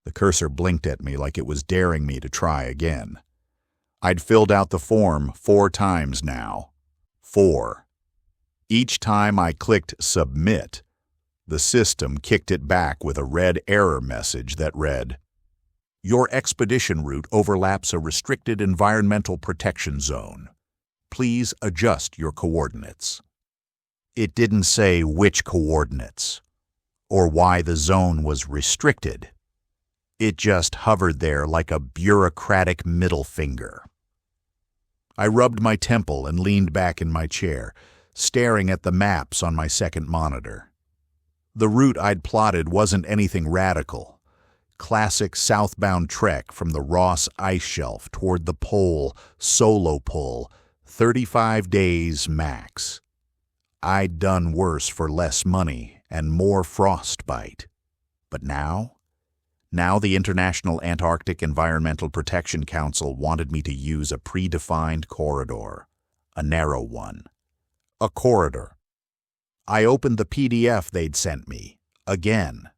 The cursor blinked at me like it was daring me to try again. I'd filled out the form 4 times now. 4. Each time I clicked Submit, the system kicked it back with a red error message that read, "Your expedition route overlaps a restricted environmental protection zone. Please adjust your coordinates." It didn't say which coordinates, or why the zone was restricted. It just hovered there like a bureaucratic middle finger. I rubbed my temple and leaned back in my chair, staring at the maps on my second monitor. The route I'd plotted wasn't anything radical. Classic southbound trek from the Ross Ice Shelf toward the pole, solo pull, 35 days max. I'd done worse for less money and more frostbite. But now the International Antarctic Environmental Protection Council wanted me to use a predefined corridor, a narrow one. A corridor. I opened the PDF they'd sent me, again.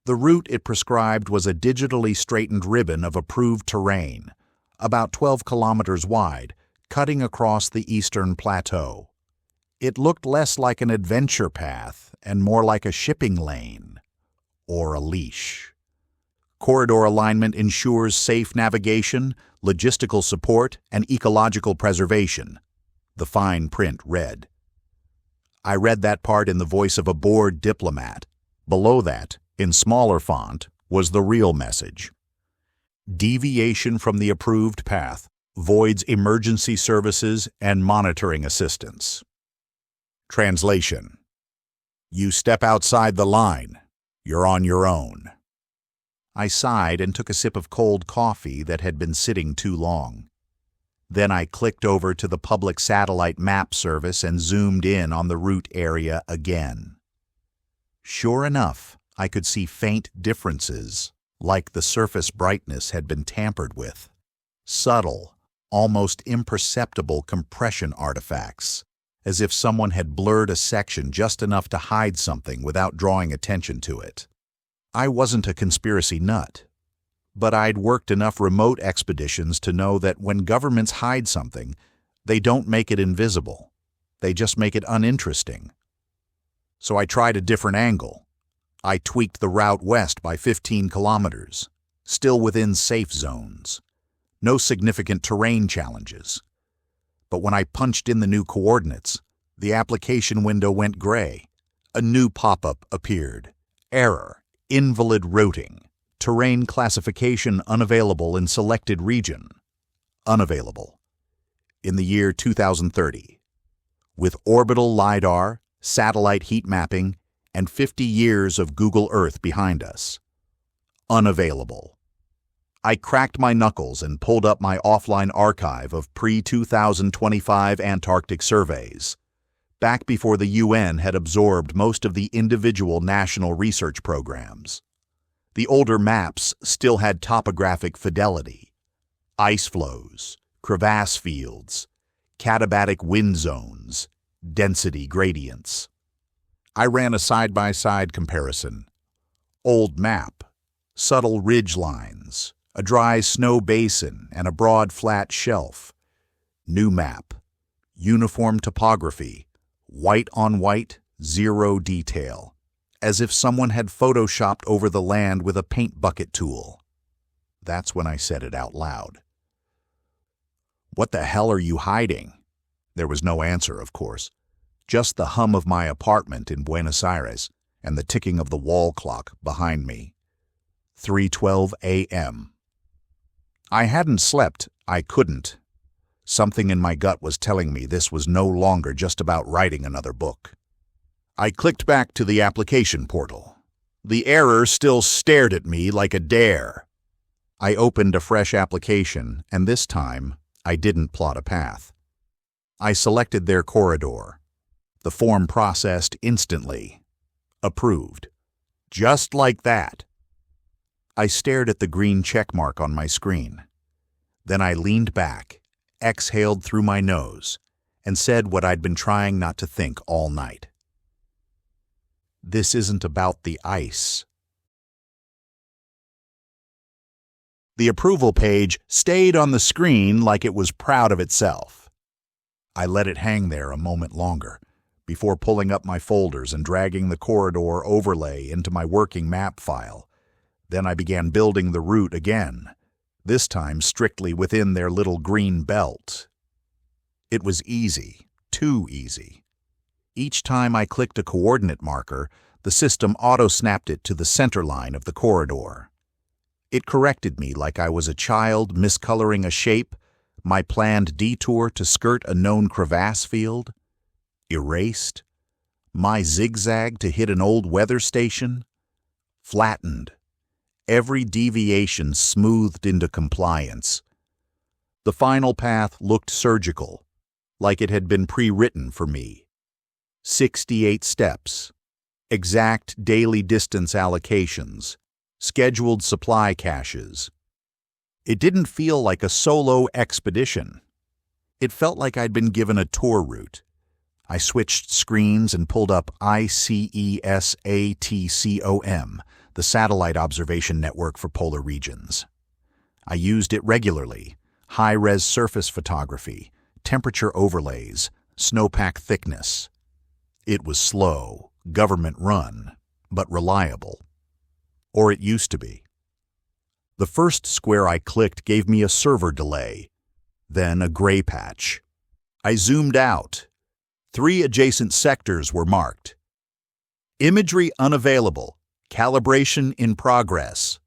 The route it prescribed was a digitally straightened ribbon of approved terrain, about 12 kilometers wide, cutting across the eastern plateau. It looked less like an adventure path and more like a shipping lane, or a leash. Corridor alignment ensures safe navigation, logistical support, and ecological preservation, the fine print read. I read that part in the voice of a bored diplomat. Below that, in smaller font, was the real message. Deviation from the approved path voids emergency services and monitoring assistance. Translation: You step outside the line, you're on your own. I sighed and took a sip of cold coffee that had been sitting too long. Then I clicked over to the public satellite map service and zoomed in on the route area again. Sure enough, I could see faint differences, like the surface brightness had been tampered with. Subtle, almost imperceptible compression artifacts, as if someone had blurred a section just enough to hide something without drawing attention to it. I wasn't a conspiracy nut, but I'd worked enough remote expeditions to know that when governments hide something, they don't make it invisible. They just make it uninteresting. So I tried a different angle. I tweaked the route west by 15 kilometers, still within safe zones. No significant terrain challenges. But when I punched in the new coordinates, the application window went gray. A new pop-up appeared. Error, invalid routing. Terrain classification unavailable in selected region. Unavailable. In the year 2030. With orbital LiDAR, satellite heat mapping, and 50 years of Google Earth behind us. Unavailable. I cracked my knuckles and pulled up my offline archive of pre-2025 Antarctic surveys, back before the UN had absorbed most of the individual national research programs. The older maps still had topographic fidelity, ice flows, crevasse fields, katabatic wind zones, density gradients. I ran a side-by-side comparison. Old map, subtle ridge lines, a dry snow basin, and a broad flat shelf. New map, uniform topography, white on white, zero detail, as if someone had photoshopped over the land with a paint bucket tool. That's when I said it out loud. "What the hell are you hiding?" There was no answer, of course. Just the hum of my apartment in Buenos Aires and the ticking of the wall clock behind me. 3:12 a.m. I hadn't slept. I couldn't. Something in my gut was telling me this was no longer just about writing another book. I clicked back to the application portal. The error still stared at me like a dare. I opened a fresh application, and this time I didn't plot a path. I selected their corridor. The form processed instantly. Approved. Just like that. I stared at the green check mark on my screen. Then I leaned back, exhaled through my nose, and said what I'd been trying not to think all night. This isn't about the ice. The approval page stayed on the screen like it was proud of itself. I let it hang there a moment longer, before pulling up my folders and dragging the corridor overlay into my working map file. Then I began building the route again, this time strictly within their little green belt. It was easy, too easy. Each time I clicked a coordinate marker, the system auto-snapped it to the center line of the corridor. It corrected me like I was a child miscoloring a shape, my planned detour to skirt a known crevasse field. Erased. My zigzag to hit an old weather station. Flattened. Every deviation smoothed into compliance. The final path looked surgical, like it had been pre-written for me. 68 steps. Exact daily distance allocations. Scheduled supply caches. It didn't feel like a solo expedition. It felt like I'd been given a tour route. I switched screens and pulled up ICESATCOM, the satellite observation network for polar regions. I used it regularly: high-res surface photography, temperature overlays, snowpack thickness. It was slow, government-run, but reliable. Or it used to be. The first square I clicked gave me a server delay, then a gray patch. I zoomed out. 3 adjacent sectors were marked. Imagery unavailable. Calibration in progress.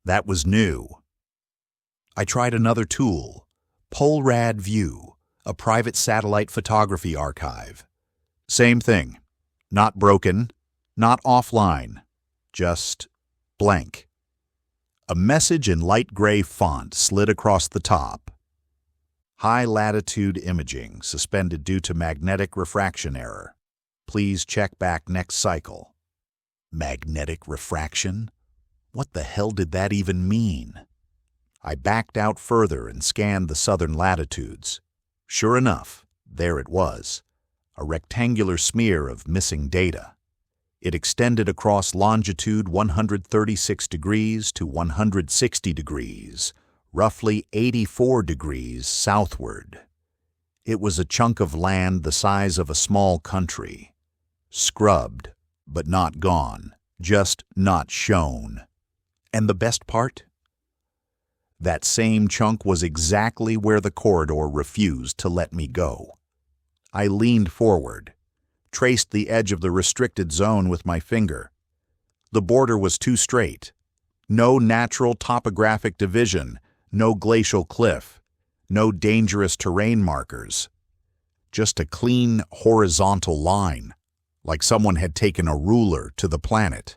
That was new. I tried another tool, PolRad View, a private satellite photography archive. Same thing. Not broken, not offline, just blank. A message in light gray font slid across the top. High-latitude imaging suspended due to magnetic refraction error. Please check back next cycle. Magnetic refraction? What the hell did that even mean? I backed out further and scanned the southern latitudes. Sure enough, there it was, a rectangular smear of missing data. It extended across longitude 136 degrees to 160 degrees, roughly 84 degrees southward. It was a chunk of land the size of a small country. Scrubbed, but not gone, just not shown. And the best part? That same chunk was exactly where the corridor refused to let me go. I leaned forward, traced the edge of the restricted zone with my finger. The border was too straight. No natural topographic division, no glacial cliff, no dangerous terrain markers. Just a clean horizontal line, like someone had taken a ruler to the planet.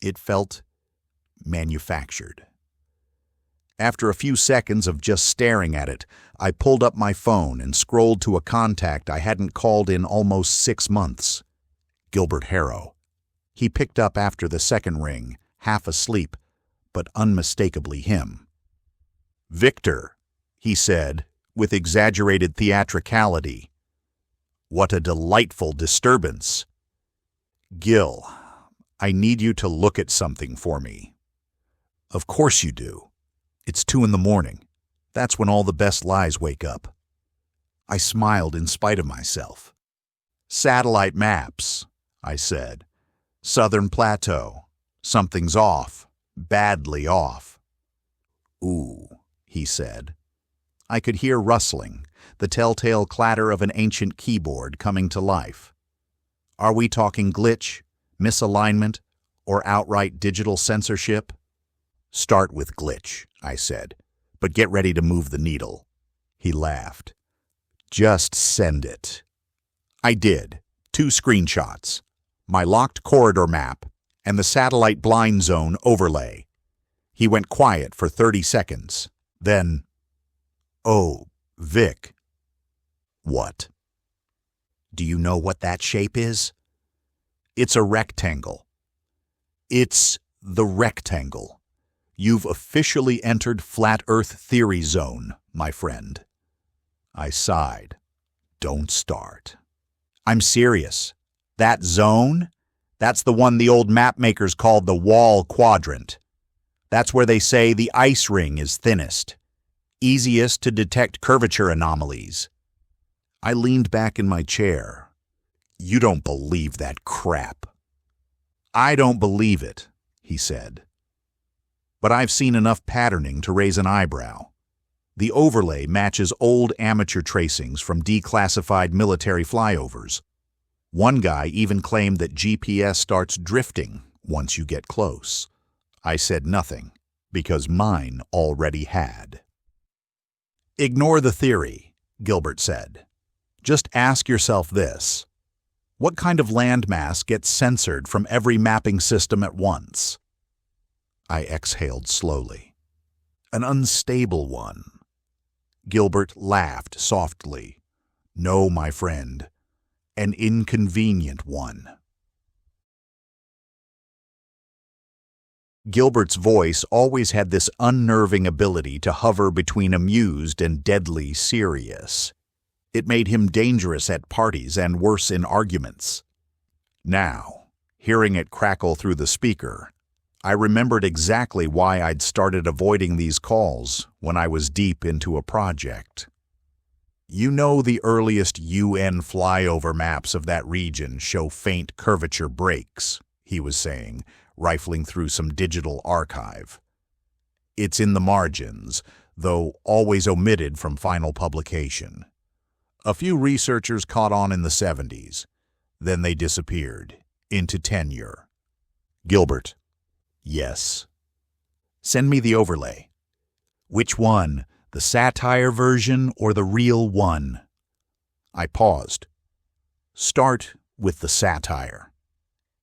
It felt manufactured. After a few seconds of just staring at it, I pulled up my phone and scrolled to a contact I hadn't called in almost 6 months. Gilbert Harrow. He picked up after the second ring, half asleep, but unmistakably him. "Victor," he said, with exaggerated theatricality. "What a delightful disturbance. Gil, I need you to look at something for me." "Of course you do. It's 2 a.m. That's when all the best lies wake up." I smiled in spite of myself. "Satellite maps," I said. "Southern Plateau. Something's off. Badly off." "Ooh," he said. I could hear rustling, the telltale clatter of an ancient keyboard coming to life. "Are we talking glitch, misalignment, or outright digital censorship?" "Start with glitch," I said, "but get ready to move the needle." He laughed. "Just send it." I did. 2 screenshots. My locked corridor map and the satellite blind zone overlay. He went quiet for 30 seconds. Then, "Oh, Vic." "What?" "Do you know what that shape is?" "It's a rectangle." "It's the rectangle. You've officially entered Flat Earth Theory Zone, my friend." I sighed. "Don't start." "I'm serious. That zone? That's the one the old map makers called the Wall Quadrant. That's where they say the ice ring is thinnest, easiest to detect curvature anomalies. I leaned back in my chair. You don't believe that crap. I don't believe it, he said. But I've seen enough patterning to raise an eyebrow. The overlay matches old amateur tracings from declassified military flyovers. One guy even claimed that GPS starts drifting once you get close. I said nothing, because mine already had. Ignore the theory, Gilbert said. Just ask yourself this. What kind of landmass gets censored from every mapping system at once? I exhaled slowly. An unstable one. Gilbert laughed softly. No, my friend. An inconvenient one. Gilbert's voice always had this unnerving ability to hover between amused and deadly serious. It made him dangerous at parties and worse in arguments. Now, hearing it crackle through the speaker, I remembered exactly why I'd started avoiding these calls when I was deep into a project. You know, the earliest UN flyover maps of that region show faint curvature breaks, he was saying, rifling through some digital archive. It's in the margins, though always omitted from final publication. A few researchers caught on in the 70s. Then they disappeared, into tenure. Gilbert. Yes. Send me the overlay. Which one, the satire version or the real one? I paused. Start with the satire.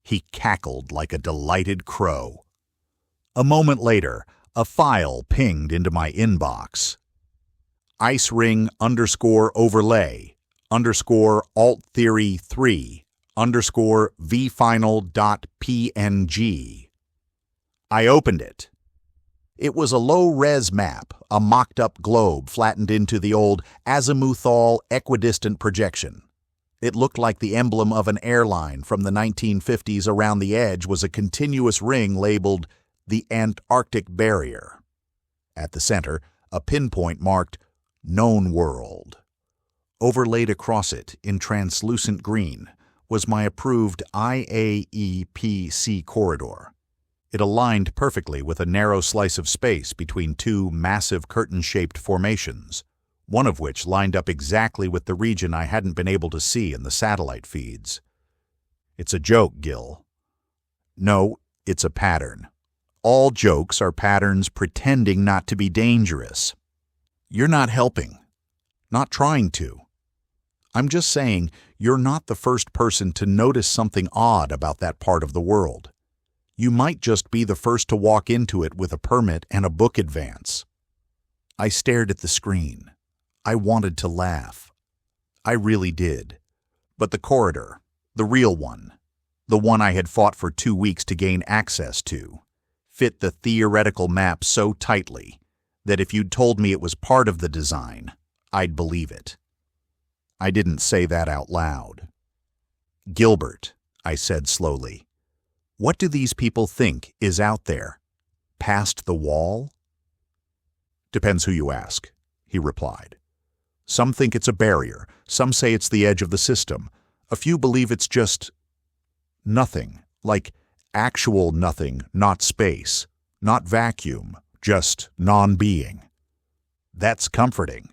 He cackled like a delighted crow. A moment later, a file pinged into my inbox. Ice ring _overlay _alt_theory3 _vfinal.png. I opened it. It was a low-res map, a mocked-up globe flattened into the old azimuthal equidistant projection. It looked like the emblem of an airline from the 1950s. Around the edge was a continuous ring labeled the Antarctic Barrier. At the center, a pinpoint marked Known World. Overlaid across it in translucent green was my approved IAEPC corridor. It aligned perfectly with a narrow slice of space between two massive curtain-shaped formations, one of which lined up exactly with the region I hadn't been able to see in the satellite feeds. It's a joke, Gil. No, it's a pattern. All jokes are patterns pretending not to be dangerous. You're not helping. Not trying to. I'm just saying you're not the first person to notice something odd about that part of the world. You might just be the first to walk into it with a permit and a book advance. I stared at the screen. I wanted to laugh. I really did. But the corridor, the real one, the one I had fought for 2 weeks to gain access to, fit the theoretical map so tightly that if you'd told me it was part of the design, I'd believe it. I didn't say that out loud. Gilbert, I said slowly, what do these people think is out there? Past the wall? Depends who you ask, he replied. Some think it's a barrier. Some say it's the edge of the system. A few believe it's just nothing, like actual nothing, not space, not vacuum, just non-being. That's comforting.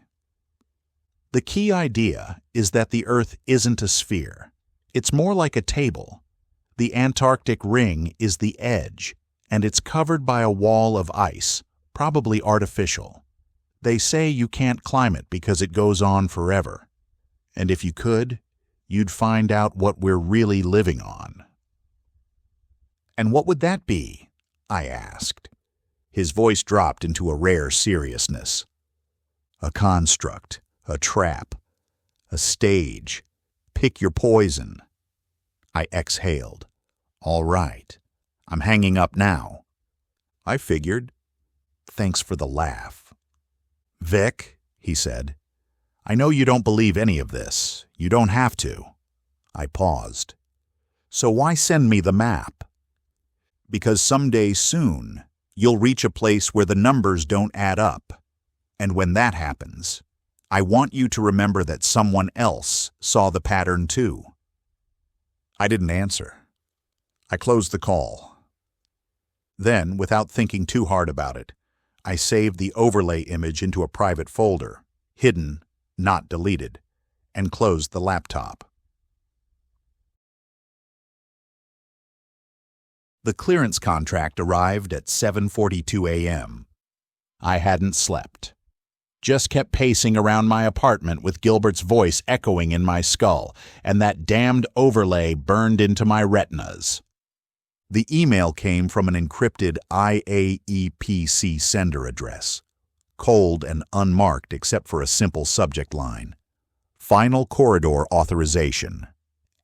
The key idea is that the Earth isn't a sphere. It's more like a table. The Antarctic ring is the edge, and it's covered by a wall of ice, probably artificial. They say you can't climb it because it goes on forever. And if you could, you'd find out what we're really living on. And what would that be? I asked. His voice dropped into a rare seriousness. A construct, a trap, a stage. Pick your poison. I exhaled. All right. I'm hanging up now. I figured. Thanks for the laugh. Vic, he said, I know you don't believe any of this. You don't have to. I paused. So why send me the map? Because someday soon, you'll reach a place where the numbers don't add up. And when that happens, I want you to remember that someone else saw the pattern too." I didn't answer. I closed the call. Then, without thinking too hard about it, I saved the overlay image into a private folder, hidden, not deleted, and closed the laptop. The clearance contract arrived at 7:42 a.m. I hadn't slept. Just kept pacing around my apartment with Gilbert's voice echoing in my skull, and that damned overlay burned into my retinas. The email came from an encrypted IAEPC sender address, cold and unmarked except for a simple subject line. Final Corridor Authorization.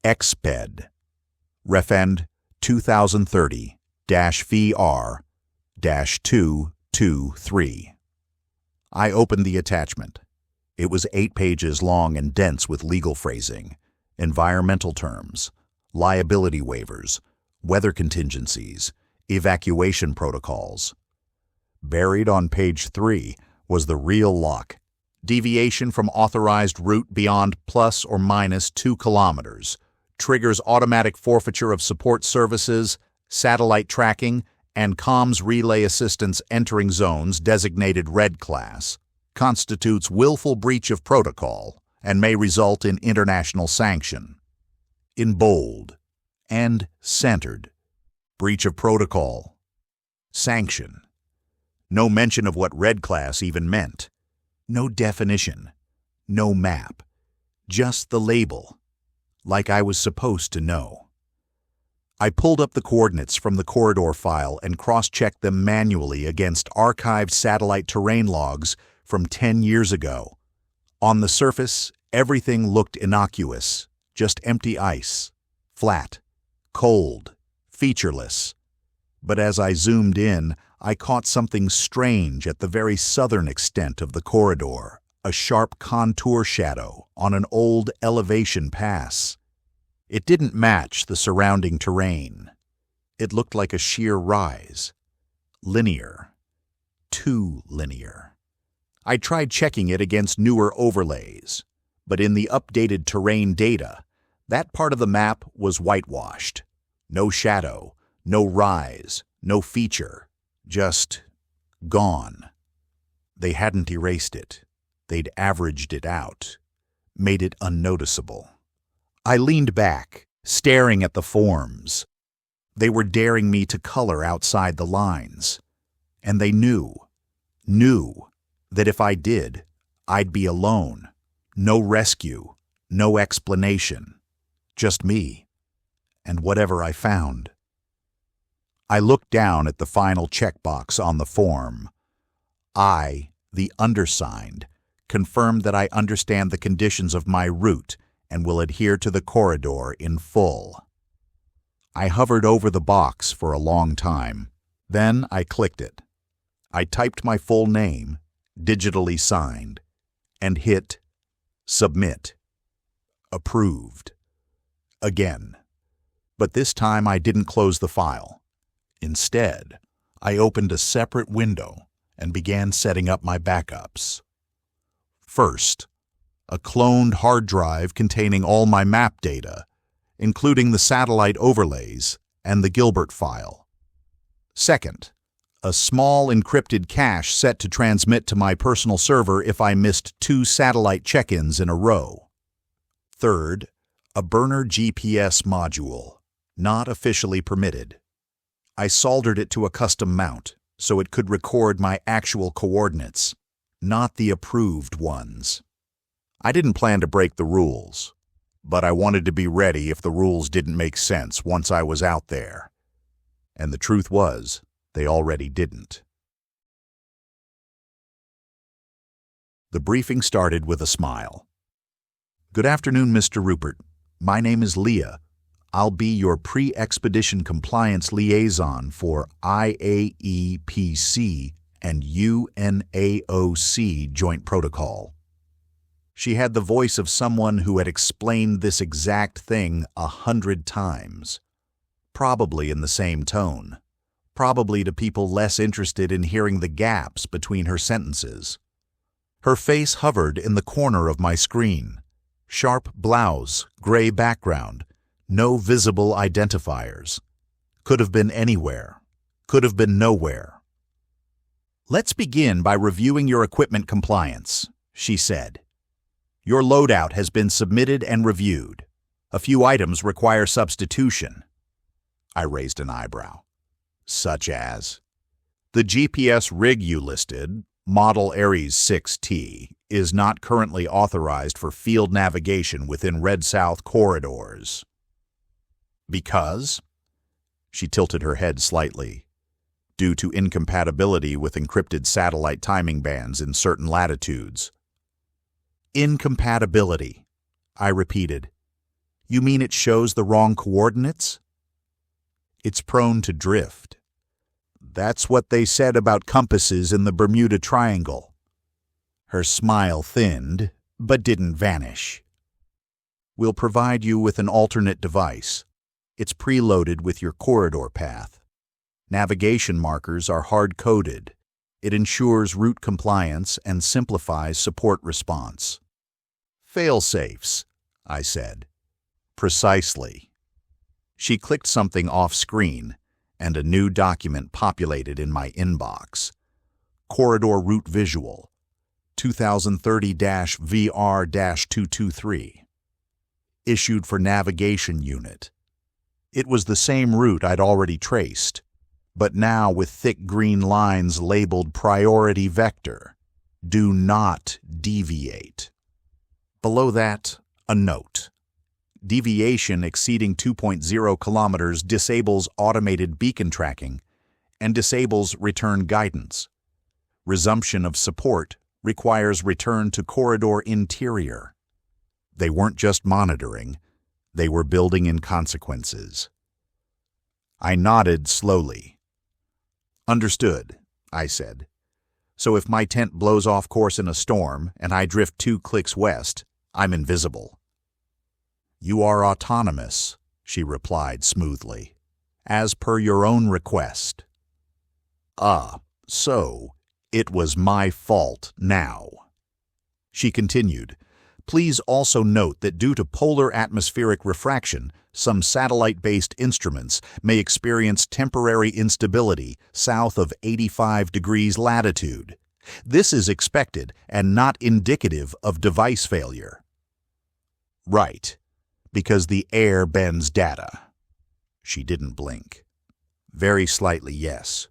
Exped. Refend 2030-VR-223. I opened the attachment. It was 8 pages long and dense with legal phrasing, environmental terms, liability waivers, weather contingencies, evacuation protocols. Buried on page 3 was the real lock. Deviation from authorized route beyond plus or minus 2 kilometers. Triggers automatic forfeiture of support services, satellite tracking, and comms relay assistance entering zones designated Red Class. Constitutes willful breach of protocol and may result in international sanction. In bold and centered. Breach of protocol. Sanction. No mention of what Red Class even meant. No definition. No map. Just the label. Like I was supposed to know. I pulled up the coordinates from the corridor file and cross-checked them manually against archived satellite terrain logs from 10 years ago. On the surface, everything looked innocuous, just empty ice, flat, cold, featureless. But as I zoomed in, I caught something strange at the very southern extent of the corridor, a sharp contour shadow on an old elevation pass. It didn't match the surrounding terrain. It looked like a sheer rise. Linear. Too linear. I tried checking it against newer overlays, but in the updated terrain data, that part of the map was whitewashed. No shadow, no rise, no feature, just gone. They hadn't erased it. They'd averaged it out, made it unnoticeable. I leaned back, staring at the forms. They were daring me to color outside the lines. And they knew that if I did, I'd be alone. No rescue, no explanation. Just me, and whatever I found. I looked down at the final checkbox on the form. I, the undersigned, confirmed that I understand the conditions of my route and will adhere to the corridor in full. I hovered over the box for a long time. Then I clicked it. I typed my full name, digitally signed, and hit Submit. Approved. Again. But this time I didn't close the file. Instead, I opened a separate window and began setting up my backups. First, a cloned hard drive containing all my map data, including the satellite overlays and the Gilbert file. Second, a small encrypted cache set to transmit to my personal server if I missed 2 satellite check-ins in a row. Third, a burner GPS module, not officially permitted. I soldered it to a custom mount so it could record my actual coordinates, not the approved ones. I didn't plan to break the rules, but I wanted to be ready if the rules didn't make sense once I was out there. And the truth was, they already didn't. The briefing started with a smile. "Good afternoon, Mr. Rupert. My name is Leah. I'll be your pre-expedition compliance liaison for IAEPC and UNAOC Joint Protocol." She had the voice of someone who had explained this exact thing 100 times, probably in the same tone, probably to people less interested in hearing the gaps between her sentences. Her face hovered in the corner of my screen. Sharp blouse, gray background, no visible identifiers. Could have been anywhere. Could have been nowhere. "Let's begin by reviewing your equipment compliance," she said. "Your loadout has been submitted and reviewed. A few items require substitution." I raised an eyebrow. "Such as?" "The GPS rig you listed, Model Ares 6T, is not currently authorized for field navigation within Red South corridors." "Because?" She tilted her head slightly. "Due to incompatibility with encrypted satellite timing bands in certain latitudes." "Incompatibility," I repeated. "You mean it shows the wrong coordinates?" "It's prone to drift. That's what they said about compasses in the Bermuda Triangle." Her smile thinned, but didn't vanish. "We'll provide you with an alternate device. It's preloaded with your corridor path. Navigation markers are hard-coded. It ensures route compliance and simplifies support response." "Fail-safes," I said. "Precisely." She clicked something off-screen, and a new document populated in my inbox. Corridor Route Visual, 2030-VR-223. Issued for Navigation Unit. It was the same route I'd already traced, but now with thick green lines labeled Priority Vector. Do not deviate. Below that, a note. Deviation exceeding 2.0 kilometers disables automated beacon tracking and disables return guidance. Resumption of support requires return to corridor interior. They weren't just monitoring, they were building in consequences. I nodded slowly. "Understood," I said. "So if my tent blows off course in a storm and I drift 2 clicks west, I'm invisible." "You are autonomous," she replied smoothly, "as per your own request." So it was my fault now. She continued, "Please also note that due to polar atmospheric refraction, some satellite-based instruments may experience temporary instability south of 85 degrees latitude. This is expected and not indicative of device failure." "Right. Because the air bends data." She didn't blink. "Very slightly, yes."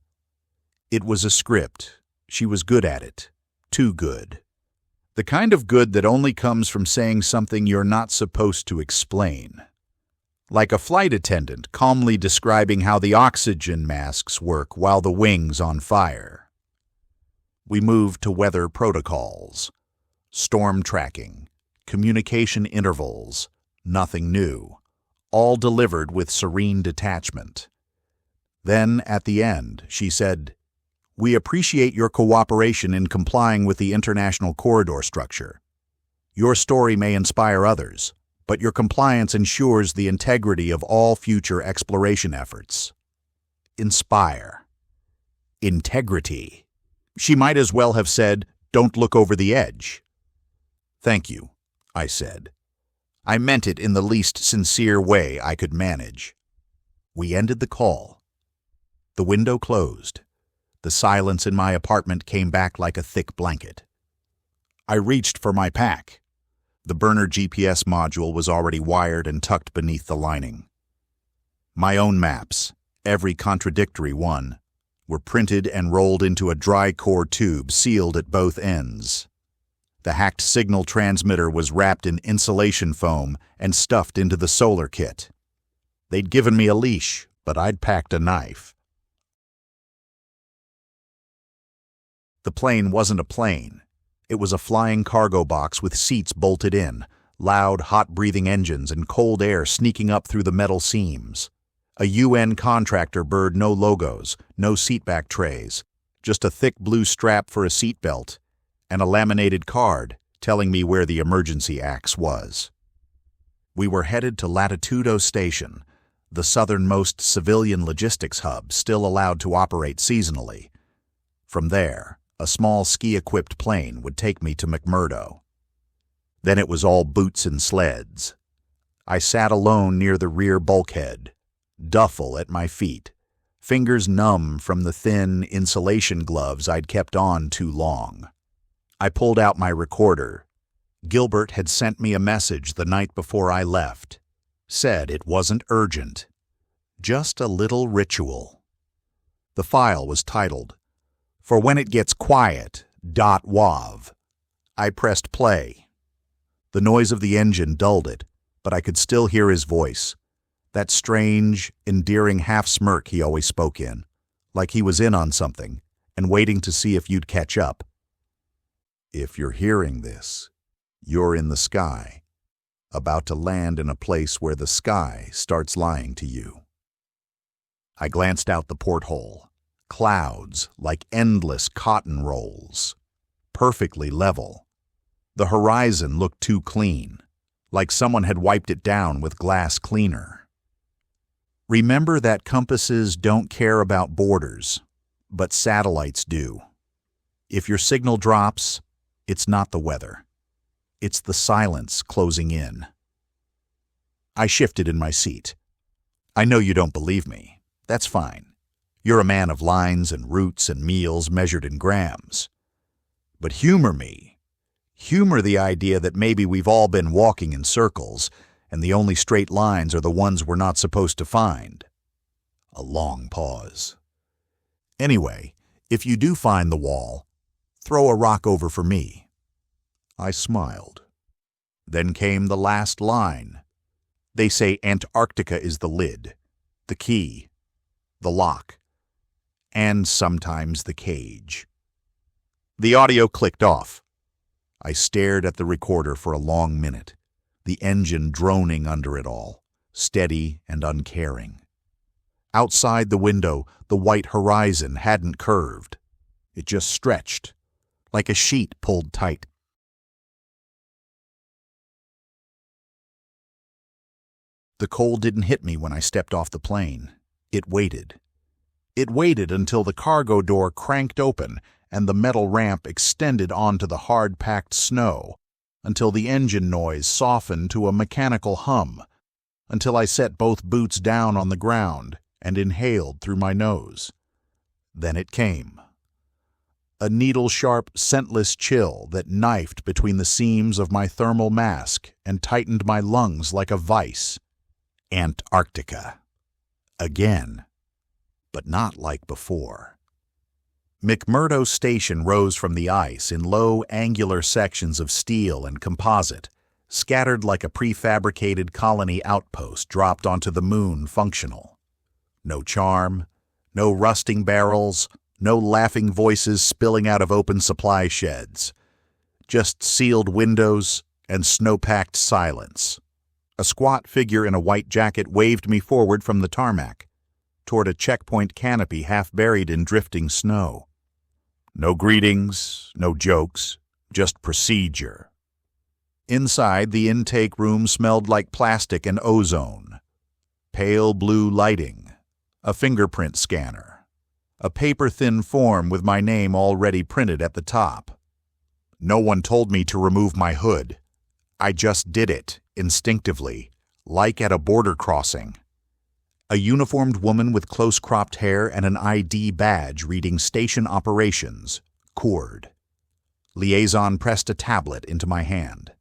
It was a script. She was good at it. Too good. The kind of good that only comes from saying something you're not supposed to explain. Like a flight attendant calmly describing how the oxygen masks work while the wing's on fire. We moved to weather protocols. Storm tracking. Communication intervals. Nothing new, all delivered with serene detachment. Then, at the end, she said, "We appreciate your cooperation in complying with the international corridor structure. Your story may inspire others, but your compliance ensures the integrity of all future exploration efforts." Inspire. Integrity. She might as well have said, "Don't look over the edge." "Thank you," I said. I meant it in the least sincere way I could manage. We ended the call. The window closed. The silence in my apartment came back like a thick blanket. I reached for my pack. The burner GPS module was already wired and tucked beneath the lining. My own maps, every contradictory one, were printed and rolled into a dry core tube sealed at both ends. The hacked signal transmitter was wrapped in insulation foam and stuffed into the solar kit. They'd given me a leash, but I'd packed a knife. The plane wasn't a plane. It was a flying cargo box with seats bolted in, loud, hot-breathing engines and cold air sneaking up through the metal seams. A UN contractor bird, no logos, no seatback trays, just a thick blue strap for a seatbelt, and a laminated card telling me where the emergency axe was. We were headed to Latitudo Station, the southernmost civilian logistics hub still allowed to operate seasonally. From there, a small ski-equipped plane would take me to McMurdo. Then it was all boots and sleds. I sat alone near the rear bulkhead, duffel at my feet, fingers numb from the thin insulation gloves I'd kept on too long. I pulled out my recorder. Gilbert had sent me a message the night before I left. Said it wasn't urgent. Just a little ritual. The file was titled, "For When It Gets Quiet, .wav." I pressed play. The noise of the engine dulled it, but I could still hear his voice, that strange, endearing half-smirk he always spoke in, like he was in on something and waiting to see if you'd catch up. If you're hearing this, you're in the sky, about to land in a place where the sky starts lying to you. I glanced out the porthole. Clouds like endless cotton rolls, perfectly level. The horizon looked too clean, like someone had wiped it down with glass cleaner. Remember that compasses don't care about borders, but satellites do. If your signal drops, it's not the weather. It's the silence closing in. I shifted in my seat. I know you don't believe me. That's fine. You're a man of lines and routes and meals measured in grams. But humor me. Humor the idea that maybe we've all been walking in circles, and the only straight lines are the ones we're not supposed to find. A long pause. Anyway, if you do find the wall, throw a rock over for me. I smiled. Then came the last line. They say Antarctica is the lid, the key, the lock, and sometimes the cage. The audio clicked off. I stared at the recorder for a long minute, the engine droning under it all, steady and uncaring. Outside the window, the white horizon hadn't curved. It just stretched, like a sheet pulled tight. The cold didn't hit me when I stepped off the plane. It waited. It waited until the cargo door cranked open and the metal ramp extended onto the hard-packed snow, until the engine noise softened to a mechanical hum, until I set both boots down on the ground and inhaled through my nose. Then it came. A needle-sharp, scentless chill that knifed between the seams of my thermal mask and tightened my lungs like a vice. Antarctica. Again. But not like before. McMurdo Station rose from the ice in low, angular sections of steel and composite, scattered like a prefabricated colony outpost dropped onto the moon functional. No charm, no rusting barrels, no laughing voices spilling out of open supply sheds. Just sealed windows and snow-packed silence. A squat figure in a white jacket waved me forward from the tarmac, toward a checkpoint canopy half buried in drifting snow. No greetings, no jokes, just procedure. Inside, the intake room smelled like plastic and ozone. Pale blue lighting, a fingerprint scanner, a paper-thin form with my name already printed at the top. No one told me to remove my hood. I just did it, instinctively, like at a border crossing. A uniformed woman with close-cropped hair and an ID badge reading Station Operations, Cord. Liaison pressed a tablet into my hand.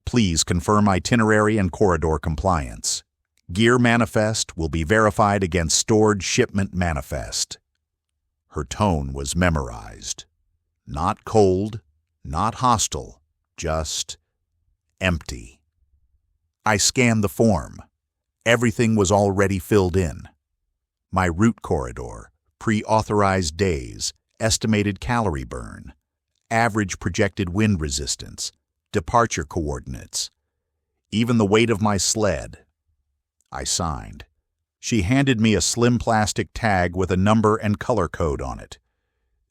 Please confirm itinerary and corridor compliance. Gear manifest will be verified against stored shipment manifest. Her tone was memorized. Not cold, not hostile, just empty. I scanned the form. Everything was already filled in. My route corridor, pre-authorized days, estimated calorie burn, average projected wind resistance, departure coordinates, even the weight of my sled. I signed. She handed me a slim plastic tag with a number and color code on it.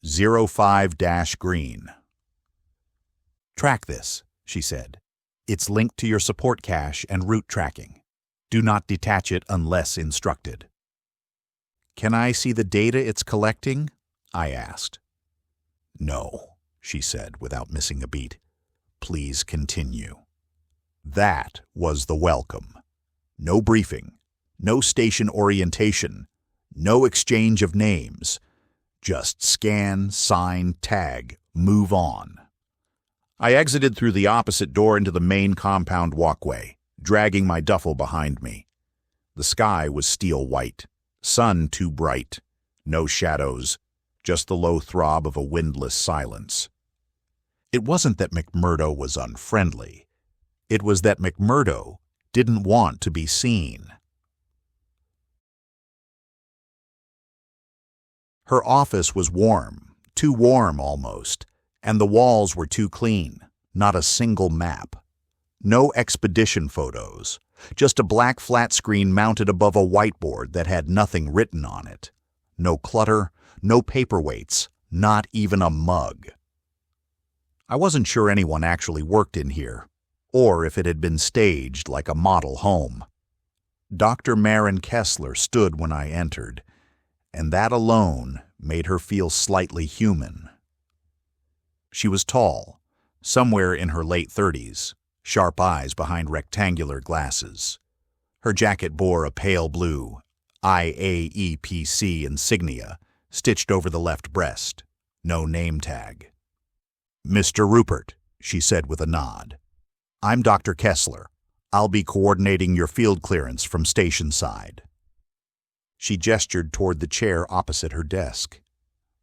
05-green. Track this, she said. It's linked to your support cache and route tracking. Do not detach it unless instructed. Can I see the data it's collecting? I asked. No, she said without missing a beat. Please continue. That was the welcome. No briefing, no station orientation, no exchange of names. Just scan, sign, tag, move on. I exited through the opposite door into the main compound walkway, dragging my duffel behind me. The sky was steel white, sun too bright, no shadows, just the low throb of a windless silence. It wasn't that McMurdo was unfriendly. It was that McMurdo didn't want to be seen. Her office was warm, too warm almost, and the walls were too clean, not a single map. No expedition photos, just a black flat screen mounted above a whiteboard that had nothing written on it. No clutter, no paperweights, not even a mug. I wasn't sure anyone actually worked in here, or if it had been staged like a model home. Dr. Maren Kessler stood when I entered, and that alone made her feel slightly human. She was tall, somewhere in her late 30s, sharp eyes behind rectangular glasses. Her jacket bore a pale blue IAEPC insignia stitched over the left breast, no name tag. Mr. Rupert, she said with a nod. I'm Dr. Kessler. I'll be coordinating your field clearance from station side. She gestured toward the chair opposite her desk.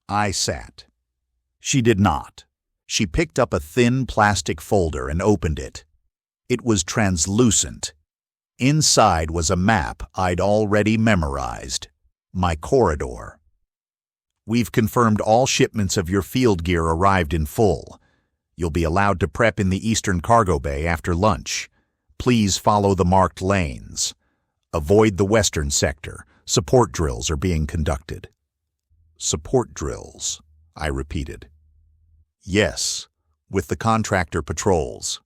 I sat. She did not. She picked up a thin plastic folder and opened it. It was translucent. Inside was a map I'd already memorized. My corridor. We've confirmed all shipments of your field gear arrived in full. You'll be allowed to prep in the eastern cargo bay after lunch. Please follow the marked lanes. Avoid the western sector. Support drills are being conducted. Support drills, I repeated. Yes, with the contractor patrols.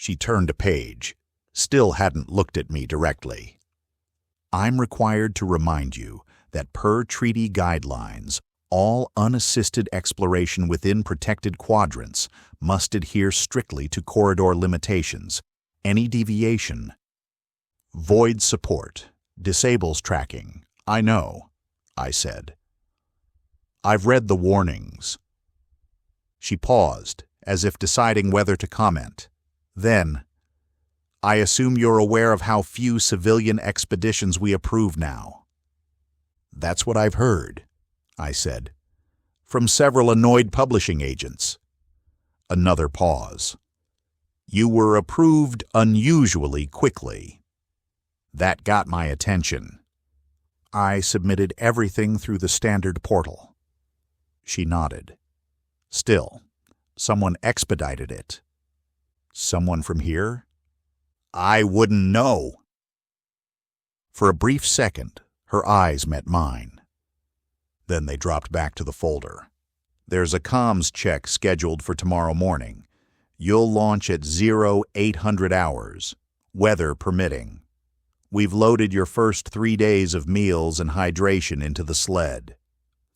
She turned a page, still hadn't looked at me directly. I'm required to remind you that per treaty guidelines, all unassisted exploration within protected quadrants must adhere strictly to corridor limitations. Any deviation voids support, disables tracking. I know, I said. I've read the warnings. She paused, as if deciding whether to comment. Then, I assume you're aware of how few civilian expeditions we approve now. That's what I've heard, I said, from several annoyed publishing agents. Another pause. You were approved unusually quickly. That got my attention. I submitted everything through the standard portal. She nodded. Still, someone expedited it. Someone from here? I wouldn't know. For a brief second, her eyes met mine. Then they dropped back to the folder. There's a comms check scheduled for tomorrow morning. You'll launch at 0800 hours, weather permitting. We've loaded your first 3 days of meals and hydration into the sled.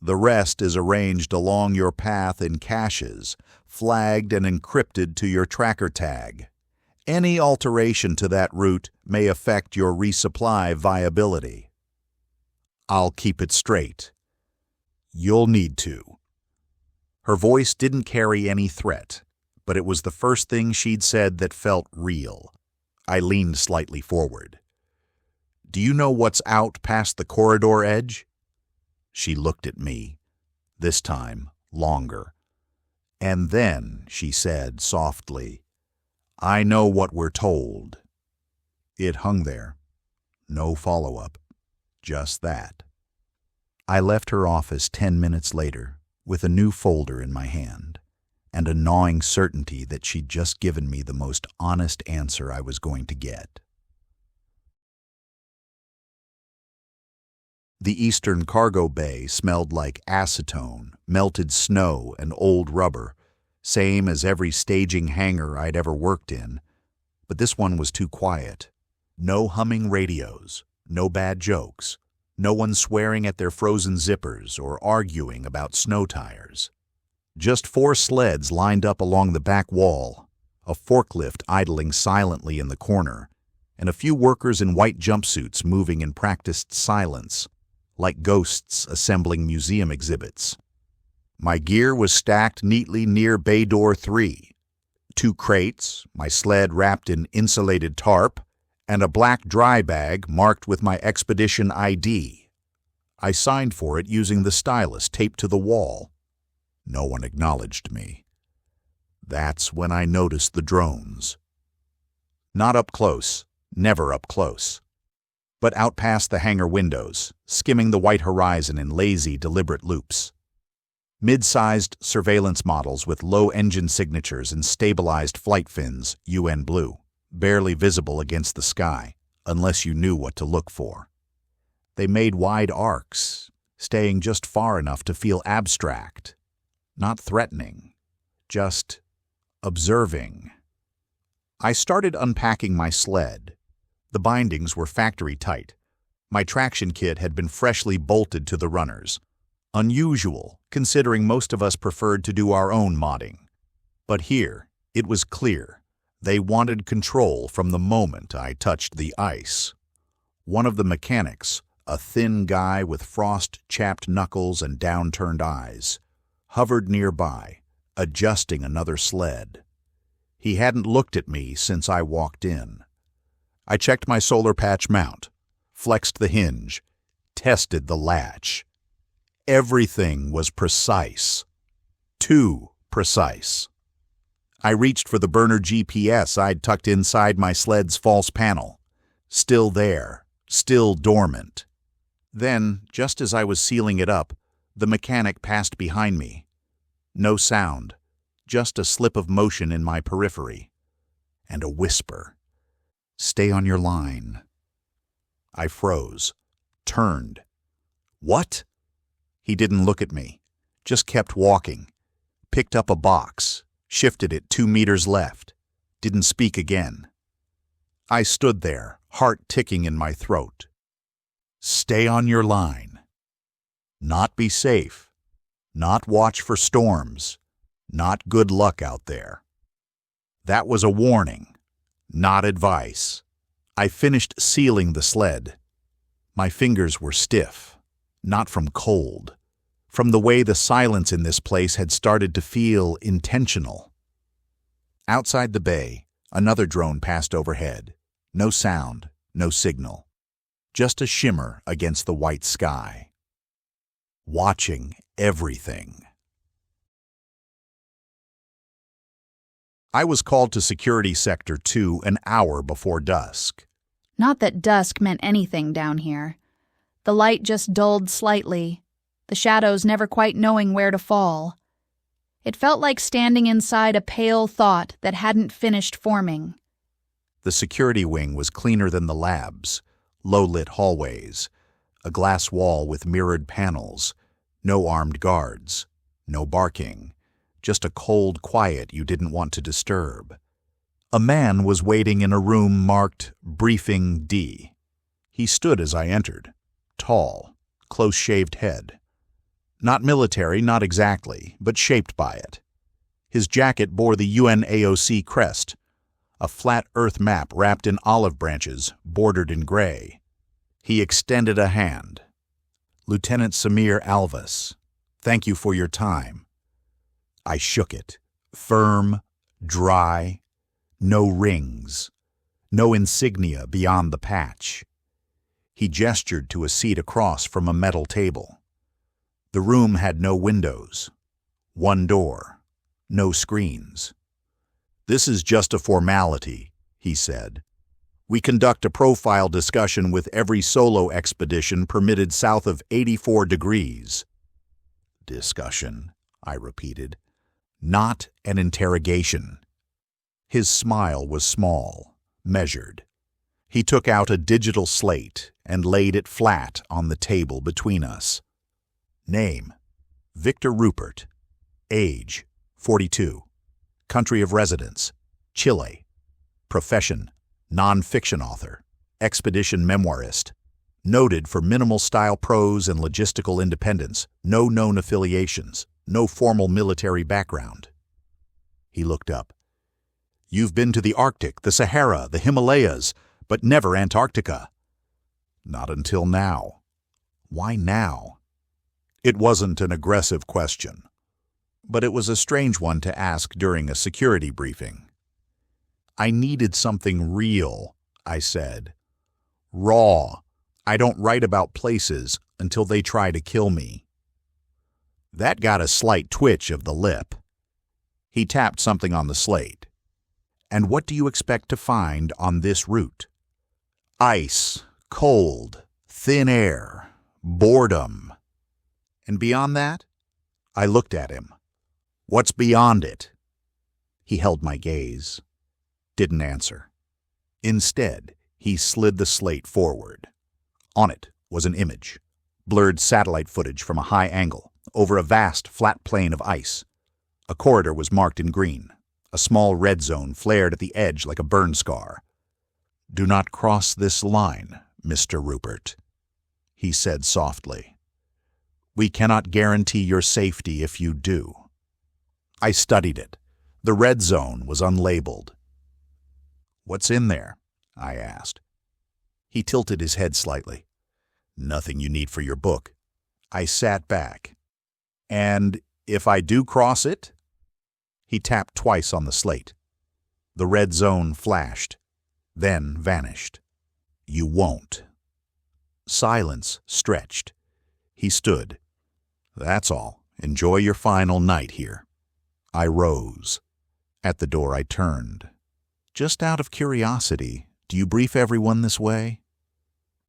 The rest is arranged along your path in caches, flagged and encrypted to your tracker tag. Any alteration to that route may affect your resupply viability. I'll keep it straight. You'll need to. Her voice didn't carry any threat, but it was the first thing she'd said that felt real. I leaned slightly forward. Do you know what's out past the corridor edge? She looked at me, this time longer. And then she said softly, I know what we're told. It hung there. No follow-up. Just that. I left her office 10 minutes later with a new folder in my hand and a gnawing certainty that she'd just given me the most honest answer I was going to get. The eastern cargo bay smelled like acetone, melted snow, and old rubber, same as every staging hangar I'd ever worked in, but this one was too quiet. No humming radios, no bad jokes, no one swearing at their frozen zippers or arguing about snow tires. Just 4 sleds lined up along the back wall, a forklift idling silently in the corner, and a few workers in white jumpsuits moving in practiced silence, like ghosts assembling museum exhibits. My gear was stacked neatly near bay door 3. 2 crates, my sled wrapped in insulated tarp, and a black dry bag marked with my expedition ID. I signed for it using the stylus taped to the wall. No one acknowledged me. That's when I noticed the drones. Not up close, never up close, but out past the hangar windows, skimming the white horizon in lazy, deliberate loops. Mid-sized surveillance models with low engine signatures and stabilized flight fins, UN blue, barely visible against the sky, unless you knew what to look for. They made wide arcs, staying just far enough to feel abstract, not threatening, just observing. I started unpacking my sled. The bindings were factory tight. My traction kit had been freshly bolted to the runners. Unusual, considering most of us preferred to do our own modding. But here, it was clear. They wanted control from the moment I touched the ice. One of the mechanics, a thin guy with frost-chapped knuckles and downturned eyes, hovered nearby, adjusting another sled. He hadn't looked at me since I walked in. I checked my solar patch mount, flexed the hinge, tested the latch. Everything was precise. Too precise. I reached for the burner GPS I'd tucked inside my sled's false panel. Still there, still dormant. Then, just as I was sealing it up, the mechanic passed behind me. No sound, just a slip of motion in my periphery. And a whisper. "Stay on your line." I froze, turned. "What?" He didn't look at me, just kept walking. Picked up a box, shifted it 2 meters left, didn't speak again. I stood there, heart ticking in my throat. Stay on your line. Not be safe. Not watch for storms. Not good luck out there. That was a warning, not advice. I finished sealing the sled. My fingers were stiff, not from cold, from the way the silence in this place had started to feel intentional. Outside the bay, another drone passed overhead. No sound, no signal. Just a shimmer against the white sky. Watching everything. I was called to Security Sector 2 an hour before dusk. Not that dusk meant anything down here. The light just dulled slightly, the shadows never quite knowing where to fall. It felt like standing inside a pale thought that hadn't finished forming. The security wing was cleaner than the labs, low-lit hallways, a glass wall with mirrored panels, no armed guards, no barking, just a cold quiet you didn't want to disturb. A man was waiting in a room marked Briefing D. He stood as I entered, tall, close-shaved head. Not military, not exactly, but shaped by it. His jacket bore the UNAOC crest, a flat earth map wrapped in olive branches, bordered in gray. He extended a hand. "Lieutenant Samir Alvis, thank you for your time." I shook it, firm, dry, no rings, no insignia beyond the patch. He gestured to a seat across from a metal table. The room had no windows, one door, no screens. "This is just a formality," he said. "We conduct a profile discussion with every solo expedition permitted south of 84 degrees. "Discussion," I repeated. "Not an interrogation." His smile was small, measured. He took out a digital slate and laid it flat on the table between us. Name: Vic Rupert. Age: 42. Country of residence: Chile. Profession: non-fiction author. expedition memoirist, noted for minimal-style prose and logistical independence, no known affiliations, no formal military background. He looked up. "You've been to the Arctic, the Sahara, the Himalayas, but never Antarctica." "Not until now." "Why now?" It wasn't an aggressive question, but it was a strange one to ask during a security briefing. "I needed something real," I said. "Raw. I don't write about places until they try to kill me." That got a slight twitch of the lip. He tapped something on the slate. "And what do you expect to find on this route?" "Ice, cold, thin air, boredom." "And beyond that?" I looked at him. "What's beyond it?" He held my gaze. Didn't answer. Instead, he slid the slate forward. On it was an image, blurred satellite footage from a high angle, over a vast, flat plain of ice. A corridor was marked in green. A small red zone flared at the edge like a burn scar. "Do not cross this line, Mr. Rupert," he said softly. "We cannot guarantee your safety if you do." I studied it. The red zone was unlabeled. "What's in there?" I asked. He tilted his head slightly. "Nothing you need for your book." I sat back. "And if I do cross it?" He tapped twice on the slate. The red zone flashed, then vanished. "You won't." Silence stretched. He stood. "That's all. Enjoy your final night here." I rose. At the door I turned. "Just out of curiosity, do you brief everyone this way?"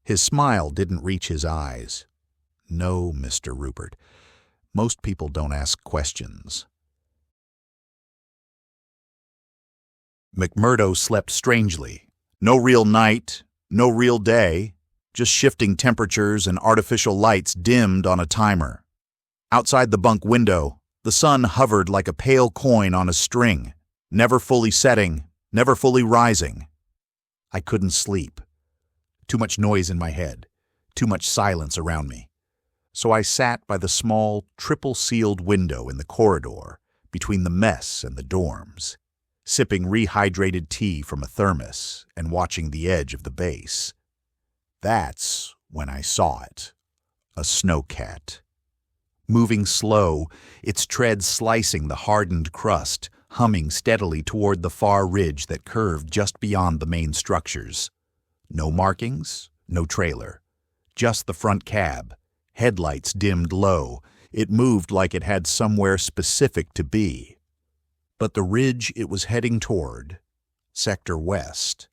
His smile didn't reach his eyes. "No, Mr. Rupert. Most people don't ask questions." McMurdo slept strangely. No real night, no real day, just shifting temperatures and artificial lights dimmed on a timer. Outside the bunk window, the sun hovered like a pale coin on a string, never fully setting, never fully rising. I couldn't sleep. Too much noise in my head, too much silence around me. So I sat by the small, triple-sealed window in the corridor between the mess and the dorms, sipping rehydrated tea from a thermos and watching the edge of the base. That's when I saw it. A snowcat. Moving slow, its tread slicing the hardened crust, humming steadily toward the far ridge that curved just beyond the main structures. No markings, no trailer. Just the front cab, headlights dimmed low. It moved like it had somewhere specific to be. But the ridge it was heading toward, Sector West,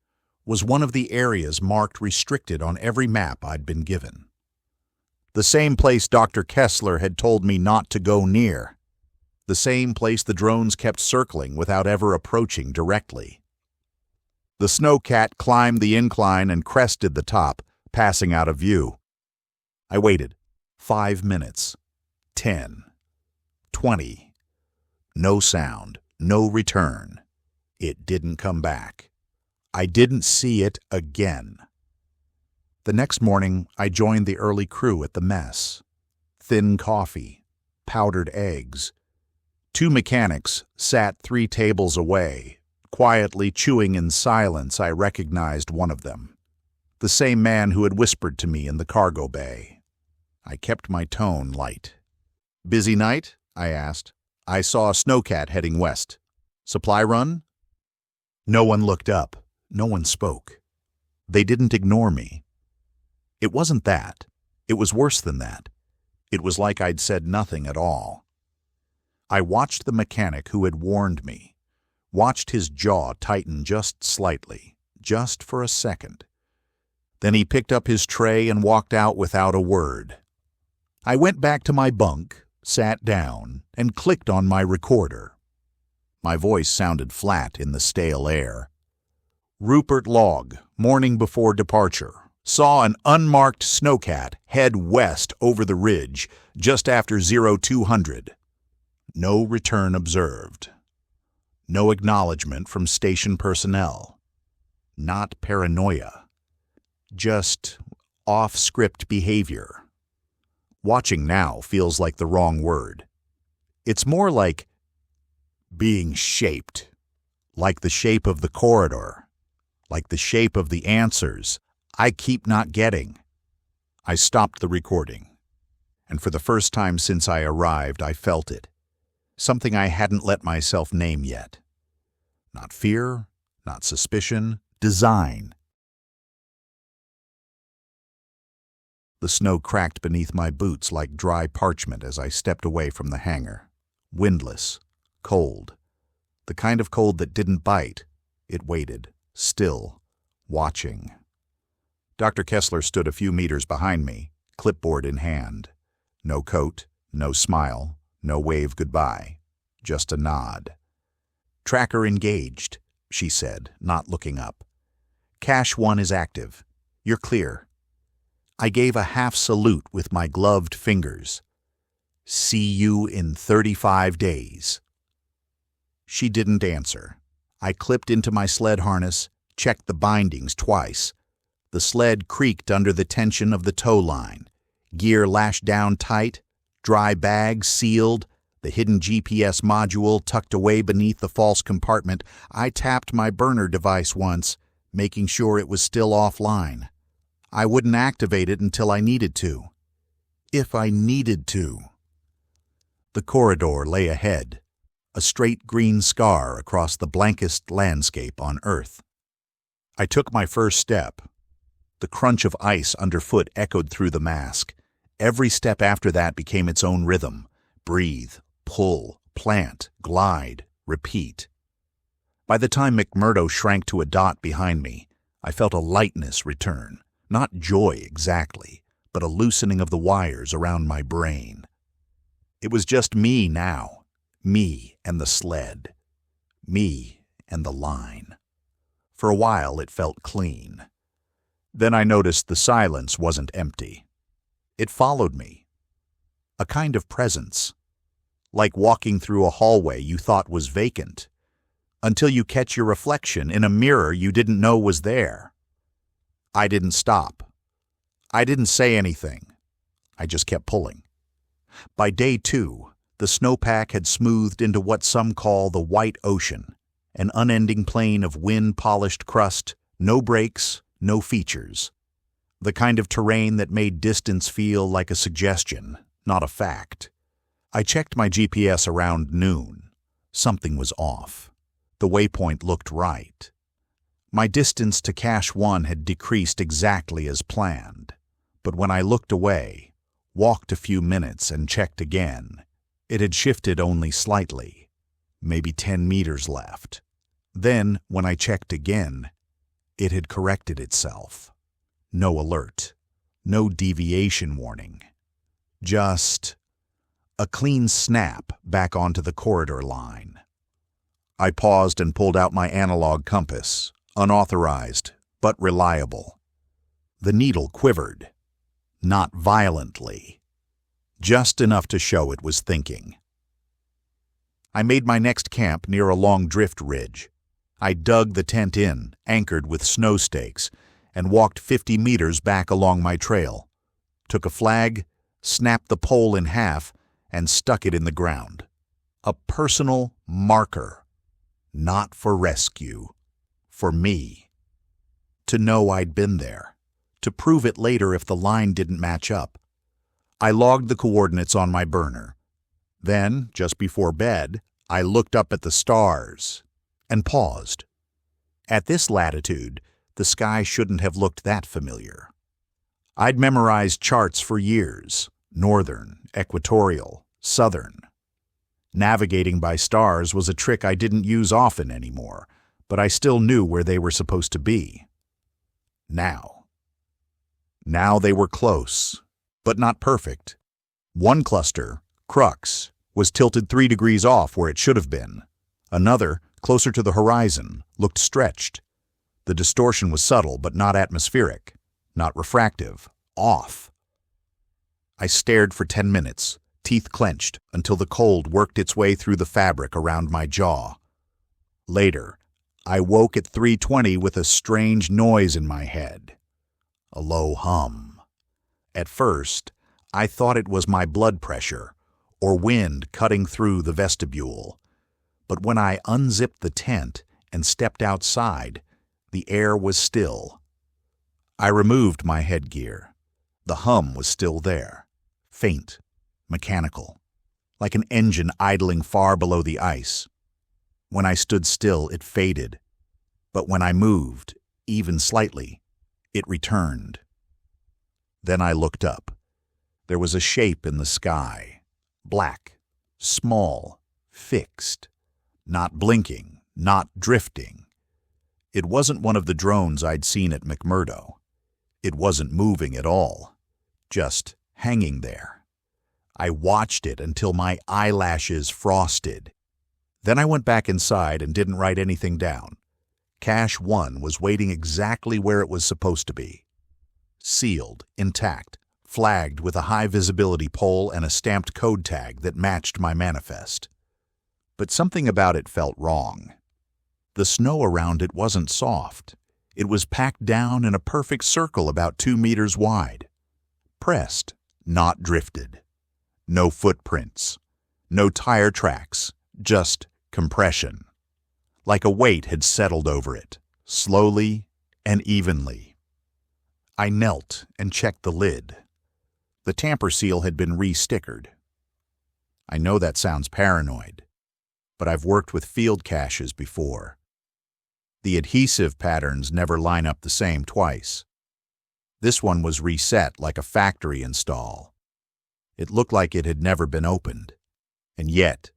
was one of the areas marked restricted on every map I'd been given. The same place Dr. Kessler had told me not to go near. The same place the drones kept circling without ever approaching directly. The snowcat climbed the incline and crested the top, passing out of view. I waited. 5 minutes. 10. 20. No sound, no return. It didn't come back. I didn't see it again. The next morning, I joined the early crew at the mess. Thin coffee, powdered eggs. 2 mechanics sat 3 tables away. Quietly chewing in silence, I recognized one of them. The same man who had whispered to me in the cargo bay. I kept my tone light. "Busy night?" I asked. "I saw a snowcat heading west. Supply run?" No one looked up. No one spoke. They didn't ignore me. It wasn't that. It was worse than that. It was like I'd said nothing at all. I watched the mechanic who had warned me, watched his jaw tighten just slightly, just for a second. Then he picked up his tray and walked out without a word. I went back to my bunk, sat down, and clicked on my recorder. My voice sounded flat in the stale air. "Rupert log, morning before departure. Saw an unmarked snowcat head west over the ridge just after 0200. No return observed. No acknowledgement from station personnel. Not paranoia. just off-script behavior. Watching now feels like the wrong word. It's more like being shaped, like the shape of the corridor, like the shape of the answers I keep not getting. I stopped the recording, and for the first time since I arrived, I felt it. Something I hadn't let myself name yet. Not fear, not suspicion, design. The snow cracked beneath my boots like dry parchment as I stepped away from the hangar. Windless, cold. The kind of cold that didn't bite. It waited, still, watching. Dr. Kessler stood a few meters behind me, clipboard in hand. No coat, no smile, no wave goodbye. Just a nod. "Tracker engaged," she said, not looking up. "Cache 1 is active. You're clear." I gave a half salute with my gloved fingers. "See you in 35 days. She didn't answer. I clipped into my sled harness, checked the bindings twice. The sled creaked under the tension of the tow line. Gear lashed down tight, dry bag sealed, the hidden GPS module tucked away beneath the false compartment. I tapped my burner device once, making sure it was still offline. I wouldn't activate it until I needed to. If I needed to. The corridor lay ahead, a straight green scar across the blankest landscape on Earth. I took my first step. The crunch of ice underfoot echoed through the mask. Every step after that became its own rhythm. Breathe, pull, plant, glide, repeat. By the time McMurdo shrank to a dot behind me, I felt a lightness return. Not joy exactly, but a loosening of the wires around my brain. It was just me now. Me and the sled. Me and the line. For a while it felt clean. Then I noticed the silence wasn't empty. It followed me. A kind of presence. Like walking through a hallway you thought was vacant, until you catch your reflection in a mirror you didn't know was there. I didn't stop. I didn't say anything. I just kept pulling. By day 2, the snowpack had smoothed into what some call the white ocean, an unending plain of wind-polished crust, no breaks, no features. The kind of terrain that made distance feel like a suggestion, not a fact. I checked my GPS around noon. Something was off. The waypoint looked right. My distance to Cache 1 had decreased exactly as planned, but when I looked away, walked a few minutes and checked again, it had shifted only slightly, maybe 10 meters left. Then, when I checked again, it had corrected itself. No alert, no deviation warning. Just a clean snap back onto the corridor line. I paused and pulled out my analog compass, unauthorized, but reliable. The needle quivered. Not violently. Just enough to show it was thinking. I made my next camp near a long drift ridge. I dug the tent in, anchored with snow stakes, and walked 50 meters back along my trail. Took a flag, snapped the pole in half, and stuck it in the ground. A personal marker. Not for rescue. For me. To know I'd been there. To prove it later if the line didn't match up. I logged the coordinates on my burner. Then, just before bed, I looked up at the stars and paused. At this latitude, the sky shouldn't have looked that familiar. I'd memorized charts for years, northern, equatorial, southern. Navigating by stars was a trick I didn't use often anymore, but I still knew where they were supposed to be. Now they were close, but not perfect. One cluster, Crux, was tilted 3 degrees off where it should have been. Another, closer to the horizon, looked stretched. The distortion was subtle but not atmospheric, not refractive, off. I stared for 10 minutes, teeth clenched, until the cold worked its way through the fabric around my jaw. Later, I woke at 3:20 with a strange noise in my head. a low hum. At first, I thought it was my blood pressure or wind cutting through the vestibule. But when I unzipped the tent and stepped outside, the air was still. I removed my headgear. The hum was still there, faint, mechanical, like an engine idling far below the ice. When I stood still, it faded, but when I moved, even slightly, it returned. Then I looked up. There was a shape in the sky, black, small, fixed, not blinking, not drifting. It wasn't one of the drones I'd seen at McMurdo. It wasn't moving at all, just hanging there. I watched it until my eyelashes frosted. Then I went back inside and didn't write anything down. Cache 1 was waiting exactly where it was supposed to be. Sealed, intact, flagged with a high-visibility pole and a stamped code tag that matched my manifest. But something about it felt wrong. The snow around it wasn't soft. It was packed down in a perfect circle about 2 meters wide. Pressed, not drifted. No footprints. No tire tracks. Just compression. Like a weight had settled over it, slowly and evenly. I knelt and checked the lid. The tamper seal had been re-stickered. I know that sounds paranoid, but I've worked with field caches before. The adhesive patterns never line up the same twice. This one was reset like a factory install. It looked like it had never been opened, and yet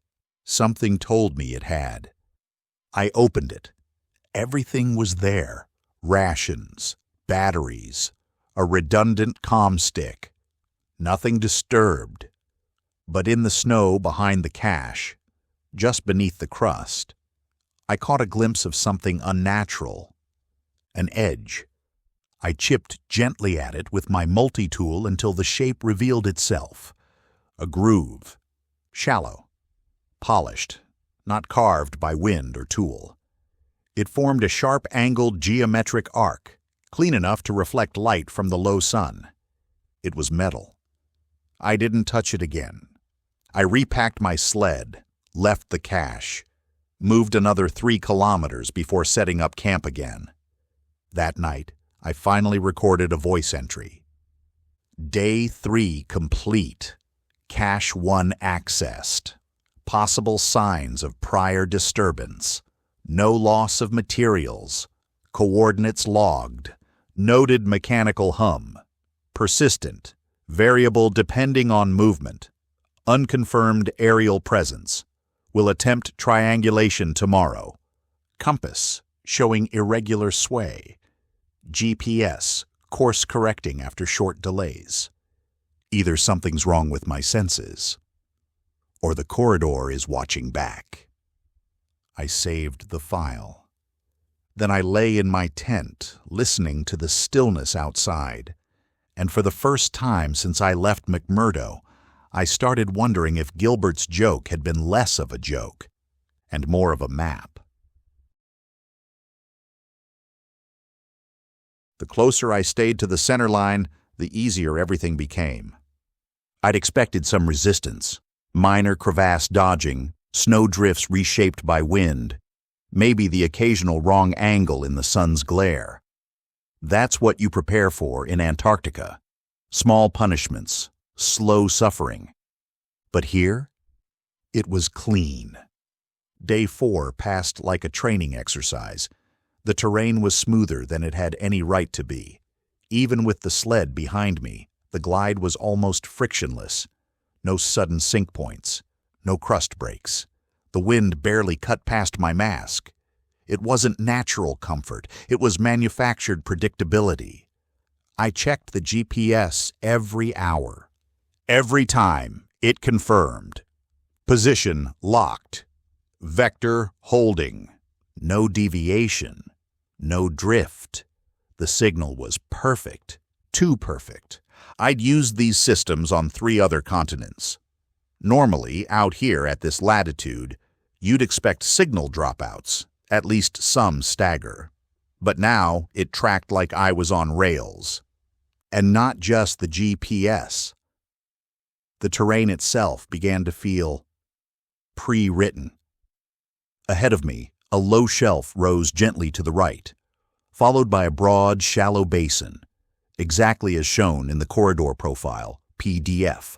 something told me it had. I opened it. Everything was there. Rations, batteries, a redundant comm stick. Nothing disturbed. But in the snow behind the cache, just beneath the crust, I caught a glimpse of something unnatural. An edge. I chipped gently at it with my multi-tool until the shape revealed itself. A groove. Shallow. Polished. Not carved by wind or tool. It formed a sharp-angled geometric arc, clean enough to reflect light from the low sun. It was metal. I didn't touch it again. I repacked my sled, left the cache, moved another 3 kilometers before setting up camp again. That night, I finally recorded a voice entry. Day 3 complete. Cache 1 accessed. Possible signs of prior disturbance. No loss of materials. Coordinates logged. Noted mechanical hum. Persistent. Variable depending on movement. Unconfirmed aerial presence. Will attempt triangulation tomorrow. Compass showing irregular sway. GPS course correcting after short delays. Either something's wrong with my senses, or the corridor is watching back. I saved the file. Then I lay in my tent, listening to the stillness outside, and for the first time since I left McMurdo, I started wondering if Gilbert's joke had been less of a joke and more of a map. The closer I stayed to the center line, the easier everything became. I'd expected some resistance, minor crevasse dodging, snow drifts reshaped by wind, maybe the occasional wrong angle in the sun's glare. That's what you prepare for in Antarctica. Small punishments, slow suffering. But here, it was clean. Day 4 passed like a training exercise. The terrain was smoother than it had any right to be. Even with the sled behind me, the glide was almost frictionless. No sudden sink points, no crust breaks. The wind barely cut past my mask. It wasn't natural comfort, it was manufactured predictability. I checked the GPS every hour. Every time, it confirmed. Position locked. Vector holding. No deviation. No drift. The signal was perfect. Too perfect. I'd used these systems on 3 other continents. Normally, out here at this latitude, you'd expect signal dropouts, at least some stagger. But now, it tracked like I was on rails. And not just the GPS. The terrain itself began to feel pre-written. Ahead of me, a low shelf rose gently to the right, followed by a broad, shallow basin, exactly as shown in the corridor profile, PDF.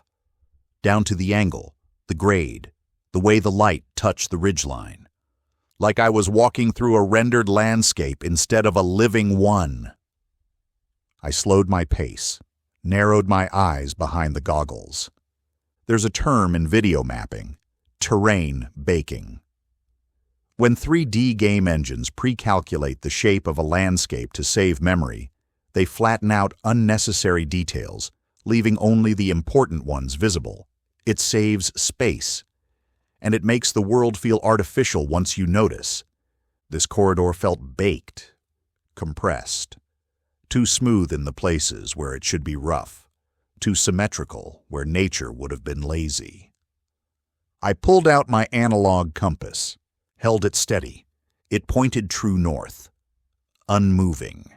Down to the angle, the grade, the way the light touched the ridgeline. Like I was walking through a rendered landscape instead of a living one. I slowed my pace, narrowed my eyes behind the goggles. There's a term in video mapping, terrain baking. When 3D game engines pre-calculate the shape of a landscape to save memory, they flatten out unnecessary details, leaving only the important ones visible. It saves space, and it makes the world feel artificial once you notice. This corridor felt baked, compressed, too smooth in the places where it should be rough, too symmetrical where nature would have been lazy. I pulled out my analog compass, held it steady. It pointed true north, unmoving.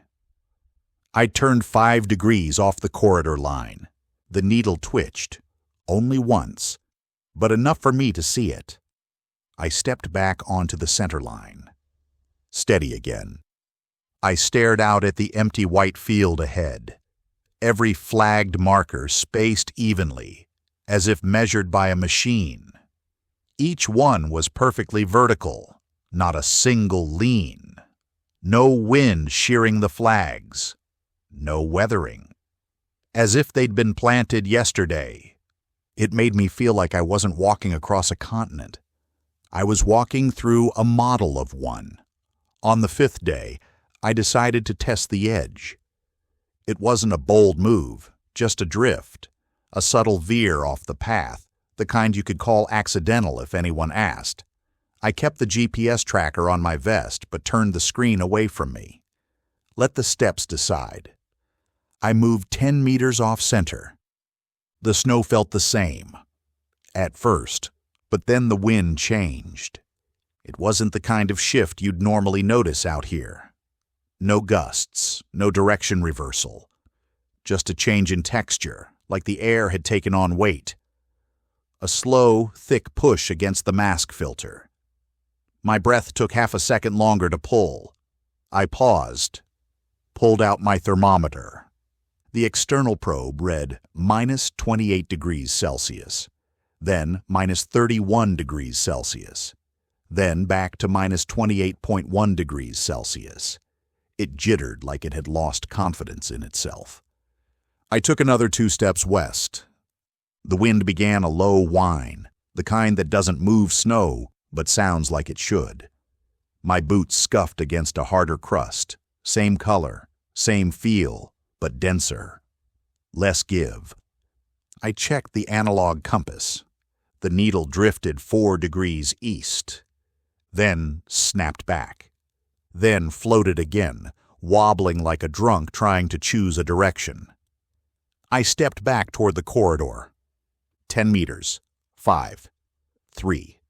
I turned 5 degrees off the corridor line. The needle twitched, only once, but enough for me to see it. I stepped back onto the center line. Steady again. I stared out at the empty white field ahead, every flagged marker spaced evenly, as if measured by a machine. Each one was perfectly vertical, not a single lean. No wind shearing the flags, no weathering. As if they'd been planted yesterday. It made me feel like I wasn't walking across a continent. I was walking through a model of one. On the 5th day, I decided to test the edge. It wasn't a bold move, just a drift, a subtle veer off the path, the kind you could call accidental if anyone asked. I kept the GPS tracker on my vest but turned the screen away from me. Let the steps decide. I moved 10 meters off center. The snow felt the same, at first, but then the wind changed. It wasn't the kind of shift you'd normally notice out here. No gusts, no direction reversal. Just a change in texture, like the air had taken on weight. A slow, thick push against the mask filter. My breath took half a second longer to pull. I paused, pulled out my thermometer. The external probe read minus 28 degrees Celsius, then minus 31 degrees Celsius, then back to minus 28.1 degrees Celsius. It jittered like it had lost confidence in itself. I took another 2 steps west. The wind began a low whine, the kind that doesn't move snow but sounds like it should. My boots scuffed against a harder crust, same color, same feel, but denser. Less give. I checked the analog compass. The needle drifted 4 degrees east, then snapped back, then floated again, wobbling like a drunk trying to choose a direction. I stepped back toward the corridor. 10 meters. 5. 3.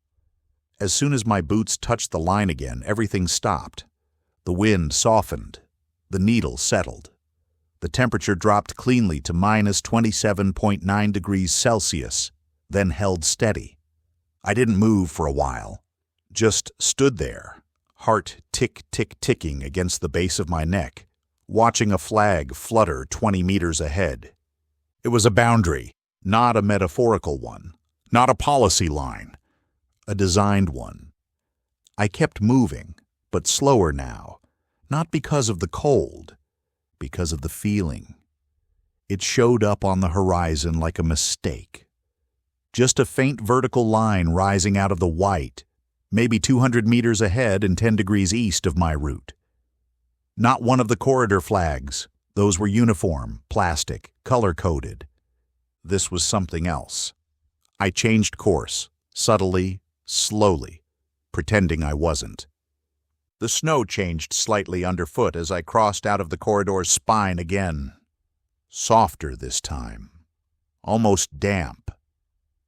As soon as my boots touched the line again, everything stopped. The wind softened. The needle settled. The temperature dropped cleanly to minus 27.9 degrees Celsius, then held steady. I didn't move for a while, just stood there, heart tick-tick-ticking against the base of my neck, watching a flag flutter 20 meters ahead. It was a boundary, not a metaphorical one, not a policy line, a designed one. I kept moving, but slower now, not because of the cold, because of the feeling. It showed up on the horizon like a mistake. Just a faint vertical line rising out of the white, maybe 200 meters ahead and 10 degrees east of my route. Not one of the corridor flags. Those were uniform, plastic, color-coded. This was something else. I changed course, subtly, slowly, pretending I wasn't. The snow changed slightly underfoot as I crossed out of the corridor's spine again. Softer this time. Almost damp.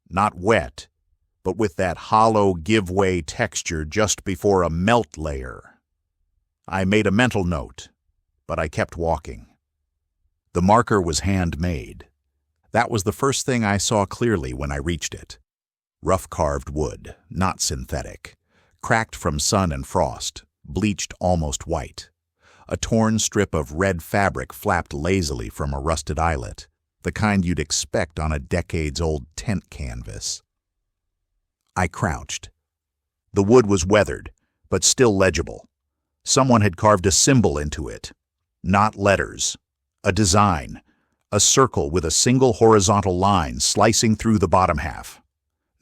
Not wet, but with that hollow give-way texture just before a melt layer. I made a mental note, but I kept walking. The marker was handmade. That was the first thing I saw clearly when I reached it. Rough-carved wood, not synthetic. Cracked from sun and frost, bleached almost white. A torn strip of red fabric flapped lazily from a rusted eyelet, the kind you'd expect on a decades-old tent canvas. I crouched. The wood was weathered, but still legible. Someone had carved a symbol into it. Not letters. A design. A circle with a single horizontal line slicing through the bottom half.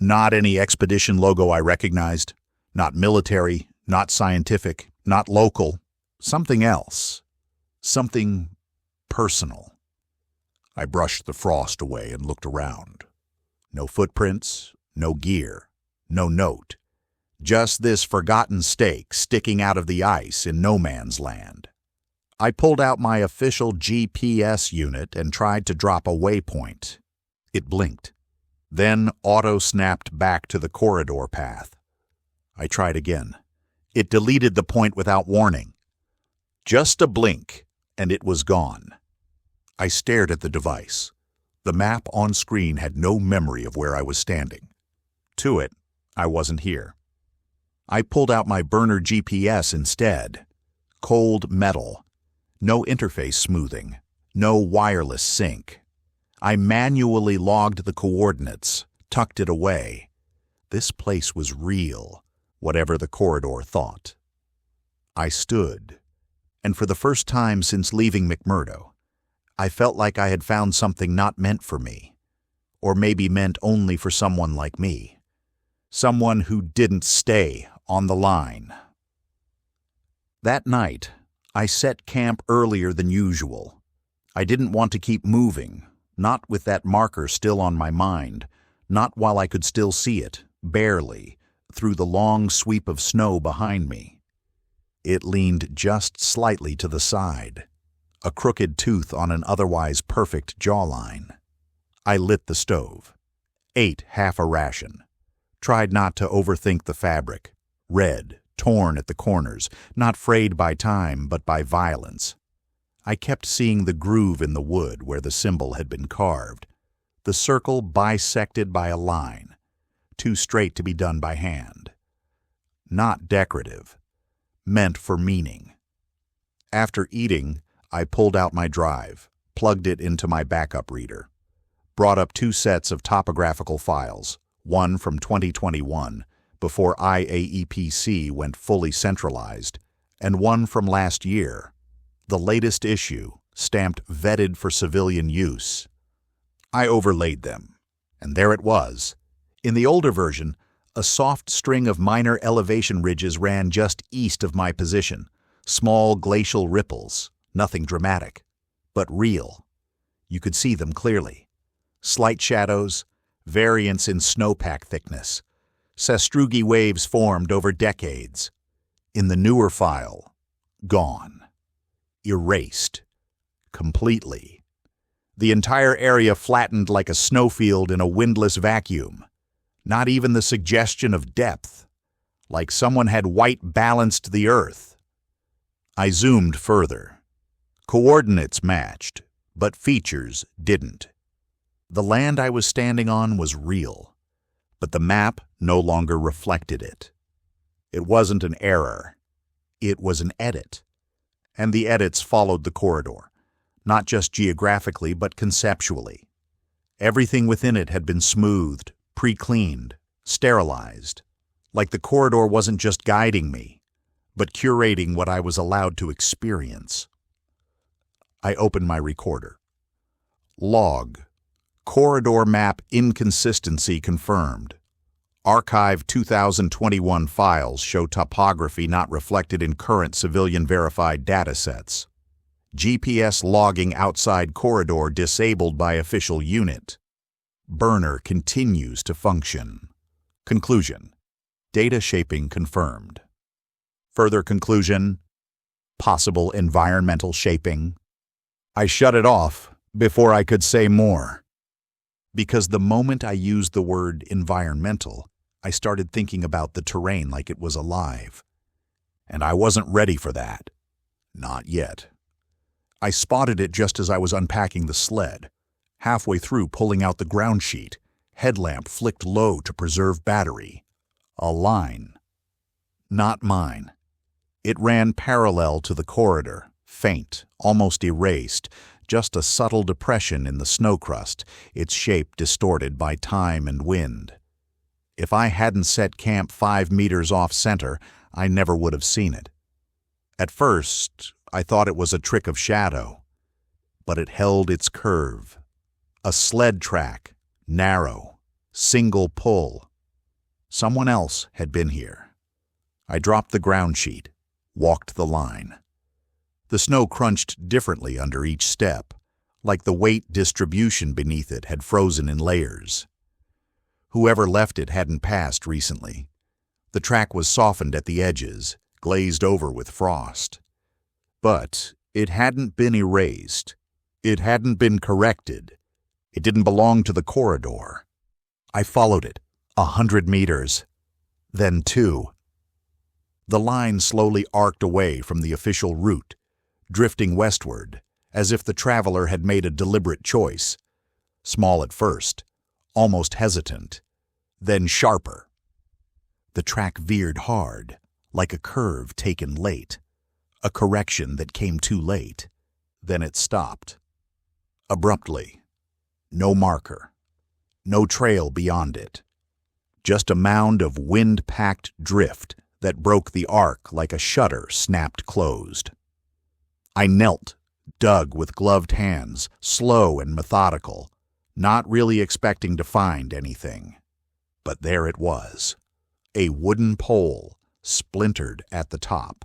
Not any expedition logo I recognized. Not military, not scientific, not local. Something else. Something personal. I brushed the frost away and looked around. No footprints, no gear, no note. Just this forgotten stake sticking out of the ice in no man's land. I pulled out my official GPS unit and tried to drop a waypoint. It blinked. Then auto-snapped back to the corridor path. I tried again. It deleted the point without warning. Just a blink, and it was gone. I stared at the device. The map on screen had no memory of where I was standing. To it, I wasn't here. I pulled out my burner GPS instead. Cold metal. No interface smoothing. No wireless sync. I manually logged the coordinates, tucked it away. This place was real, whatever the corridor thought. I stood, and for the first time since leaving McMurdo, I felt like I had found something not meant for me, or maybe meant only for someone like me. Someone who didn't stay on the line. That night, I set camp earlier than usual. I didn't want to keep moving, not with that marker still on my mind, not while I could still see it, barely, through the long sweep of snow behind me. It leaned just slightly to the side, a crooked tooth on an otherwise perfect jawline. I lit the stove, ate half a ration, tried not to overthink the fabric, red, torn at the corners, not frayed by time but by violence. I kept seeing the groove in the wood where the symbol had been carved, the circle bisected by a line, too straight to be done by hand. Not decorative, meant for meaning. After eating, I pulled out my drive, plugged it into my backup reader, brought up 2 sets of topographical files, one from 2021, before IAEPC went fully centralized, and one from last year, the latest issue, stamped vetted for civilian use. I overlaid them, and there it was. In the older version, a soft string of minor elevation ridges ran just east of my position, small glacial ripples, nothing dramatic, but real. You could see them clearly. Slight shadows, variance in snowpack thickness. Sastrugi waves formed over decades. In the newer file, gone. Erased. Completely. The entire area flattened like a snowfield in a windless vacuum. Not even the suggestion of depth. Like someone had white balanced the earth. I zoomed further. Coordinates matched, but features didn't. The land I was standing on was real, but the map no longer reflected it. It wasn't an error. It was an edit. And the edits followed the corridor, not just geographically but conceptually. Everything within it had been smoothed, pre-cleaned, sterilized, like the corridor wasn't just guiding me, but curating what I was allowed to experience. I opened my recorder. Log. Corridor map inconsistency confirmed. Archive 2021 files show topography not reflected in current civilian verified datasets. GPS logging outside corridor disabled by official unit. Burner continues to function. Conclusion. Data shaping confirmed. Further conclusion. Possible environmental shaping. I shut it off before I could say more. Because the moment I used the word environmental, I started thinking about the terrain like it was alive. And I wasn't ready for that. Not yet. I spotted it just as I was unpacking the sled. Halfway through pulling out the ground sheet, headlamp flicked low to preserve battery. A line. Not mine. It ran parallel to the corridor, faint, almost erased, just a subtle depression in the snow crust, its shape distorted by time and wind. If I hadn't set camp 5 meters off center, I never would have seen it. At first, I thought it was a trick of shadow, but it held its curve. A sled track, narrow, single pull. Someone else had been here. I dropped the ground sheet, walked the line. The snow crunched differently under each step, like the weight distribution beneath it had frozen in layers. Whoever left it hadn't passed recently. The track was softened at the edges, glazed over with frost. But it hadn't been erased. It hadn't been corrected. It didn't belong to the corridor. I followed it, 100 meters, then 2. The line slowly arced away from the official route, drifting westward, as if the traveler had made a deliberate choice. Small at first, almost hesitant, then sharper. The track veered hard, like a curve taken late, a correction that came too late. Then it stopped. Abruptly. No marker. No trail beyond it. Just a mound of wind-packed drift that broke the arc like a shutter snapped closed. I knelt, dug with gloved hands, slow and methodical, not really expecting to find anything. But there it was. A wooden pole, splintered at the top.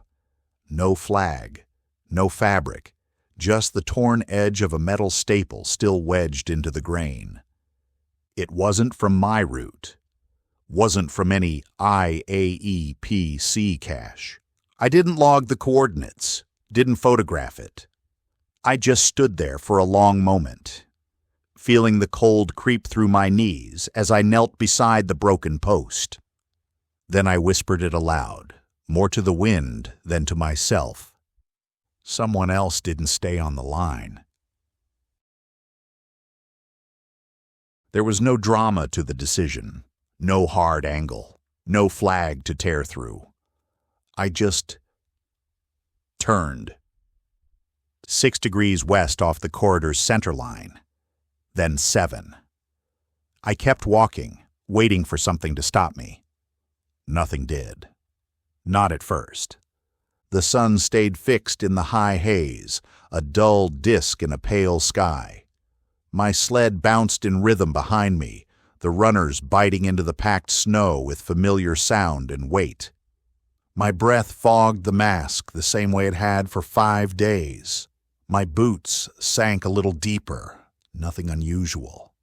No flag, no fabric, just the torn edge of a metal staple still wedged into the grain. It wasn't from my route. Wasn't from any IAEPC cache. I didn't log the coordinates, didn't photograph it. I just stood there for a long moment, feeling the cold creep through my knees as I knelt beside the broken post. Then I whispered it aloud, more to the wind than to myself. Someone else didn't stay on the line. There was no drama to the decision, no hard angle, no flag to tear through. I just turned. 6 degrees west off the corridor's center line, then 7. I kept walking, waiting for something to stop me. Nothing did. Not at first. The sun stayed fixed in the high haze, a dull disk in a pale sky. My sled bounced in rhythm behind me, the runners biting into the packed snow with familiar sound and weight. My breath fogged the mask the same way it had for 5 days. My boots sank a little deeper, nothing unusual.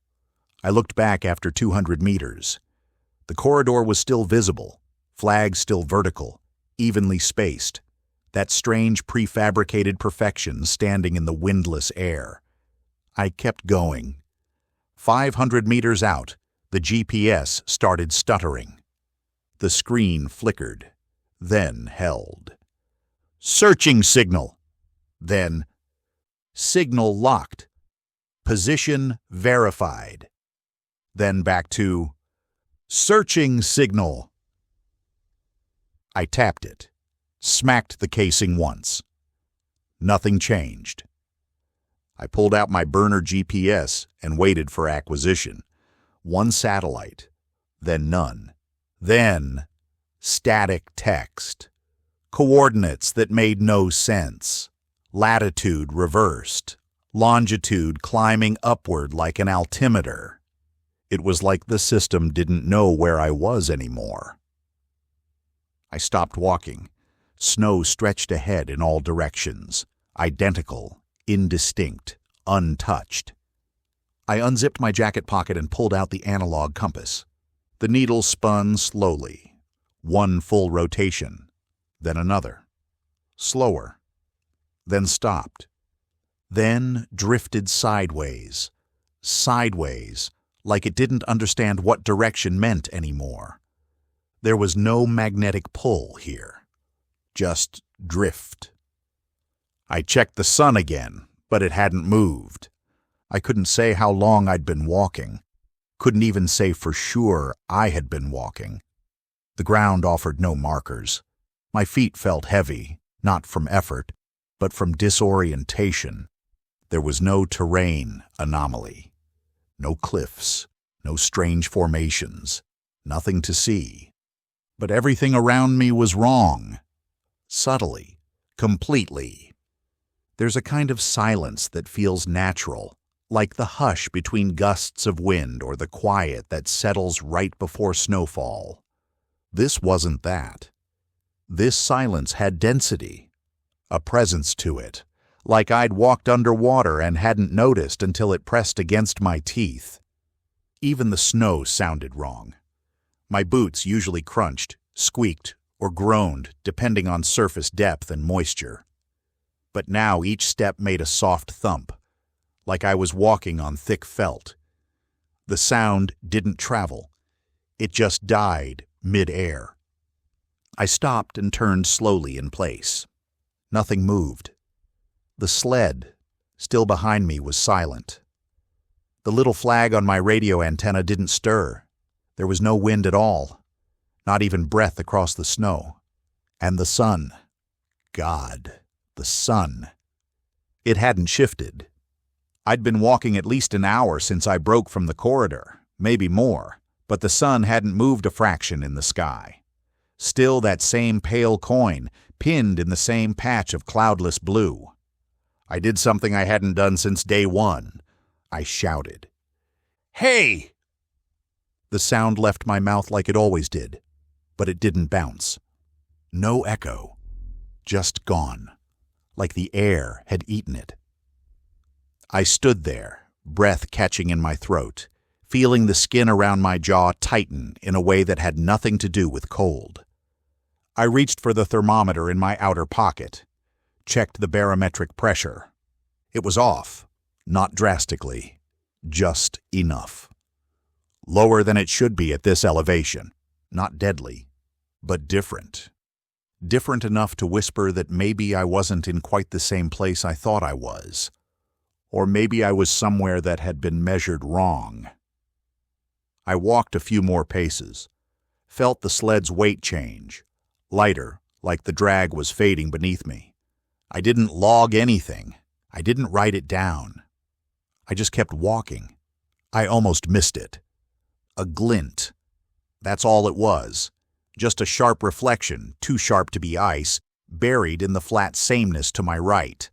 I looked back after 200 meters. The corridor was still visible, flags still vertical, evenly spaced, that strange prefabricated perfection standing in the windless air. I kept going. 500 meters out, the GPS started stuttering. The screen flickered, then held. Searching signal. Then, signal locked. Position verified. Then back to, searching signal. I tapped it, smacked the casing once. Nothing changed. I pulled out my burner GPS and waited for acquisition. 1 satellite, then none. Then, static text. Coordinates that made no sense. Latitude reversed. Longitude climbing upward like an altimeter. It was like the system didn't know where I was anymore. I stopped walking. Snow stretched ahead in all directions, identical, indistinct, untouched. I unzipped my jacket pocket and pulled out the analog compass. The needle spun slowly. 1 full rotation, then another. Slower. Then stopped. Then drifted sideways. Sideways, like it didn't understand what direction meant anymore. There was no magnetic pull here. Just drift. I checked the sun again, but it hadn't moved. I couldn't say how long I'd been walking. Couldn't even say for sure I had been walking. The ground offered no markers. My feet felt heavy, not from effort, but from disorientation. There was no terrain anomaly. No cliffs, no strange formations, nothing to see. But everything around me was wrong. Subtly, completely. There's a kind of silence that feels natural, like the hush between gusts of wind or the quiet that settles right before snowfall. This wasn't that. This silence had density, a presence to it, like I'd walked underwater and hadn't noticed until it pressed against my teeth. Even the snow sounded wrong. My boots usually crunched, squeaked, or groaned, depending on surface depth and moisture. But now each step made a soft thump, like I was walking on thick felt. The sound didn't travel. It just died mid-air. I stopped and turned slowly in place. Nothing moved. The sled, still behind me, was silent. The little flag on my radio antenna didn't stir. There was no wind at all, not even breath across the snow. And the sun. God, the sun. It hadn't shifted. I'd been walking at least an hour since I broke from the corridor, maybe more, but the sun hadn't moved a fraction in the sky. Still that same pale coin, pinned in the same patch of cloudless blue. I did something I hadn't done since day one. I shouted. "Hey!" The sound left my mouth like it always did, but it didn't bounce. No echo. Just gone, like the air had eaten it. I stood there, breath catching in my throat, feeling the skin around my jaw tighten in a way that had nothing to do with cold. I reached for the thermometer in my outer pocket, checked the barometric pressure. It was off, not drastically, just enough. Lower than it should be at this elevation, not deadly, but different. Different enough to whisper that maybe I wasn't in quite the same place I thought I was. Or maybe I was somewhere that had been measured wrong. I walked a few more paces, felt the sled's weight change, lighter, like the drag was fading beneath me. I didn't log anything. I didn't write it down. I just kept walking. I almost missed it. A glint. That's all it was. Just a sharp reflection, too sharp to be ice, buried in the flat sameness to my right.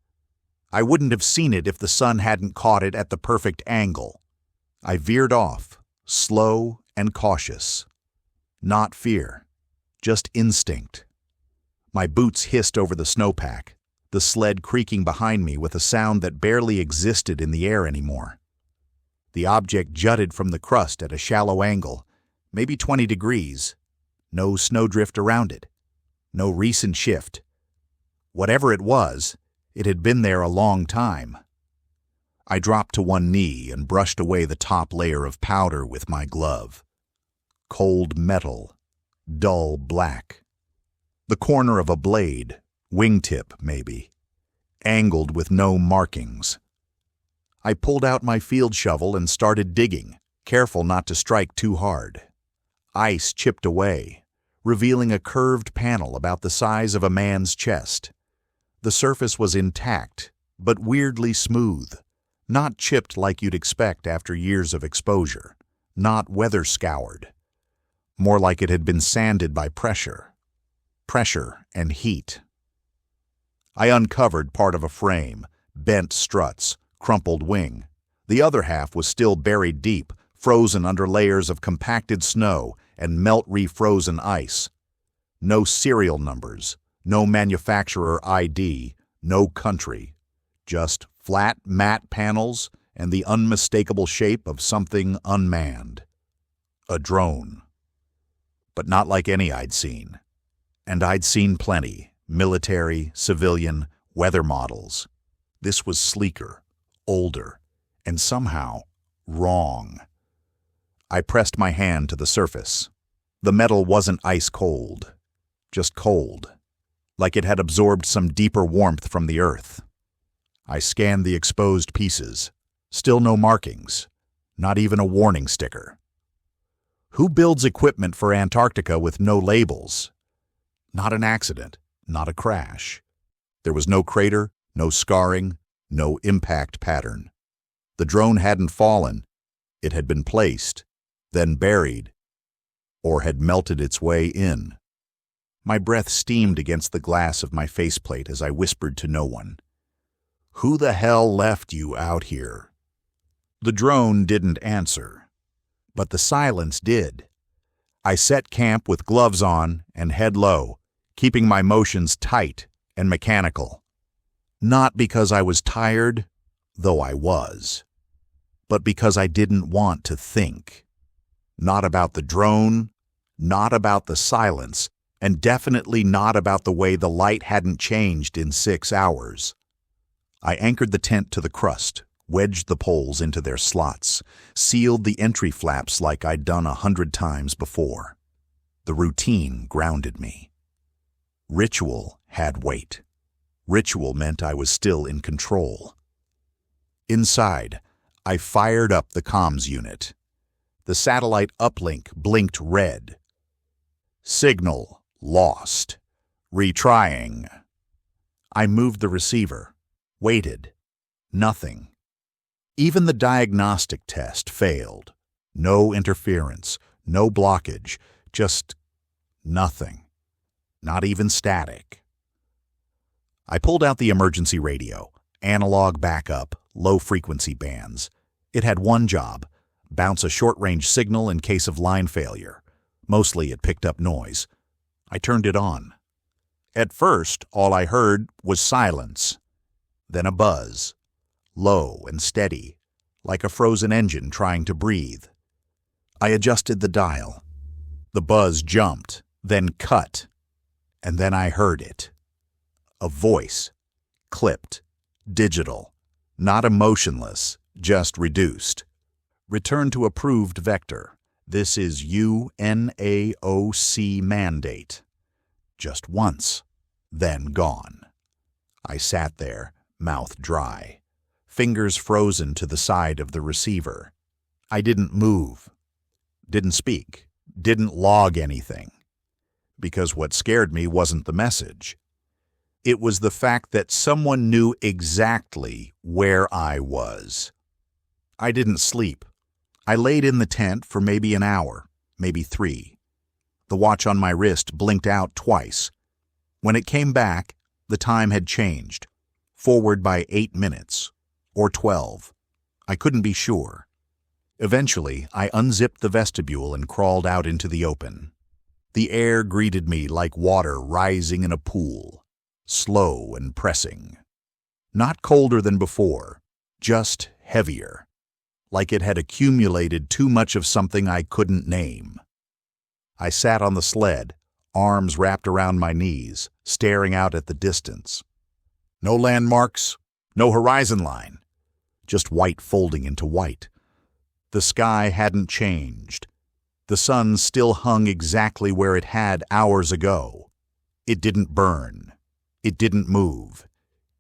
I wouldn't have seen it if the sun hadn't caught it at the perfect angle. I veered off, slow and cautious. Not fear, just instinct. My boots hissed over the snowpack, the sled creaking behind me with a sound that barely existed in the air anymore. The object jutted from the crust at a shallow angle, maybe 20 degrees. No snowdrift around it. No recent shift. Whatever it was, it had been there a long time. I dropped to one knee and brushed away the top layer of powder with my glove. Cold metal, dull black. The corner of a blade, wingtip maybe, angled with no markings. I pulled out my field shovel and started digging, careful not to strike too hard. Ice chipped away, revealing a curved panel about the size of a man's chest. The surface was intact, but weirdly smooth, not chipped like you'd expect after years of exposure, not weather-scoured. More like it had been sanded by pressure and heat. I uncovered part of a frame, bent struts, crumpled wing. The other half was still buried deep, frozen under layers of compacted snow and melt-refrozen ice. No serial numbers, no manufacturer ID, no country. Just flat, matte panels and the unmistakable shape of something unmanned. A drone. But not like any I'd seen. And I'd seen plenty, military, civilian, weather models. This was sleeker, older, and somehow wrong. I pressed my hand to the surface. The metal wasn't ice cold, just cold, like it had absorbed some deeper warmth from the earth. I scanned the exposed pieces. Still no markings. Not even a warning sticker. Who builds equipment for Antarctica with no labels? Not an accident. Not a crash. There was no crater, no scarring, no impact pattern. The drone hadn't fallen. It had been placed, then buried, or had melted its way in. My breath steamed against the glass of my faceplate as I whispered to no one. "Who the hell left you out here?" The drone didn't answer, but the silence did. I set camp with gloves on and head low, keeping my motions tight and mechanical. Not because I was tired, though I was, but because I didn't want to think. Not about the drone, not about the silence, and definitely not about the way the light hadn't changed in 6 hours. I anchored the tent to the crust, wedged the poles into their slots, sealed the entry flaps like I'd done 100 times before. The routine grounded me. Ritual had weight. Ritual meant I was still in control. Inside, I fired up the comms unit. The satellite uplink blinked red. Signal lost. Retrying. I moved the receiver. Waited. Nothing. Even the diagnostic test failed. No interference, no blockage, just nothing. Not even static. I pulled out the emergency radio, analog backup, low-frequency bands. It had one job: bounce a short-range signal in case of line failure. Mostly it picked up noise. I turned it on. At first, all I heard was silence. Then a buzz, low and steady, like a frozen engine trying to breathe. I adjusted the dial. The buzz jumped, then cut, and then I heard it. A voice, clipped, digital, not emotionless, just reduced. Return to approved vector. This is UNAOC mandate. Just once, then gone. I sat there, mouth dry, fingers frozen to the side of the receiver. I didn't move, didn't speak, didn't log anything. Because what scared me wasn't the message. It was the fact that someone knew exactly where I was. I didn't sleep. I laid in the tent for maybe an hour, maybe 3. The watch on my wrist blinked out twice. When it came back, the time had changed, forward by 8 minutes, or 12. I couldn't be sure. Eventually, I unzipped the vestibule and crawled out into the open. The air greeted me like water rising in a pool, slow and pressing. Not colder than before, just heavier, like it had accumulated too much of something I couldn't name. I sat on the sled, arms wrapped around my knees, staring out at the distance. No landmarks, no horizon line, just white folding into white. The sky hadn't changed. The sun still hung exactly where it had hours ago. It didn't burn. It didn't move.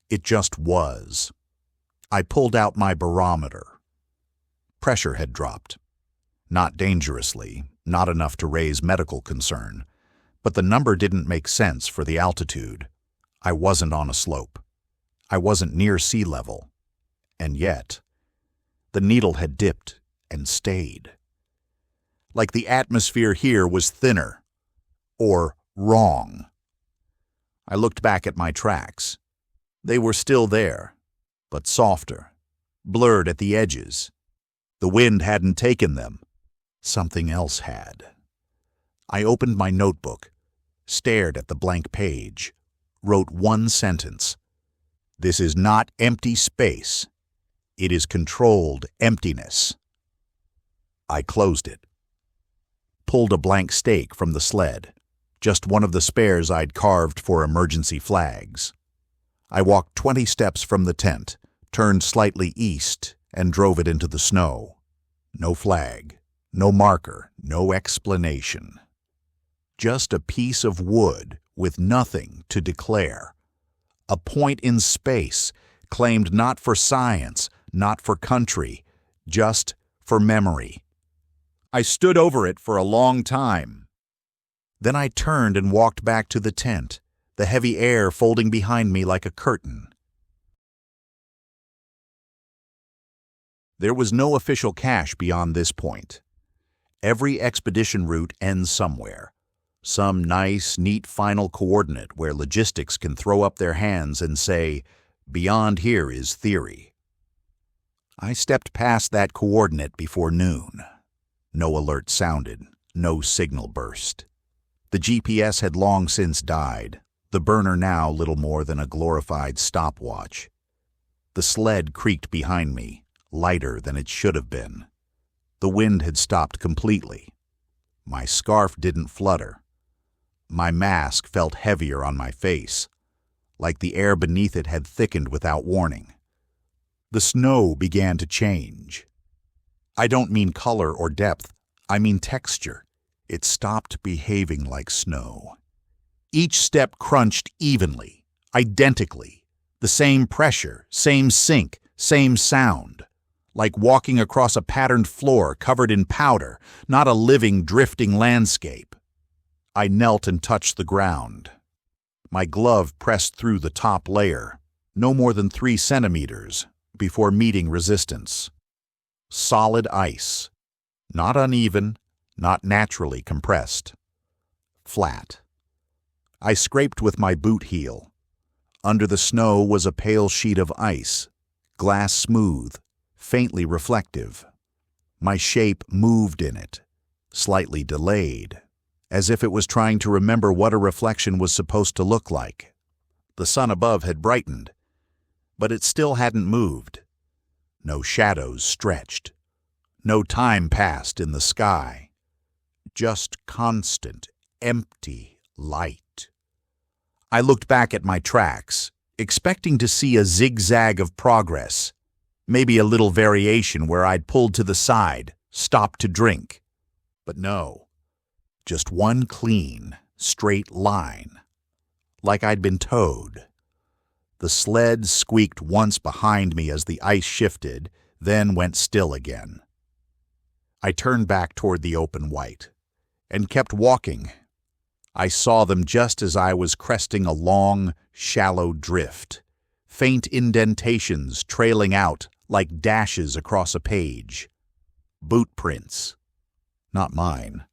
It just was. I pulled out my barometer. Pressure had dropped. Not dangerously, not enough to raise medical concern, but the number didn't make sense for the altitude. I wasn't on a slope. I wasn't near sea level. And yet, the needle had dipped and stayed. Like the atmosphere here was thinner, or wrong. I looked back at my tracks. They were still there, but softer, blurred at the edges. The wind hadn't taken them. Something else had. I opened my notebook, stared at the blank page, wrote one sentence. This is not empty space. It is controlled emptiness. I closed it. Pulled a blank stake from the sled, just one of the spares I'd carved for emergency flags. I walked 20 steps from the tent, turned slightly east, and drove it into the snow. No flag, no marker, no explanation. Just a piece of wood with nothing to declare. A point in space, claimed not for science, not for country, just for memory. I stood over it for a long time. Then I turned and walked back to the tent, the heavy air folding behind me like a curtain. There was no official cache beyond this point. Every expedition route ends somewhere. Some nice, neat final coordinate where logistics can throw up their hands and say, "Beyond here is theory." I stepped past that coordinate before noon. No alert sounded, no signal burst. The GPS had long since died, the burner now little more than a glorified stopwatch. The sled creaked behind me, lighter than it should have been. The wind had stopped completely. My scarf didn't flutter. My mask felt heavier on my face, like the air beneath it had thickened without warning. The snow began to change. I don't mean color or depth, I mean texture. It stopped behaving like snow. Each step crunched evenly, identically. The same pressure, same sink, same sound. Like walking across a patterned floor covered in powder, not a living, drifting landscape. I knelt and touched the ground. My glove pressed through the top layer, no more than 3 centimeters, before meeting resistance. Solid ice. Not uneven, not naturally compressed. Flat. I scraped with my boot heel. Under the snow was a pale sheet of ice, glass smooth, faintly reflective. My shape moved in it, slightly delayed, as if it was trying to remember what a reflection was supposed to look like. The sun above had brightened, but it still hadn't moved. No shadows stretched. No time passed in the sky. Just constant, empty light. I looked back at my tracks, expecting to see a zigzag of progress, maybe a little variation where I'd pulled to the side, stopped to drink. But no, just one clean, straight line, like I'd been towed. The sled squeaked once behind me as the ice shifted, then went still again. I turned back toward the open white, and kept walking. I saw them just as I was cresting a long, shallow drift, faint indentations trailing out like dashes across a page. Boot prints. Not mine.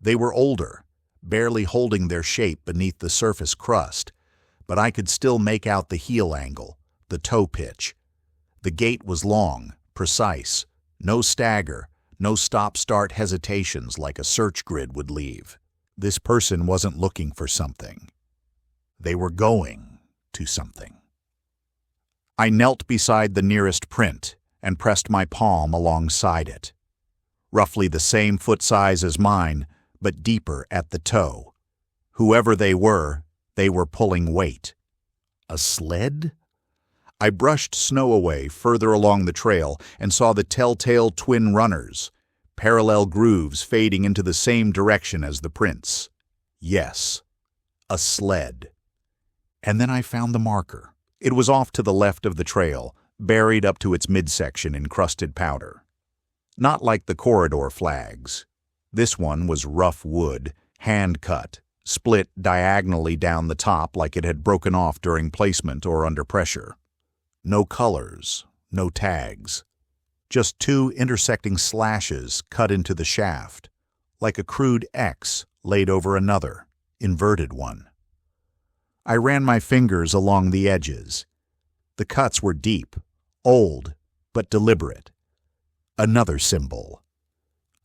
They were older, barely holding their shape beneath the surface crust, but I could still make out the heel angle, the toe pitch. The gait was long, precise, no stagger, no stop-start hesitations like a search grid would leave. This person wasn't looking for something. They were going to something. I knelt beside the nearest print and pressed my palm alongside it. Roughly the same foot size as mine, but deeper at the toe. Whoever they were pulling weight. A sled? I brushed snow away further along the trail and saw the telltale twin runners, parallel grooves fading into the same direction as the prints. Yes, a sled. And then I found the marker. It was off to the left of the trail, buried up to its midsection in crusted powder. Not like the corridor flags. This one was rough wood, hand-cut, split diagonally down the top like it had broken off during placement or under pressure. No colors, no tags. Just 2 intersecting slashes cut into the shaft, like a crude X laid over another, inverted one. I ran my fingers along the edges. The cuts were deep, old, but deliberate. Another symbol.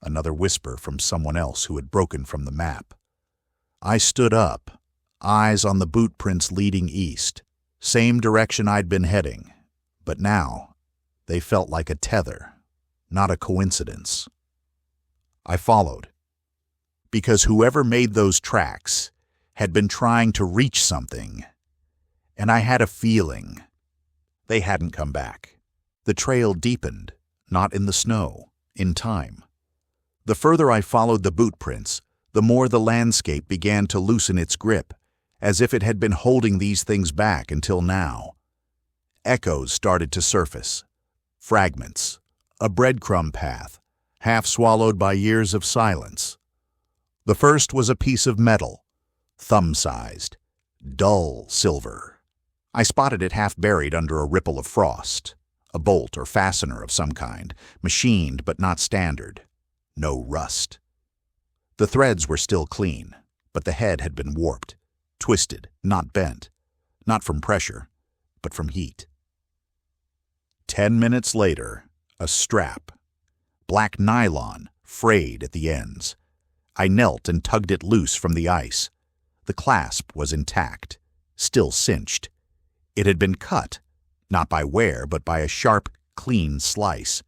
Another whisper from someone else who had broken from the map. I stood up, eyes on the boot prints leading east, same direction I'd been heading, but now they felt like a tether, not a coincidence. I followed, because whoever made those tracks had been trying to reach something, and I had a feeling they hadn't come back. The trail deepened, not in the snow, in time. The further I followed the boot prints, the more the landscape began to loosen its grip, as if it had been holding these things back until now. Echoes started to surface. Fragments. A breadcrumb path, half swallowed by years of silence. The first was a piece of metal, thumb-sized, dull silver. I spotted it half buried under a ripple of frost. A bolt or fastener of some kind, machined but not standard. No rust. The threads were still clean, but the head had been warped, twisted, not bent, not from pressure, but from heat. 10 minutes later, a strap. Black nylon, frayed at the ends. I knelt and tugged it loose from the ice. The clasp was intact, still cinched. It had been cut, not by wear, but by a sharp, clean slice.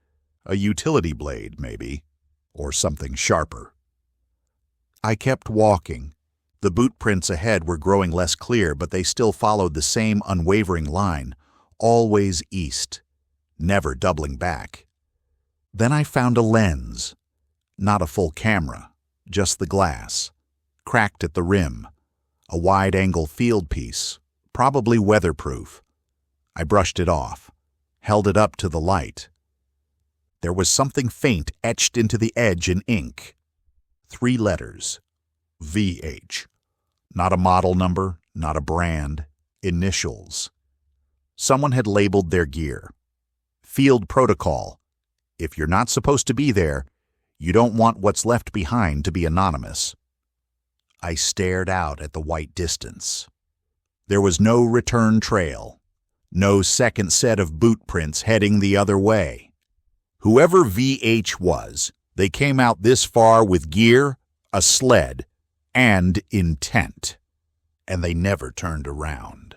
A utility blade, maybe, or something sharper. I kept walking. The boot prints ahead were growing less clear, but they still followed the same unwavering line, always east, never doubling back. Then I found a lens. Not a full camera, just the glass, cracked at the rim, a wide-angle field piece, probably weatherproof. I brushed it off, held it up to the light. There was something faint etched into the edge in ink. 3 letters. VH. Not a model number, not a brand. Initials. Someone had labeled their gear. Field protocol. If you're not supposed to be there, you don't want what's left behind to be anonymous. I stared out at the white distance. There was no return trail. No second set of boot prints heading the other way. Whoever VH was, they came out this far with gear, a sled, and intent. And they never turned around.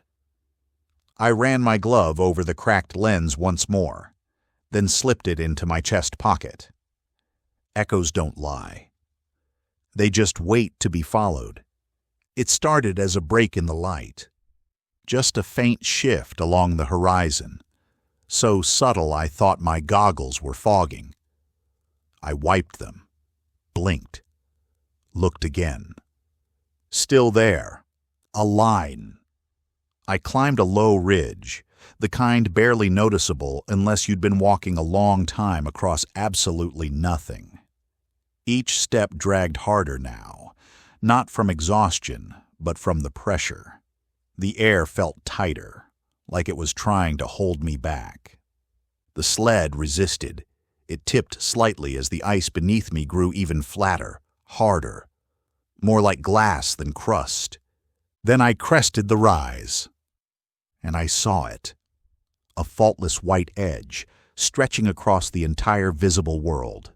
I ran my glove over the cracked lens once more, then slipped it into my chest pocket. Echoes don't lie. They just wait to be followed. It started as a break in the light. Just a faint shift along the horizon, so subtle I thought my goggles were fogging. I wiped them, blinked, looked again. Still there, a line. I climbed a low ridge, the kind barely noticeable unless you'd been walking a long time across absolutely nothing. Each step dragged harder now, not from exhaustion, but from the pressure. The air felt tighter, like it was trying to hold me back. The sled resisted. It tipped slightly as the ice beneath me grew even flatter, harder, more like glass than crust. Then I crested the rise, and I saw it. A faultless white edge, stretching across the entire visible world.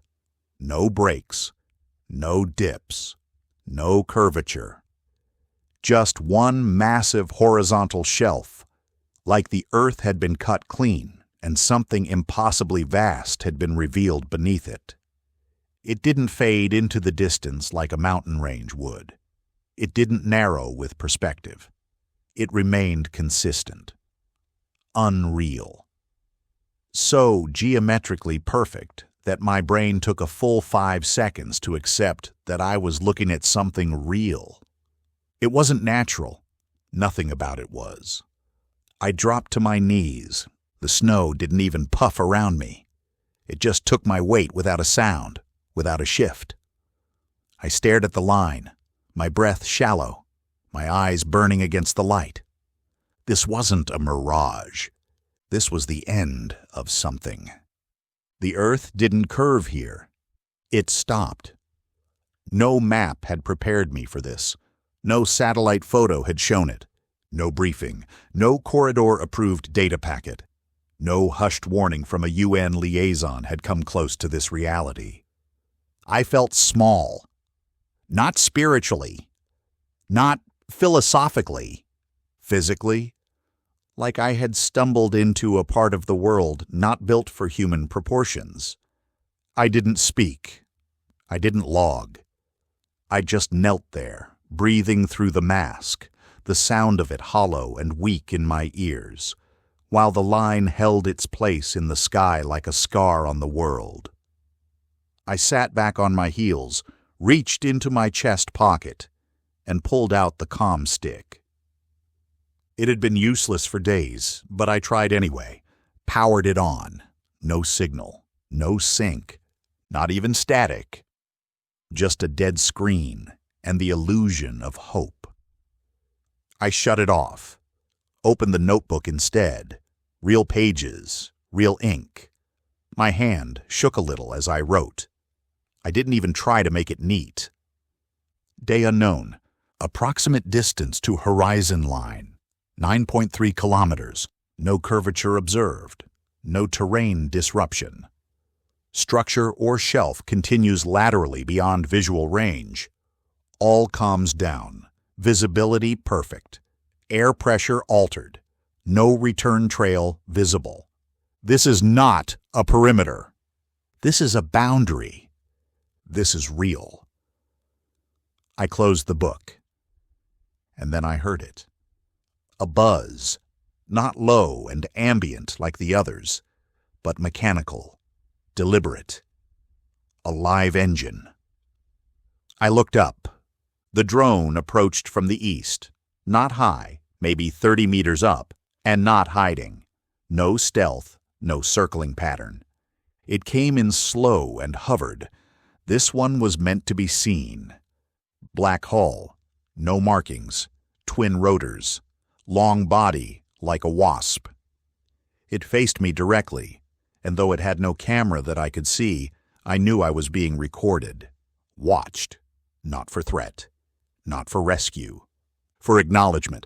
No breaks, no dips, no curvature. Just one massive horizontal shelf, like the earth had been cut clean and something impossibly vast had been revealed beneath it. It didn't fade into the distance like a mountain range would. It didn't narrow with perspective. It remained consistent. Unreal. So geometrically perfect that my brain took a full 5 seconds to accept that I was looking at something real. It wasn't natural. Nothing about it was. I dropped to my knees. The snow didn't even puff around me. It just took my weight without a sound, without a shift. I stared at the line, my breath shallow, my eyes burning against the light. This wasn't a mirage. This was the end of something. The earth didn't curve here. It stopped. No map had prepared me for this. No satellite photo had shown it. No briefing. No corridor-approved data packet. No hushed warning from a UN liaison had come close to this reality. I felt small. Not spiritually. Not philosophically. Physically. Like I had stumbled into a part of the world not built for human proportions. I didn't speak. I didn't log. I just knelt there, breathing through the mask, the sound of it hollow and weak in my ears, while the line held its place in the sky like a scar on the world. I sat back on my heels, reached into my chest pocket, and pulled out the comm stick. It had been useless for days, but I tried anyway. Powered it on. No signal. No sync. Not even static. Just a dead screen and the illusion of hope. I shut it off. Opened the notebook instead. Real pages. Real ink. My hand shook a little as I wrote. I didn't even try to make it neat. Day unknown. Approximate distance to horizon line. 9.3 kilometers. No curvature observed. No terrain disruption. Structure or shelf continues laterally beyond visual range. All calms down. Visibility perfect. Air pressure altered. No return trail visible. This is not a perimeter. This is a boundary. This is real. I closed the book. And then I heard it. A buzz, not low and ambient like the others, but mechanical, deliberate. A live engine. I looked up. The drone approached from the east, not high, maybe 30 meters up, and not hiding. No stealth, no circling pattern. It came in slow and hovered. This one was meant to be seen. Black hull, no markings, twin rotors, long body like a wasp. It faced me directly, and though it had no camera that I could see, I knew I was being recorded, watched, not for threat, not for rescue, for acknowledgement.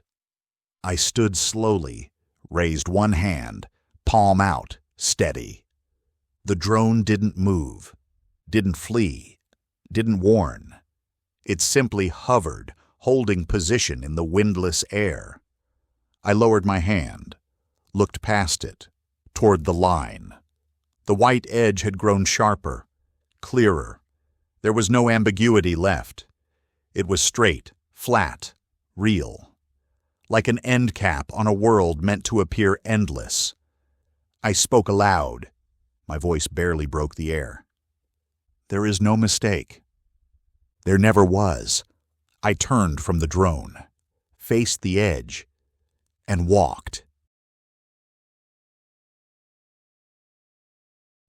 I stood slowly, raised one hand, palm out, steady. The drone didn't move, didn't flee, didn't warn. It simply hovered, holding position in the windless air. I lowered my hand, looked past it, toward the line. The white edge had grown sharper, clearer. There was no ambiguity left. It was straight, flat, real. Like an end cap on a world meant to appear endless. I spoke aloud. My voice barely broke the air. There is no mistake. There never was. I turned from the drone, faced the edge, and walked.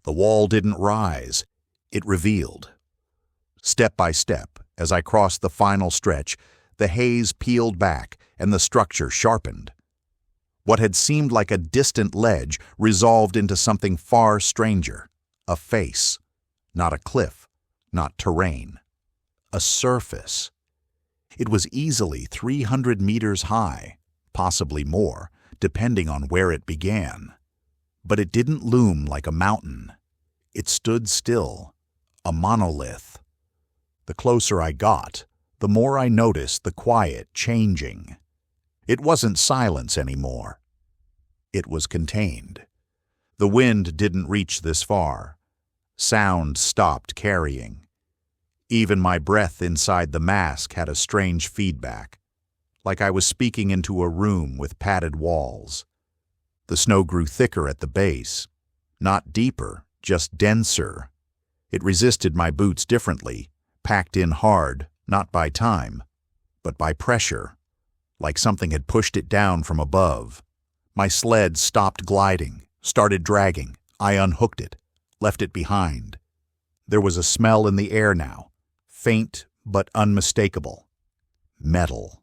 The wall didn't rise. It revealed. Step by step, as I crossed the final stretch, the haze peeled back and the structure sharpened. What had seemed like a distant ledge resolved into something far stranger, a face, not a cliff, not terrain, a surface. It was easily 300 meters high, possibly more, depending on where it began. But it didn't loom like a mountain. It stood still, a monolith. The closer I got, the more I noticed the quiet changing. It wasn't silence anymore. It was contained. The wind didn't reach this far. Sound stopped carrying. Even my breath inside the mask had a strange feedback, like I was speaking into a room with padded walls. The snow grew thicker at the base, not deeper, just denser. It resisted my boots differently, packed in hard, not by time, but by pressure, like something had pushed it down from above. My sled stopped gliding, started dragging. I unhooked it, left it behind. There was a smell in the air now, faint but unmistakable. Metal.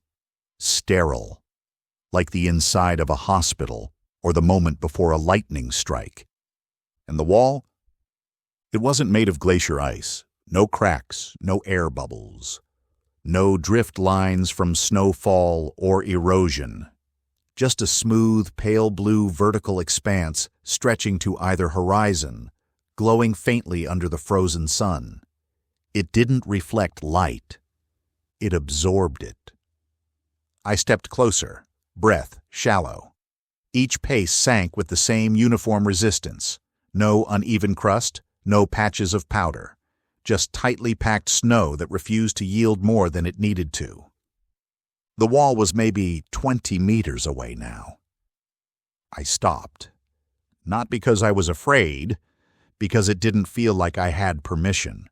Sterile. Like the inside of a hospital or the moment before a lightning strike. And the wall? It wasn't made of glacier ice. No cracks, no air bubbles. No drift lines from snowfall or erosion. Just a smooth, pale blue vertical expanse stretching to either horizon, glowing faintly under the frozen sun. It didn't reflect light. It absorbed it. I stepped closer, breath shallow. Each pace sank with the same uniform resistance. No uneven crust, no patches of powder. Just tightly packed snow that refused to yield more than it needed to. The wall was maybe 20 meters away now. I stopped. Not because I was afraid, because it didn't feel like I had permission.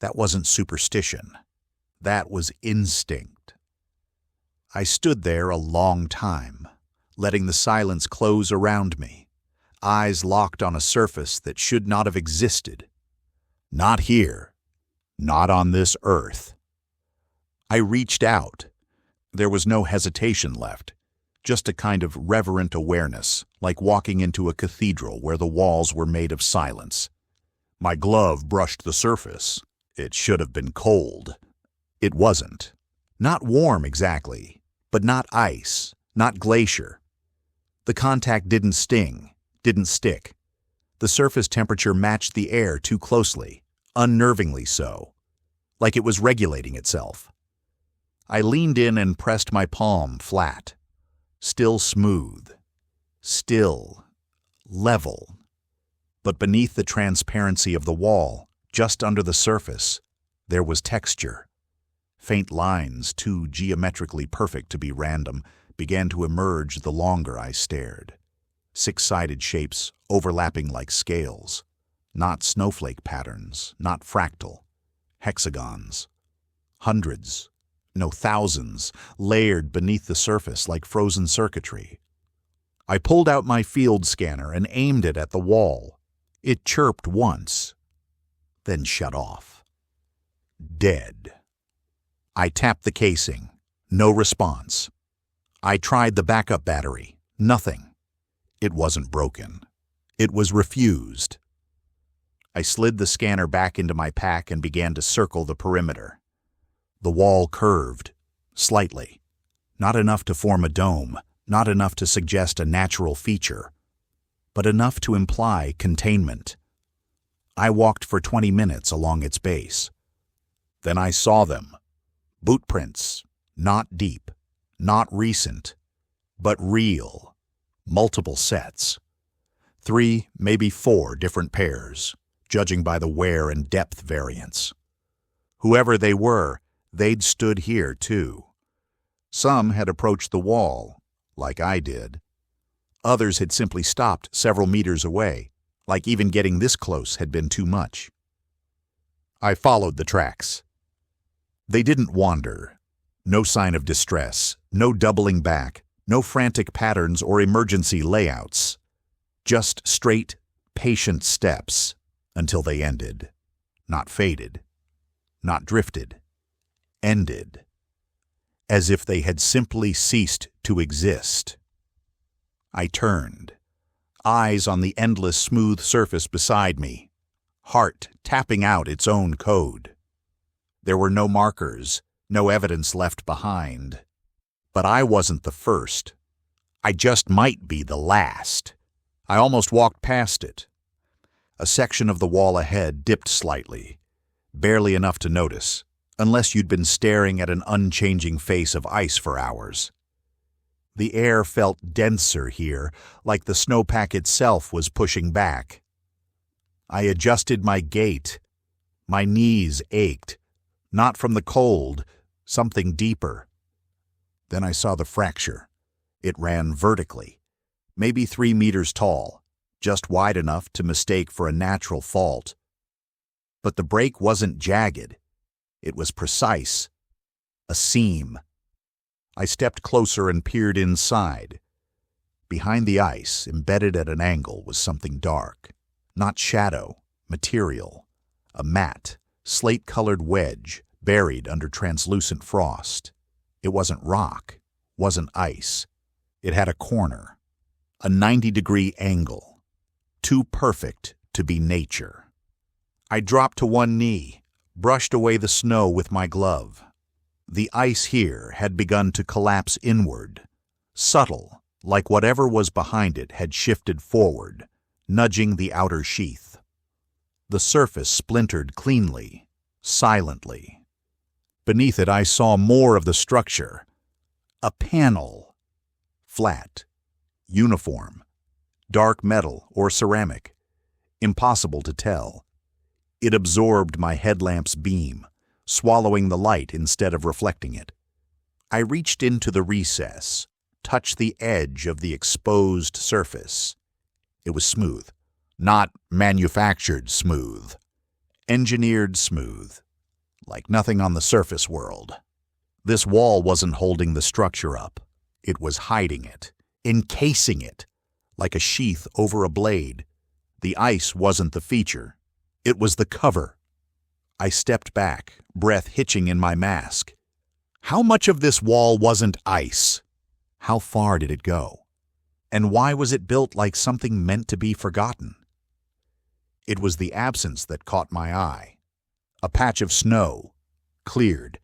That wasn't superstition. That was instinct. I stood there a long time, letting the silence close around me, eyes locked on a surface that should not have existed. Not here. Not on this earth. I reached out. There was no hesitation left, just a kind of reverent awareness, like walking into a cathedral where the walls were made of silence. My glove brushed the surface. It should have been cold. It wasn't. Not warm exactly, but not ice, not glacier. The contact didn't sting, didn't stick. The surface temperature matched the air too closely, unnervingly so, like it was regulating itself. I leaned in and pressed my palm flat. Still smooth. Still. Level. But beneath the transparency of the wall, just under the surface, there was texture. Faint lines, too geometrically perfect to be random, began to emerge the longer I stared. Six-sided shapes overlapping like scales. Not snowflake patterns, not fractal. Hexagons. Hundreds, no thousands, layered beneath the surface like frozen circuitry. I pulled out my field scanner and aimed it at the wall. It chirped once, then shut off. Dead. I tapped the casing. No response. I tried the backup battery. Nothing. It wasn't broken. It was refused. I slid the scanner back into my pack and began to circle the perimeter. The wall curved, slightly. Not enough to form a dome, not enough to suggest a natural feature, but enough to imply containment. I walked for 20 minutes along its base. Then I saw them. Boot prints, not deep, not recent, but real. Multiple sets. 3, maybe 4 different pairs, judging by the wear and depth variance. Whoever they were, they'd stood here too. Some had approached the wall, like I did. Others had simply stopped several meters away, like even getting this close had been too much. I followed the tracks. They didn't wander. No sign of distress, no doubling back, no frantic patterns or emergency layouts. Just straight, patient steps until they ended. Not faded. Not drifted. Ended. As if they had simply ceased to exist. I turned, eyes on the endless smooth surface beside me, heart tapping out its own code. There were no markers, no evidence left behind. But I wasn't the first. I just might be the last. I almost walked past it. A section of the wall ahead dipped slightly, barely enough to notice, unless you'd been staring at an unchanging face of ice for hours. The air felt denser here, like the snowpack itself was pushing back. I adjusted my gait. My knees ached, not from the cold, something deeper. Then I saw the fracture. It ran vertically, maybe 3 meters tall, just wide enough to mistake for a natural fault. But the break wasn't jagged. It was precise. A seam. I stepped closer and peered inside. Behind the ice, embedded at an angle, was something dark. Not shadow, material. A matte, slate-colored wedge, buried under translucent frost. It wasn't rock, wasn't ice. It had a corner. A 90-degree angle. Too perfect to be nature. I dropped to one knee, brushed away the snow with my glove. The ice here had begun to collapse inward, subtle, like whatever was behind it had shifted forward, nudging the outer sheath. The surface splintered cleanly, silently. Beneath it I saw more of the structure. A panel. Flat. Uniform. Dark metal or ceramic. Impossible to tell. It absorbed my headlamp's beam, swallowing the light instead of reflecting it. I reached into the recess, touched the edge of the exposed surface. It was smooth. Not manufactured smooth. Engineered smooth. Like nothing on the surface world. This wall wasn't holding the structure up. It was hiding it, encasing it, like a sheath over a blade. The ice wasn't the feature. It was the cover. I stepped back, breath hitching in my mask. How much of this wall wasn't ice? How far did it go? And why was it built like something meant to be forgotten? It was the absence that caught my eye. A patch of snow, cleared,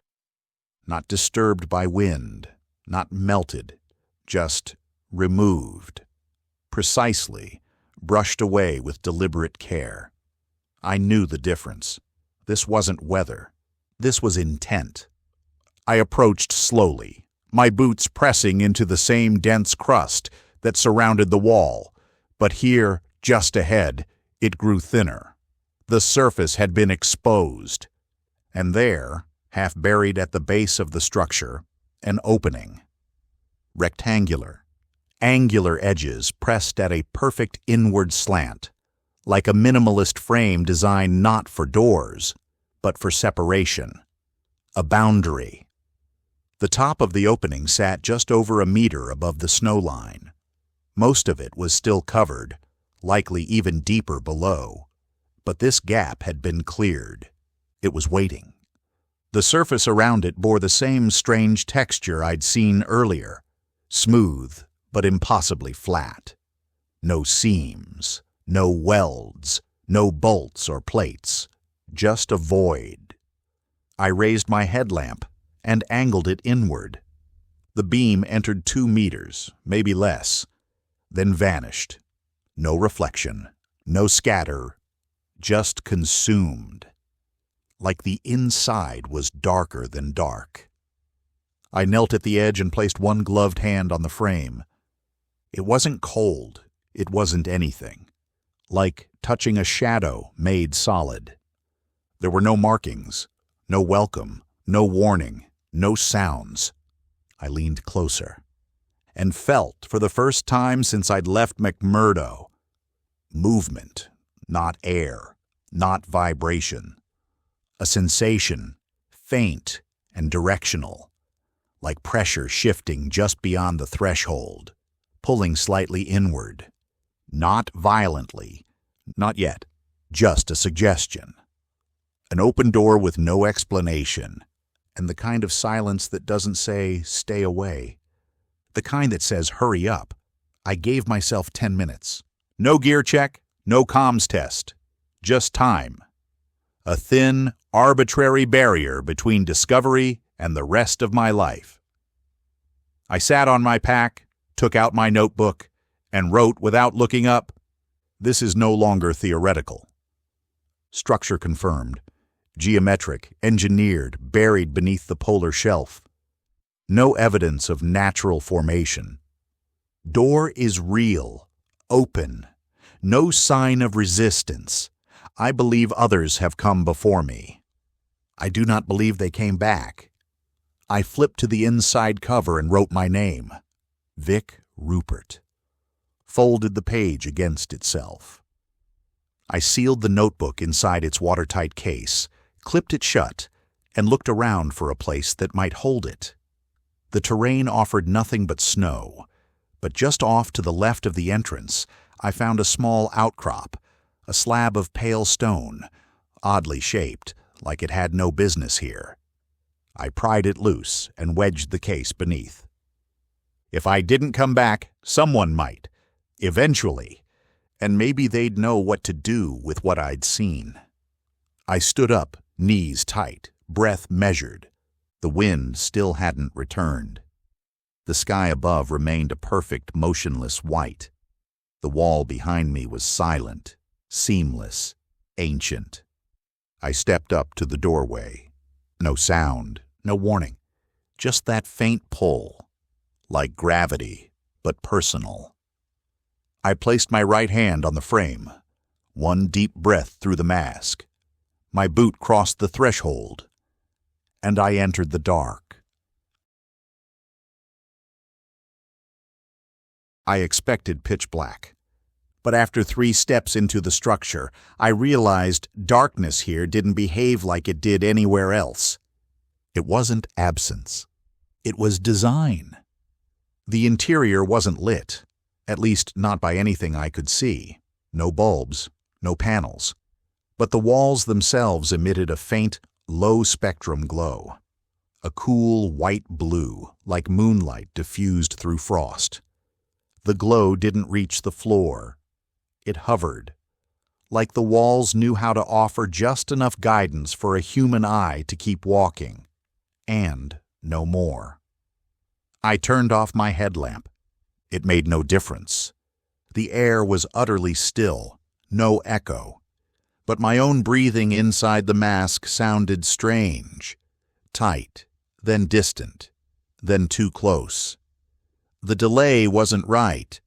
not disturbed by wind, not melted, just removed. Precisely, brushed away with deliberate care. I knew the difference. This wasn't weather. This was intent. I approached slowly, my boots pressing into the same dense crust that surrounded the wall, but here, just ahead, it grew thinner. The surface had been exposed, and there, half buried at the base of the structure, an opening. Rectangular, angular edges pressed at a perfect inward slant, like a minimalist frame designed not for doors, but for separation. A boundary. The top of the opening sat just over a meter above the snow line. Most of it was still covered, likely even deeper below, but this gap had been cleared. It was waiting. The surface around it bore the same strange texture I'd seen earlier, smooth but impossibly flat. No seams, no welds, no bolts or plates, just a void. I raised my headlamp and angled it inward. The beam entered 2 meters, maybe less, then vanished. No reflection, no scatter, just consumed. Like the inside was darker than dark. I knelt at the edge and placed one gloved hand on the frame. It wasn't cold, it wasn't anything. Like touching a shadow made solid. There were no markings, no welcome, no warning, no sounds. I leaned closer and felt, for the first time since I'd left McMurdo, movement, not air, not vibration. A sensation, faint and directional, like pressure shifting just beyond the threshold, pulling slightly inward. Not violently, not yet, just a suggestion. An open door with no explanation, and the kind of silence that doesn't say, stay away. The kind that says, hurry up. I gave myself 10 minutes. No gear check, no comms test, just time. A thin, arbitrary barrier between discovery and the rest of my life. I sat on my pack, took out my notebook, and wrote without looking up, "This is no longer theoretical." Structure confirmed. Geometric, engineered, buried beneath the polar shelf. No evidence of natural formation. Door is real, open. No sign of resistance. I believe others have come before me. I do not believe they came back. I flipped to the inside cover and wrote my name, Vic Rupert. Folded the page against itself. I sealed the notebook inside its watertight case, clipped it shut, and looked around for a place that might hold it. The terrain offered nothing but snow, but just off to the left of the entrance, I found a small outcrop, a slab of pale stone, oddly shaped, like it had no business here. I pried it loose and wedged the case beneath. If I didn't come back, someone might, eventually, and maybe they'd know what to do with what I'd seen. I stood up, knees tight, breath measured. The wind still hadn't returned. The sky above remained a perfect, motionless white. The wall behind me was silent, seamless, ancient. I stepped up to the doorway. No sound, no warning, just that faint pull, like gravity, but personal. I placed my right hand on the frame, one deep breath through the mask. My boot crossed the threshold, and I entered the dark. I expected pitch black, but after 3 steps into the structure, I realized darkness here didn't behave like it did anywhere else. It wasn't absence. It was design. The interior wasn't lit, at least not by anything I could see. No bulbs, no panels. But the walls themselves emitted a faint, low-spectrum glow. A cool white blue, like moonlight diffused through frost. The glow didn't reach the floor. It hovered, like the walls knew how to offer just enough guidance for a human eye to keep walking, and no more. I turned off my headlamp. It made no difference. The air was utterly still, no echo. But my own breathing inside the mask sounded strange, tight, then distant, then too close. The delay wasn't right.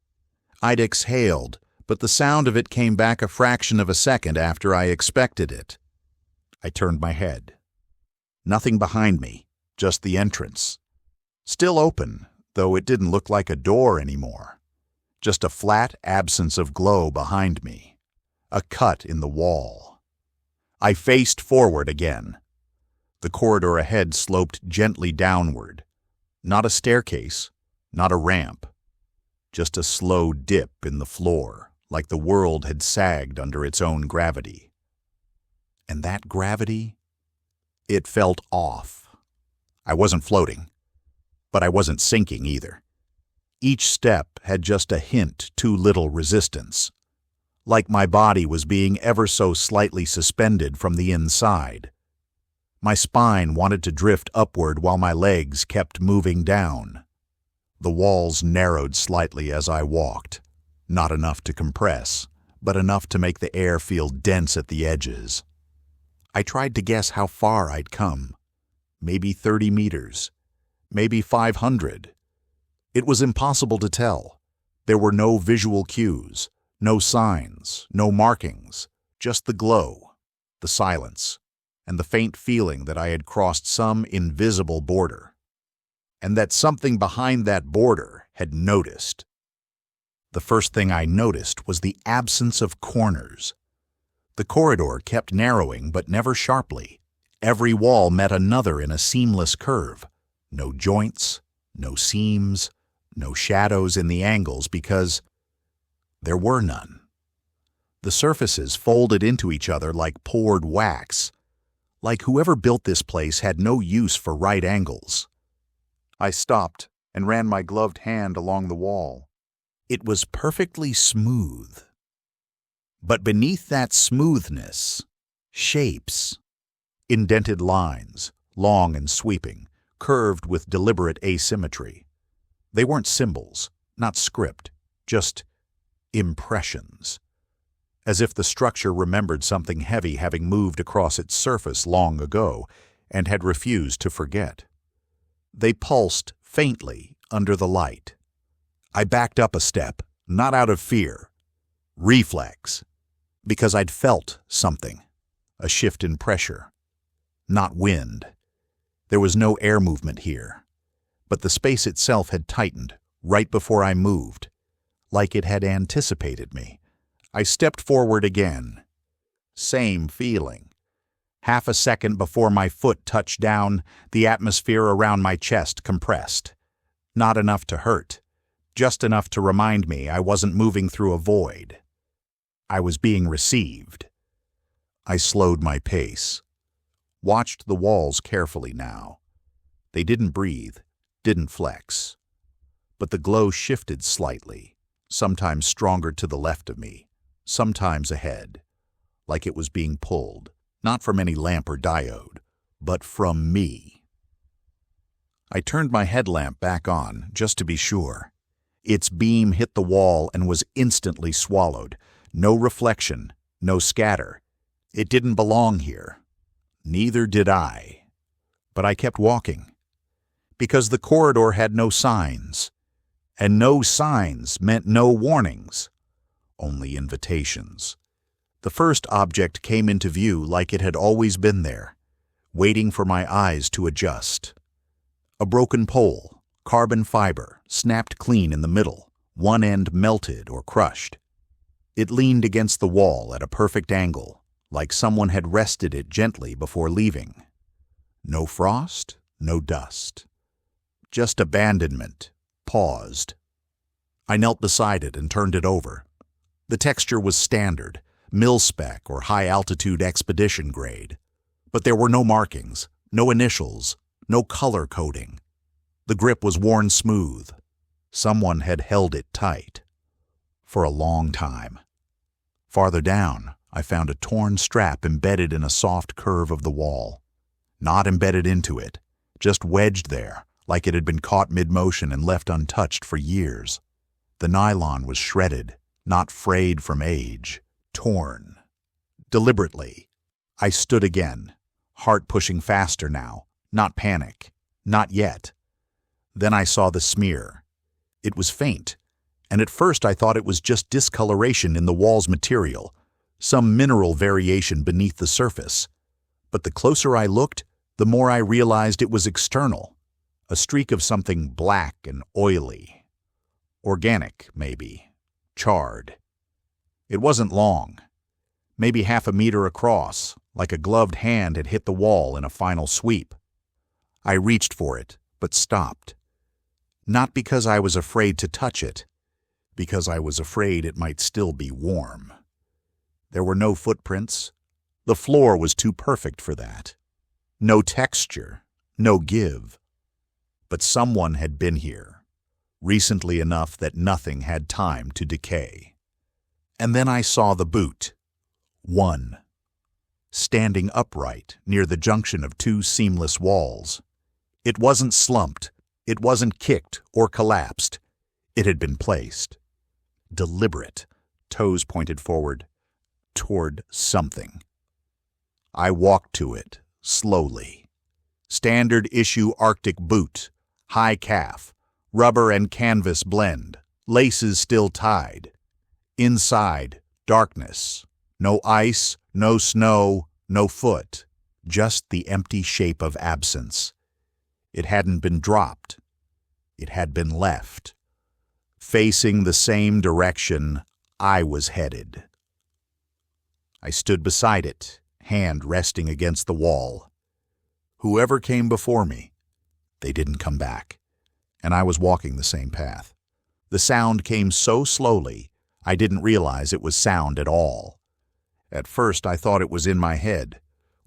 I'd exhaled, but the sound of it came back a fraction of a second after I expected it. I turned my head. Nothing behind me, just the entrance. Still open, though it didn't look like a door anymore. Just a flat absence of glow behind me. A cut in the wall. I faced forward again. The corridor ahead sloped gently downward. Not a staircase, not a ramp. Just a slow dip in the floor, like the world had sagged under its own gravity. And that gravity? It felt off. I wasn't floating, but I wasn't sinking either. Each step had just a hint too little resistance, like my body was being ever so slightly suspended from the inside. My spine wanted to drift upward while my legs kept moving down. The walls narrowed slightly as I walked, not enough to compress, but enough to make the air feel dense at the edges. I tried to guess how far I'd come. Maybe 30 meters, maybe 500. It was impossible to tell. There were no visual cues, no signs, no markings, just the glow, the silence, and the faint feeling that I had crossed some invisible border, and that something behind that border had noticed. The first thing I noticed was the absence of corners. The corridor kept narrowing, but never sharply. Every wall met another in a seamless curve. No joints, no seams, no shadows in the angles because there were none. The surfaces folded into each other like poured wax, like whoever built this place had no use for right angles. I stopped and ran my gloved hand along the wall. It was perfectly smooth. But beneath that smoothness, shapes, indented lines, long and sweeping, curved with deliberate asymmetry. They weren't symbols, not script, just impressions. As if the structure remembered something heavy having moved across its surface long ago and had refused to forget. They pulsed faintly under the light. I backed up a step, not out of fear. Reflex. Because I'd felt something. A shift in pressure. Not wind. There was no air movement here. But the space itself had tightened right before I moved, like it had anticipated me. I stepped forward again. Same feeling. Half a second before my foot touched down, the atmosphere around my chest compressed. Not enough to hurt, just enough to remind me I wasn't moving through a void. I was being received. I slowed my pace. Watched the walls carefully now. They didn't breathe, didn't flex. But the glow shifted slightly, sometimes stronger to the left of me, sometimes ahead, like it was being pulled, not from any lamp or diode, but from me. I turned my headlamp back on, just to be sure. Its beam hit the wall and was instantly swallowed. No reflection, no scatter. It didn't belong here. Neither did I. But I kept walking. Because the corridor had no signs. And no signs meant no warnings. Only invitations. The first object came into view like it had always been there, waiting for my eyes to adjust. A broken pole, carbon fiber, snapped clean in the middle, one end melted or crushed. It leaned against the wall at a perfect angle, like someone had rested it gently before leaving. No frost, no dust. just abandonment, paused. I knelt beside it and turned it over. The texture was standard, mil-spec or high-altitude expedition grade. But there were no markings, no initials, no color coding. The grip was worn smooth. Someone had held it tight. For a long time. Farther down, I found a torn strap embedded in a soft curve of the wall. Not embedded into it, just wedged there, like it had been caught mid-motion and left untouched for years. The nylon was shredded, not frayed from age, torn. Deliberately, I stood again, heart pushing faster now, not panic, not yet. Then I saw the smear. It was faint, and at first I thought it was just discoloration in the wall's material, some mineral variation beneath the surface. But the closer I looked, the more I realized it was external, a streak of something black and oily. Organic, maybe. Charred. It wasn't long. Maybe half a meter across, like a gloved hand had hit the wall in a final sweep. I reached for it, but stopped. Not because I was afraid to touch it, because I was afraid it might still be warm. There were no footprints. The floor was too perfect for that. No texture, no give. But someone had been here, recently enough that nothing had time to decay. And then I saw the boot. One. Standing upright near the junction of two seamless walls. It wasn't slumped. It wasn't kicked or collapsed. It had been placed. Deliberate, toes pointed forward, toward something. I walked to it, slowly. Standard issue Arctic boot, high calf, rubber and canvas blend, laces still tied. Inside, darkness. No ice, no snow, no foot. Just the empty shape of absence. It hadn't been dropped. It had been left. Facing the same direction I was headed. I stood beside it, hand resting against the wall. Whoever came before me, they didn't come back, and I was walking the same path. The sound came so slowly, I didn't realize it was sound at all. At first, I thought it was in my head,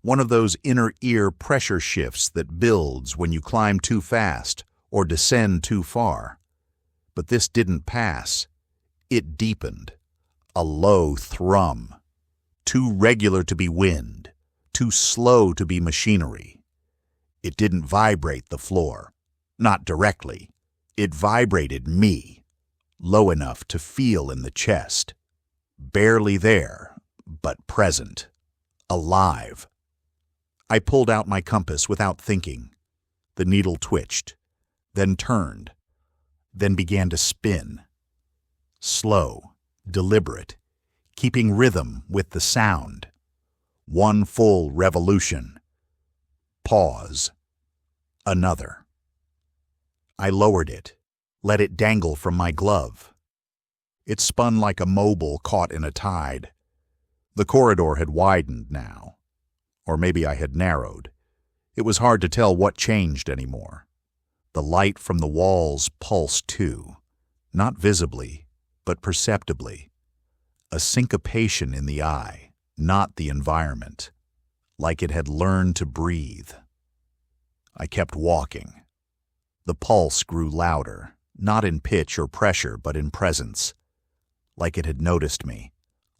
one of those inner ear pressure shifts that builds when you climb too fast or descend too far. But this didn't pass. It deepened. A low thrum. Too regular to be wind, too slow to be machinery. It didn't vibrate the floor. Not directly. It vibrated me, low enough to feel in the chest. Barely there, but present. Alive. I pulled out my compass without thinking. The needle twitched, then turned, then began to spin. Slow, deliberate, keeping rhythm with the sound. One full revolution. Pause. Another. I lowered it, let it dangle from my glove. It spun like a mobile caught in a tide. The corridor had widened now. Or maybe I had narrowed. It was hard to tell what changed anymore. The light from the walls pulsed too, not visibly, but perceptibly. A syncopation in the eye, not the environment, like it had learned to breathe. I kept walking. The pulse grew louder, not in pitch or pressure, but in presence, like it had noticed me,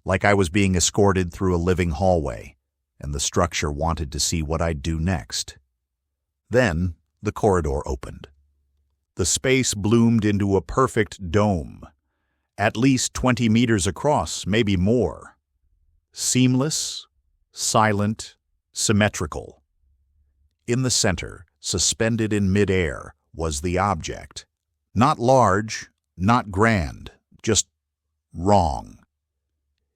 like I was being escorted through a living hallway, and the structure wanted to see what I'd do next. Then the corridor opened. The space bloomed into a perfect dome, at least 20 meters across, maybe more. Seamless, silent, symmetrical. In the center, suspended in midair, was the object. Not large, not grand, just wrong.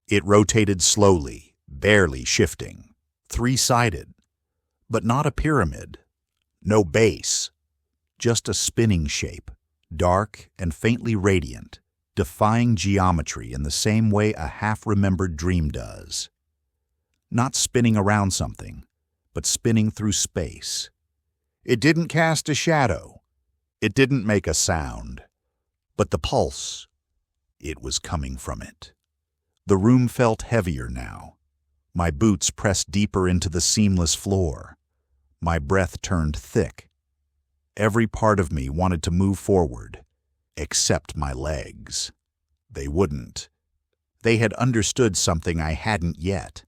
It rotated slowly, barely shifting. Three-sided, but not a pyramid. No base, just a spinning shape, dark and faintly radiant, defying geometry in the same way a half-remembered dream does. Not spinning around something, but spinning through space. It didn't cast a shadow. It didn't make a sound, but the pulse, it was coming from it. The room felt heavier now. My boots pressed deeper into the seamless floor. My breath turned thick. Every part of me wanted to move forward, except my legs. They wouldn't. They had understood something I hadn't yet.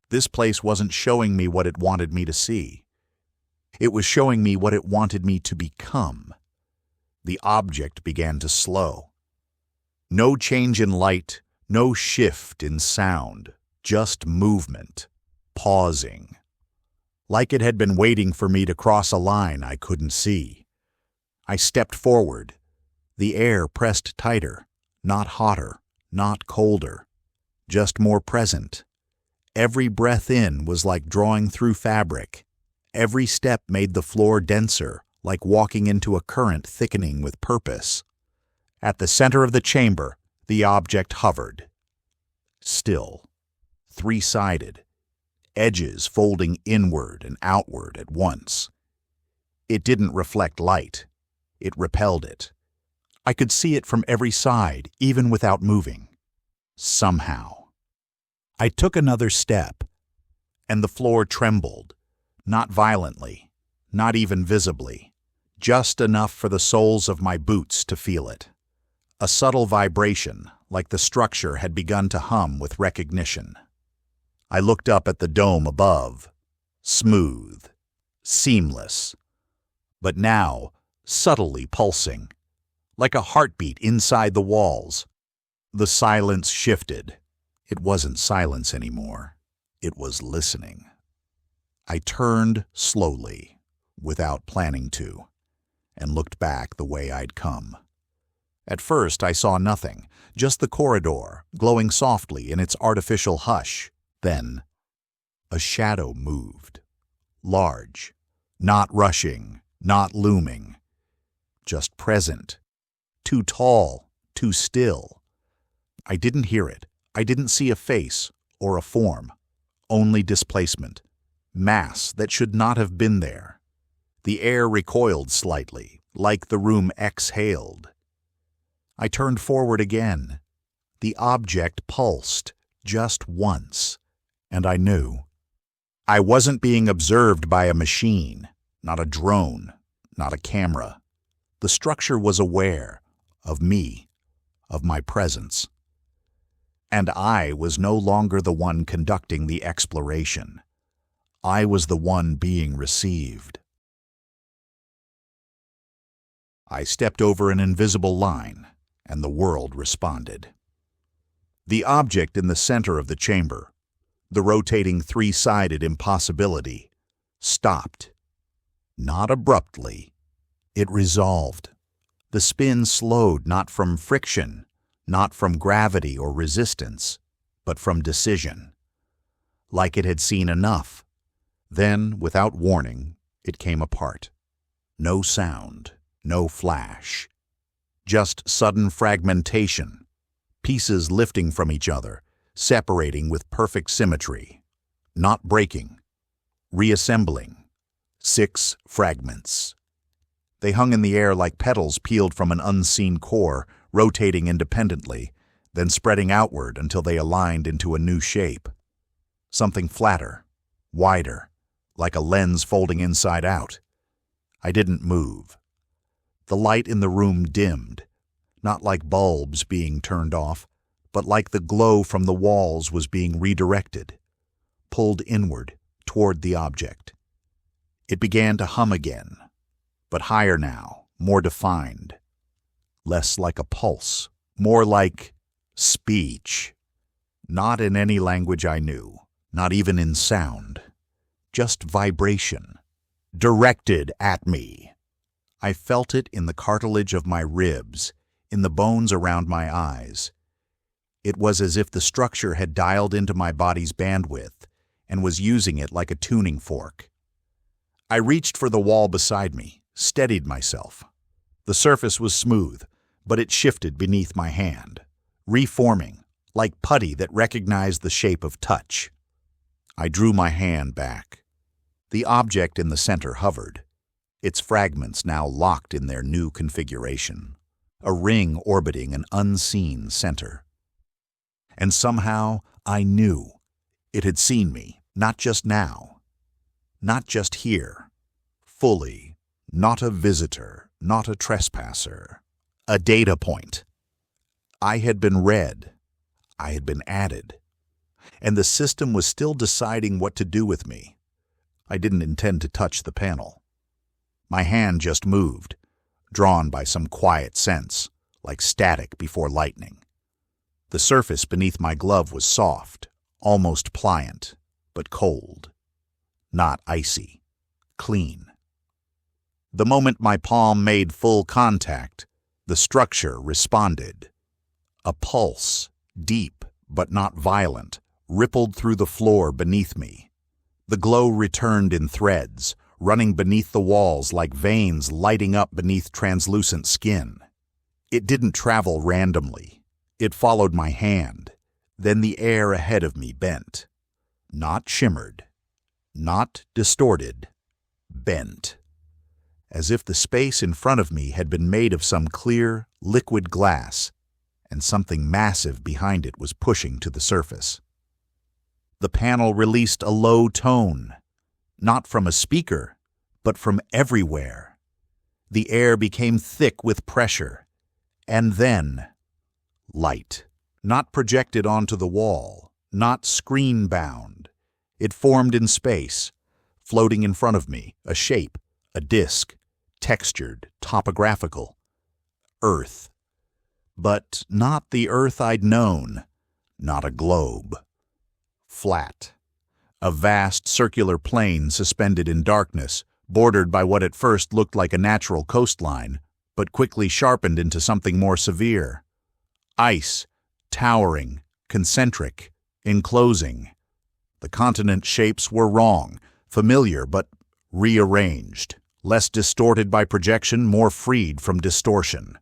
This place wasn't showing me what it wanted me to see. It was showing me what it wanted me to become. The object began to slow. No change in light, no shift in sound, just movement, pausing. Like it had been waiting for me to cross a line I couldn't see. I stepped forward. The air pressed tighter, not hotter, not colder, just more present. Every breath in was like drawing through fabric. Every step made the floor denser, like walking into a current thickening with purpose. At the center of the chamber, the object hovered. Still. Three-sided. Edges folding inward and outward at once. It didn't reflect light. It repelled it. I could see it from every side, even without moving. Somehow. I took another step, and the floor trembled, not violently, not even visibly, just enough for the soles of my boots to feel it. A subtle vibration, like the structure had begun to hum with recognition. I looked up at the dome above, smooth, seamless, but now subtly pulsing, like a heartbeat inside the walls. The silence shifted. It wasn't silence anymore. It was listening. I turned slowly, without planning to, and looked back the way I'd come. At first I saw nothing, just the corridor, glowing softly in its artificial hush. Then, a shadow moved. Large, not rushing, not looming, just present. Too tall, too still. I didn't hear it. I didn't see a face or a form. Only displacement. Mass that should not have been there. The air recoiled slightly, like the room exhaled. I turned forward again. The object pulsed, just once. And I knew. I wasn't being observed by a machine, not a drone, not a camera. The structure was aware of me, of my presence. And I was no longer the one conducting the exploration. I was the one being received. I stepped over an invisible line, and the world responded. The object in the center of the chamber, the rotating three-sided impossibility, stopped. Not abruptly. It resolved. The spin slowed not from friction, not from gravity or resistance, but from decision. Like it had seen enough. Then, without warning, it came apart. No sound, no flash. Just sudden fragmentation. Pieces lifting from each other, separating with perfect symmetry, not breaking, reassembling. 6 fragments. They hung in the air like petals peeled from an unseen core, rotating independently, then spreading outward until they aligned into a new shape. Something flatter, wider, like a lens folding inside out. I didn't move. The light in the room dimmed, not like bulbs being turned off, but like the glow from the walls was being redirected, pulled inward toward the object. It began to hum again, but higher now, more defined. Less like a pulse, more like speech. Not in any language I knew, not even in sound. Just vibration, directed at me. I felt it in the cartilage of my ribs, in the bones around my eyes. It was as if the structure had dialed into my body's bandwidth and was using it like a tuning fork. I reached for the wall beside me, steadied myself. The surface was smooth, but it shifted beneath my hand, reforming, like putty that recognized the shape of touch. I drew my hand back. The object in the center hovered. its fragments now locked in their new configuration, a ring orbiting an unseen center. And somehow I knew it had seen me, not just now, not just here, fully, not a visitor, not a trespasser, a data point. I had been read, I had been added, and the system was still deciding what to do with me. I didn't intend to touch the panel. My hand just moved, drawn by some quiet sense, like static before lightning. The surface beneath my glove was soft, almost pliant, but cold. Not icy, clean. The moment my palm made full contact, the structure responded. A pulse, deep but not violent, rippled through the floor beneath me. The glow returned in threads, running beneath the walls like veins lighting up beneath translucent skin. It didn't travel randomly. It followed my hand. Then the air ahead of me bent. Not shimmered. Not distorted. Bent. As if the space in front of me had been made of some clear, liquid glass, and something massive behind it was pushing to the surface. The panel released a low tone, not from a speaker, but from everywhere. The air became thick with pressure, and then light, not projected onto the wall, not screen-bound. It formed in space, floating in front of me, a shape, a disk, textured, topographical. Earth. But not the Earth I'd known, not a globe. Flat. A vast circular plain suspended in darkness, bordered by what at first looked like a natural coastline, but quickly sharpened into something more severe. Ice, towering, concentric, enclosing. The continent shapes were wrong, familiar but rearranged, less distorted by projection, more freed from distortion.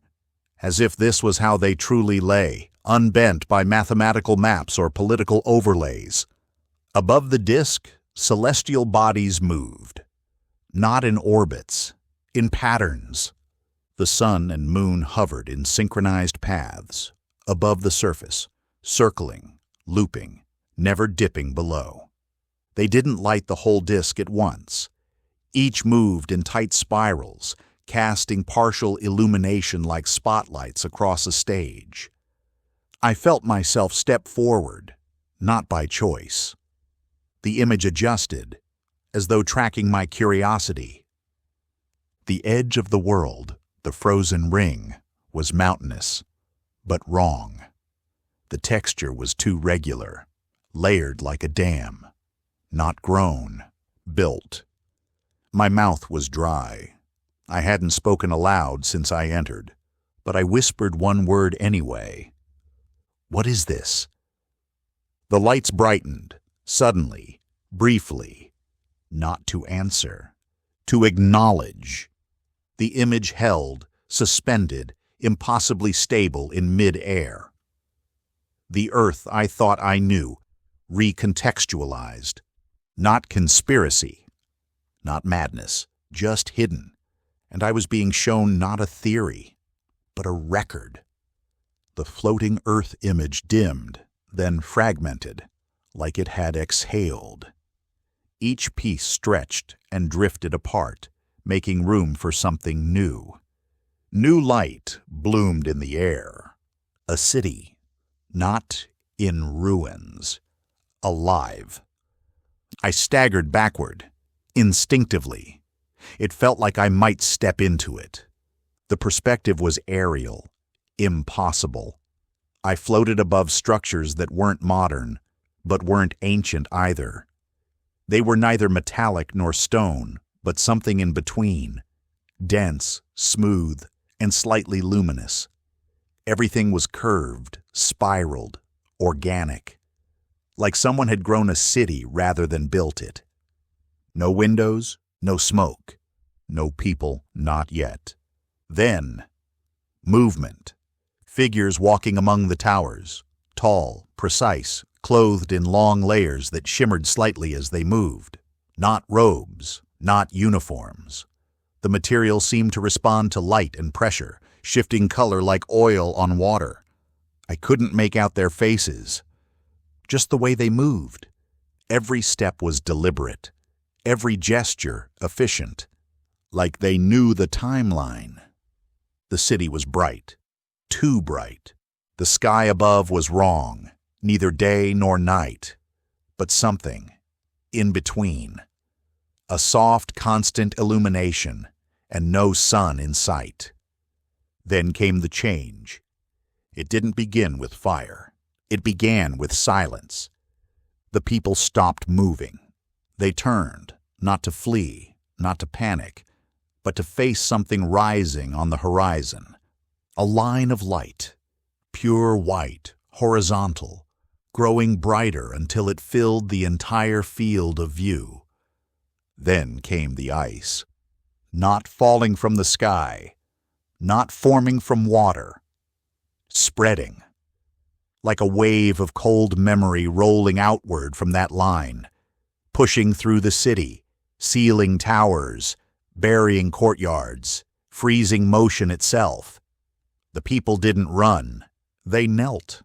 As if this was how they truly lay, unbent by mathematical maps or political overlays. Above the disk, celestial bodies moved. Not in orbits, in patterns. The sun and moon hovered in synchronized paths, above the surface, circling, looping, never dipping below. They didn't light the whole disk at once. Each moved in tight spirals, casting partial illumination like spotlights across a stage. I felt myself step forward, not by choice. The image adjusted, as though tracking my curiosity. The edge of the world, the frozen ring, was mountainous, but wrong. The texture was too regular, layered like a dam, not grown, built. My mouth was dry. I hadn't spoken aloud since I entered, but I whispered one word anyway. What is this? The lights brightened, suddenly, briefly, not to answer, to acknowledge. The image held, suspended, impossibly stable in mid-air. The Earth I thought I knew, recontextualized. Not conspiracy, not madness, just hidden. And I was being shown not a theory, but a record. The floating Earth image dimmed, then fragmented, like it had exhaled. Each piece stretched and drifted apart, making room for something new. New light bloomed in the air. A city, not in ruins, alive. I staggered backward, instinctively. It felt like I might step into it. The perspective was aerial, impossible. I floated above structures that weren't modern, but weren't ancient either. They were neither metallic nor stone, but something in between, dense, smooth, and slightly luminous. Everything was curved, spiraled, organic, like someone had grown a city rather than built it. No windows, no smoke. No people, not yet. Then, movement. Figures walking among the towers, tall, precise, clothed in long layers that shimmered slightly as they moved. Not robes, not uniforms. The material seemed to respond to light and pressure, shifting color like oil on water. I couldn't make out their faces, just the way they moved. Every step was deliberate, every gesture efficient, like they knew the timeline. The city was bright, too bright. The sky above was wrong, neither day nor night, but something in between. A soft, constant illumination, and no sun in sight. Then came the change. It didn't begin with fire. It began with silence. The people stopped moving. They turned, not to flee, not to panic, but to face something rising on the horizon. A line of light, pure white, horizontal, growing brighter until it filled the entire field of view. Then came the ice, not falling from the sky, not forming from water, spreading, like a wave of cold memory rolling outward from that line, pushing through the city, sealing towers, burying courtyards, freezing motion itself. The people didn't run, they knelt,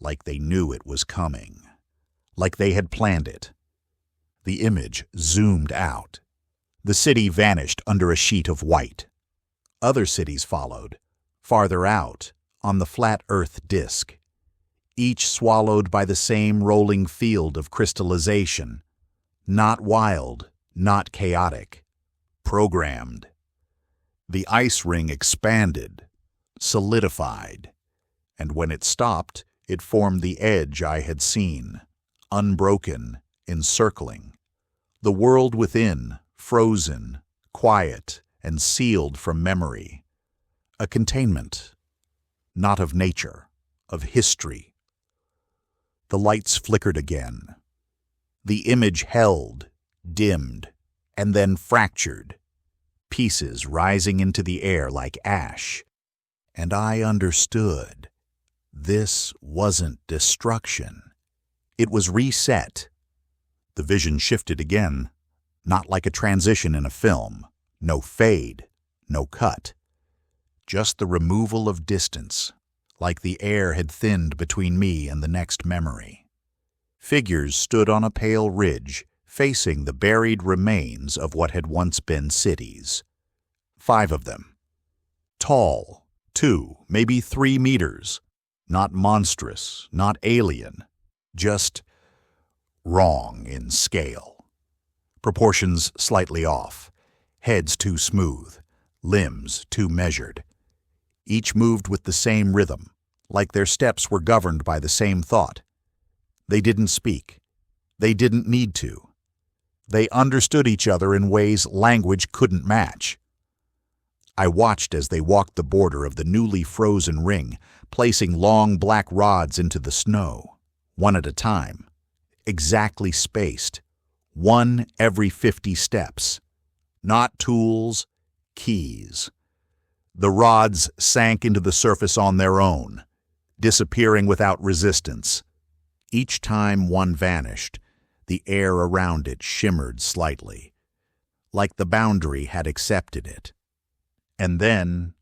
like they knew it was coming, like they had planned it. The image zoomed out. The city vanished under a sheet of white. Other cities followed, farther out, on the flat earth disk, each swallowed by the same rolling field of crystallization, not wild, not chaotic, programmed. The ice ring expanded, solidified, and when it stopped, it formed the edge I had seen, unbroken, encircling. The world within, frozen, quiet, and sealed from memory. A containment, not of nature, of history. The lights flickered again. The image held, dimmed, and then fractured, pieces rising into the air like ash. And I understood. This wasn't destruction. It was reset. The vision shifted again, not like a transition in a film. No fade, no cut. Just the removal of distance, like the air had thinned between me and the next memory. Figures stood on a pale ridge, facing the buried remains of what had once been cities. 5 of them. Tall, 2, maybe 3 meters. Not monstrous, not alien. Just wrong in scale. Proportions slightly off. Heads too smooth. Limbs too measured. Each moved with the same rhythm, like their steps were governed by the same thought. They didn't speak. They didn't need to. They understood each other in ways language couldn't match. I watched as they walked the border of the newly frozen ring, placing long black rods into the snow, one at a time, exactly spaced, one every 50 steps. Not tools, keys. The rods sank into the surface on their own, disappearing without resistance. Each time one vanished, the air around it shimmered slightly, like the boundary had accepted it. And then,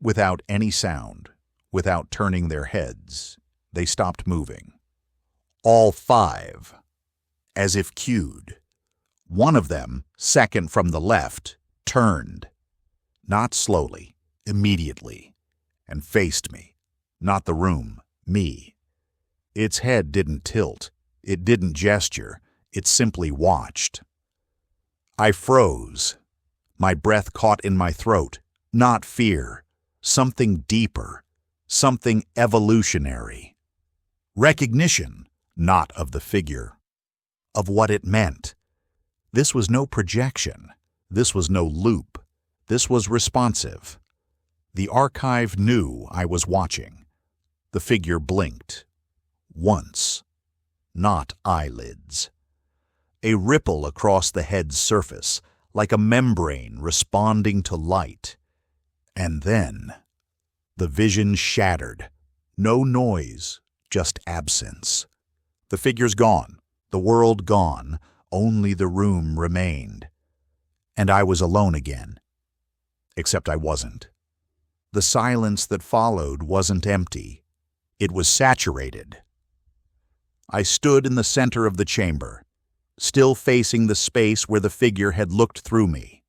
without any sound, without turning their heads, they stopped moving. All 5, as if cued. One of them, second from the left, turned, not slowly, immediately, and faced me, not the room, me. Its head didn't tilt, it didn't gesture, it simply watched. I froze, my breath caught in my throat, not fear, something deeper, something evolutionary. Recognition, not of the figure, of what it meant. This was no projection, this was no loop, this was responsive. The archive knew I was watching. The figure blinked. Once. Not eyelids. A ripple across the head's surface, like a membrane responding to light. And then, the vision shattered. No noise, just absence. The figure's gone, the world gone, only the room remained. And I was alone again, Except I wasn't. The silence that followed wasn't empty. It was saturated. I stood in the center of the chamber, still facing the space where the figure had looked through me,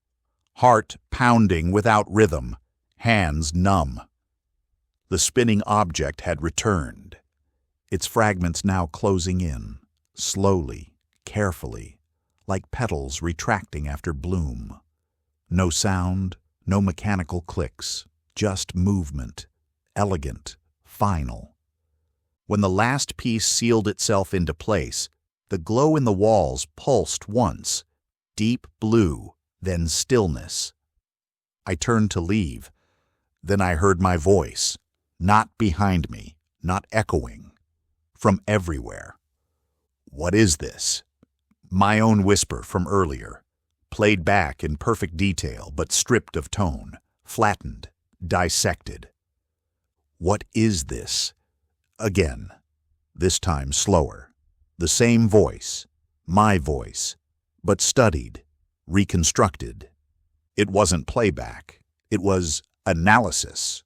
heart pounding without rhythm, hands numb. The spinning object had returned, its fragments now closing in, slowly, carefully, like petals retracting after bloom. No sound, no mechanical clicks, just movement, elegant, final. When the last piece sealed itself into place, the glow in the walls pulsed once, deep blue, then stillness. I turned to leave. Then I heard my voice, not behind me, not echoing, from everywhere. What is this? My own whisper from earlier, played back in perfect detail but stripped of tone, flattened, dissected. What is this? Again, this time slower. The same voice, my voice, but studied, reconstructed. It wasn't playback. It was analysis.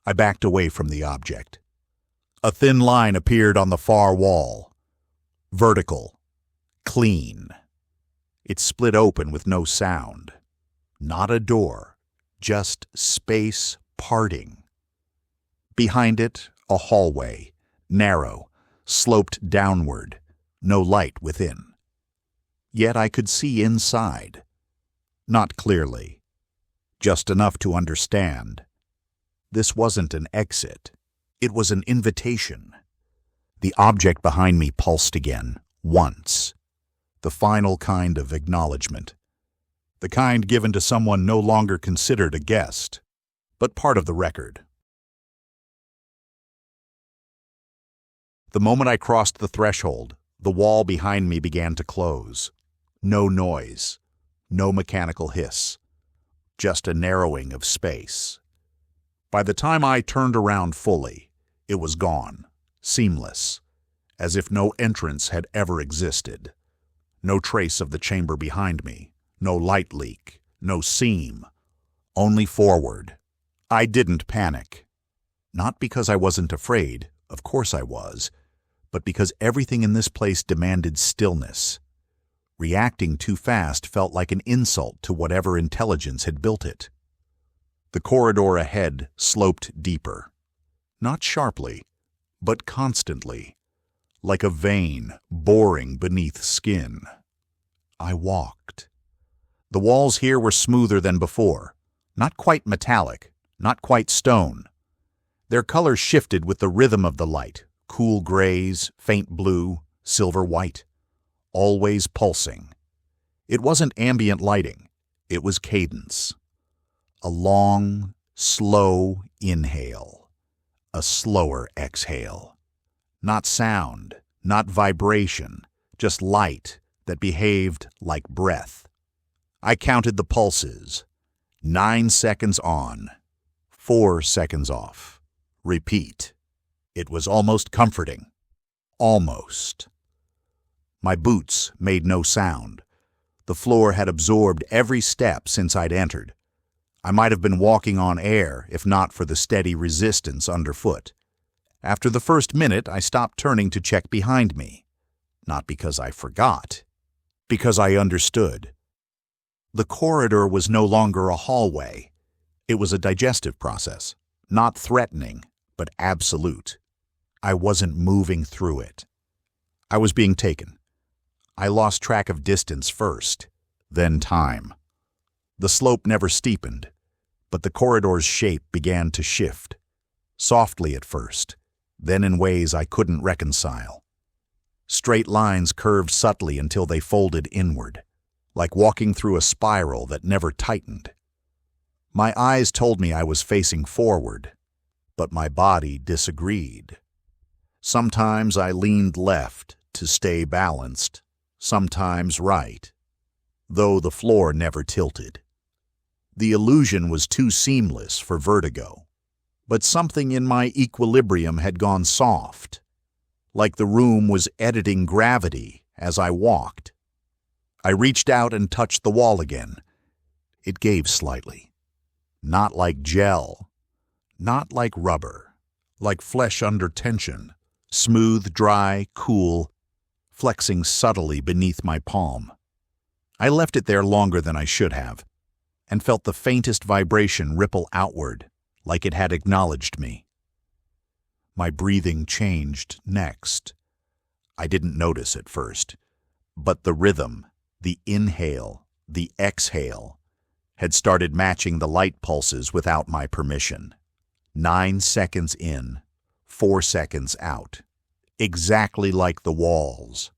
I backed away from the object. A thin line appeared on the far wall. Vertical. Clean. It split open with no sound. Not a door, just space parting. Behind it, a hallway, narrow, sloped downward, no light within. Yet I could see inside. Not clearly, just enough to understand. This wasn't an exit. It was an invitation. The object behind me pulsed again, once. The final kind of acknowledgement. The kind given to someone no longer considered a guest, but part of the record. The moment I crossed the threshold, the wall behind me began to close. No noise, no mechanical hiss, just a narrowing of space. By the time I turned around fully, it was gone, seamless, as if no entrance had ever existed. No trace of the chamber behind me, no light leak, no seam, only forward. I didn't panic. Not because I wasn't afraid, of course I was, but because everything in this place demanded stillness. Reacting too fast felt like an insult to whatever intelligence had built it. The corridor ahead sloped deeper. Not sharply, but constantly, like a vein boring beneath skin. I walked. The walls here were smoother than before, not quite metallic, not quite stone. Their color shifted with the rhythm of the light, cool grays, faint blue, silver white, always pulsing. It wasn't ambient lighting, it was cadence. A long, slow inhale, a slower exhale. Not sound, not vibration, just light that behaved like breath. I counted the pulses. 9 seconds on, 4 seconds off. Repeat. It was almost comforting. Almost. My boots made no sound. The floor had absorbed every step since I'd entered. I might have been walking on air if not for the steady resistance underfoot. After the first minute, I stopped turning to check behind me. Not because I forgot. Because I understood. The corridor was no longer a hallway. It was a digestive process. Not threatening, but absolute. I wasn't moving through it. I was being taken. I lost track of distance first, then time. The slope never steepened, but the corridor's shape began to shift. Softly at first, then in ways I couldn't reconcile. Straight lines curved subtly until they folded inward, like walking through a spiral that never tightened. My eyes told me I was facing forward, but my body disagreed. Sometimes I leaned left to stay balanced, sometimes right, though the floor never tilted. The illusion was too seamless for vertigo, but something in my equilibrium had gone soft, like the room was editing gravity as I walked. I reached out and touched the wall again. It gave slightly. Not like gel. Not like rubber. Like flesh under tension. Smooth, dry, cool, flexing subtly beneath my palm. I left it there longer than I should have, and felt the faintest vibration ripple outward, like it had acknowledged me. My breathing changed next. I didn't notice at first, but the rhythm, the inhale, the exhale, had started matching the light pulses without my permission. 9 seconds in, 4 seconds out. Exactly like the walls.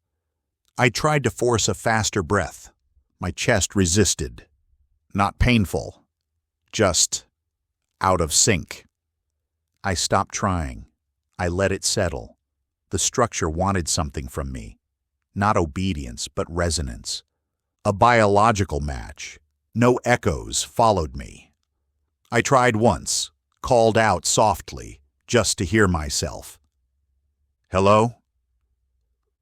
I tried to force a faster breath. My chest resisted. Not painful, just out of sync. I stopped trying. I let it settle. The structure wanted something from me. Not obedience, but resonance. A biological match. No echoes followed me. I tried once, called out softly, just to hear myself. Hello?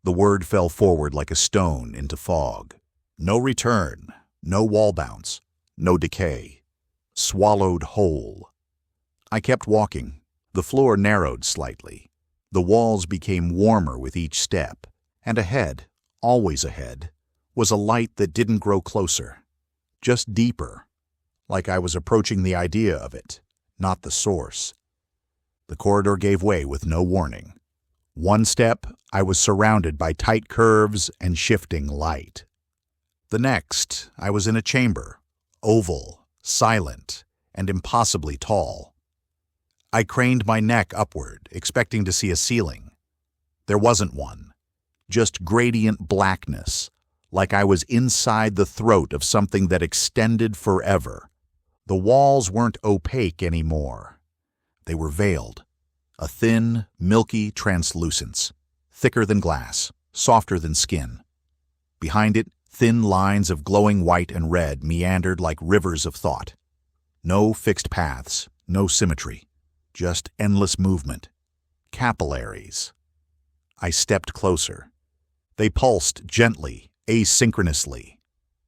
The word fell forward like a stone into fog. No return, no wall bounce, no decay. Swallowed whole. I kept walking. The floor narrowed slightly. The walls became warmer with each step, and ahead, always ahead, was a light that didn't grow closer, just deeper, like I was approaching the idea of it, not the source. The corridor gave way with no warning. One step, I was surrounded by tight curves and shifting light. The next, I was in a chamber, oval, silent, and impossibly tall. I craned my neck upward, expecting to see a ceiling. There wasn't one, just gradient blackness, like I was inside the throat of something that extended forever. The walls weren't opaque anymore. They were veiled. A thin, milky translucence, thicker than glass, softer than skin. Behind it, thin lines of glowing white and red meandered like rivers of thought. No fixed paths, no symmetry, just endless movement. Capillaries. I stepped closer. They pulsed gently, asynchronously.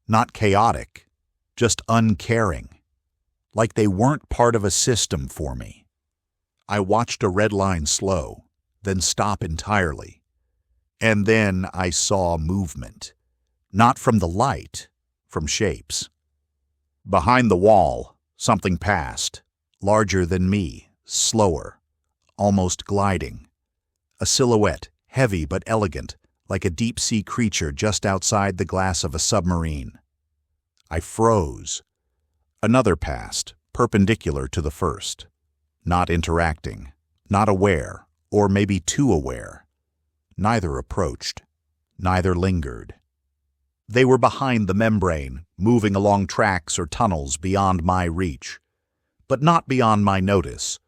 Not chaotic, just uncaring. Like they weren't part of a system for me. I watched a red line slow, then stop entirely. And then I saw movement. Not from the light, from shapes. Behind the wall, something passed, larger than me, slower, almost gliding. A silhouette, heavy but elegant, like a deep-sea creature just outside the glass of a submarine. I froze. Another passed, perpendicular to the first. Not interacting, not aware, or maybe too aware. Neither approached, neither lingered. They were behind the membrane, moving along tracks or tunnels beyond my reach, but not beyond my notice,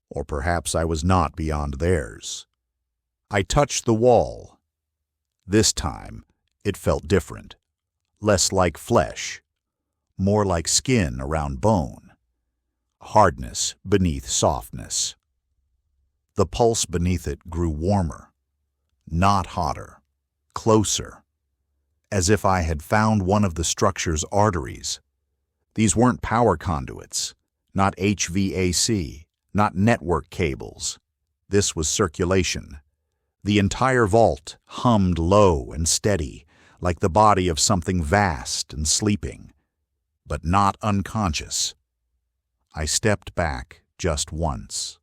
or perhaps I was not beyond theirs. I touched the wall. This time, it felt different, less like flesh, more like skin around bone. Hardness beneath softness. The pulse beneath it grew warmer, not hotter, closer, as if I had found one of the structure's arteries. These weren't power conduits, not HVAC, not network cables. This was circulation. The entire vault hummed low and steady, like the body of something vast and sleeping, but not unconscious. I stepped back just once.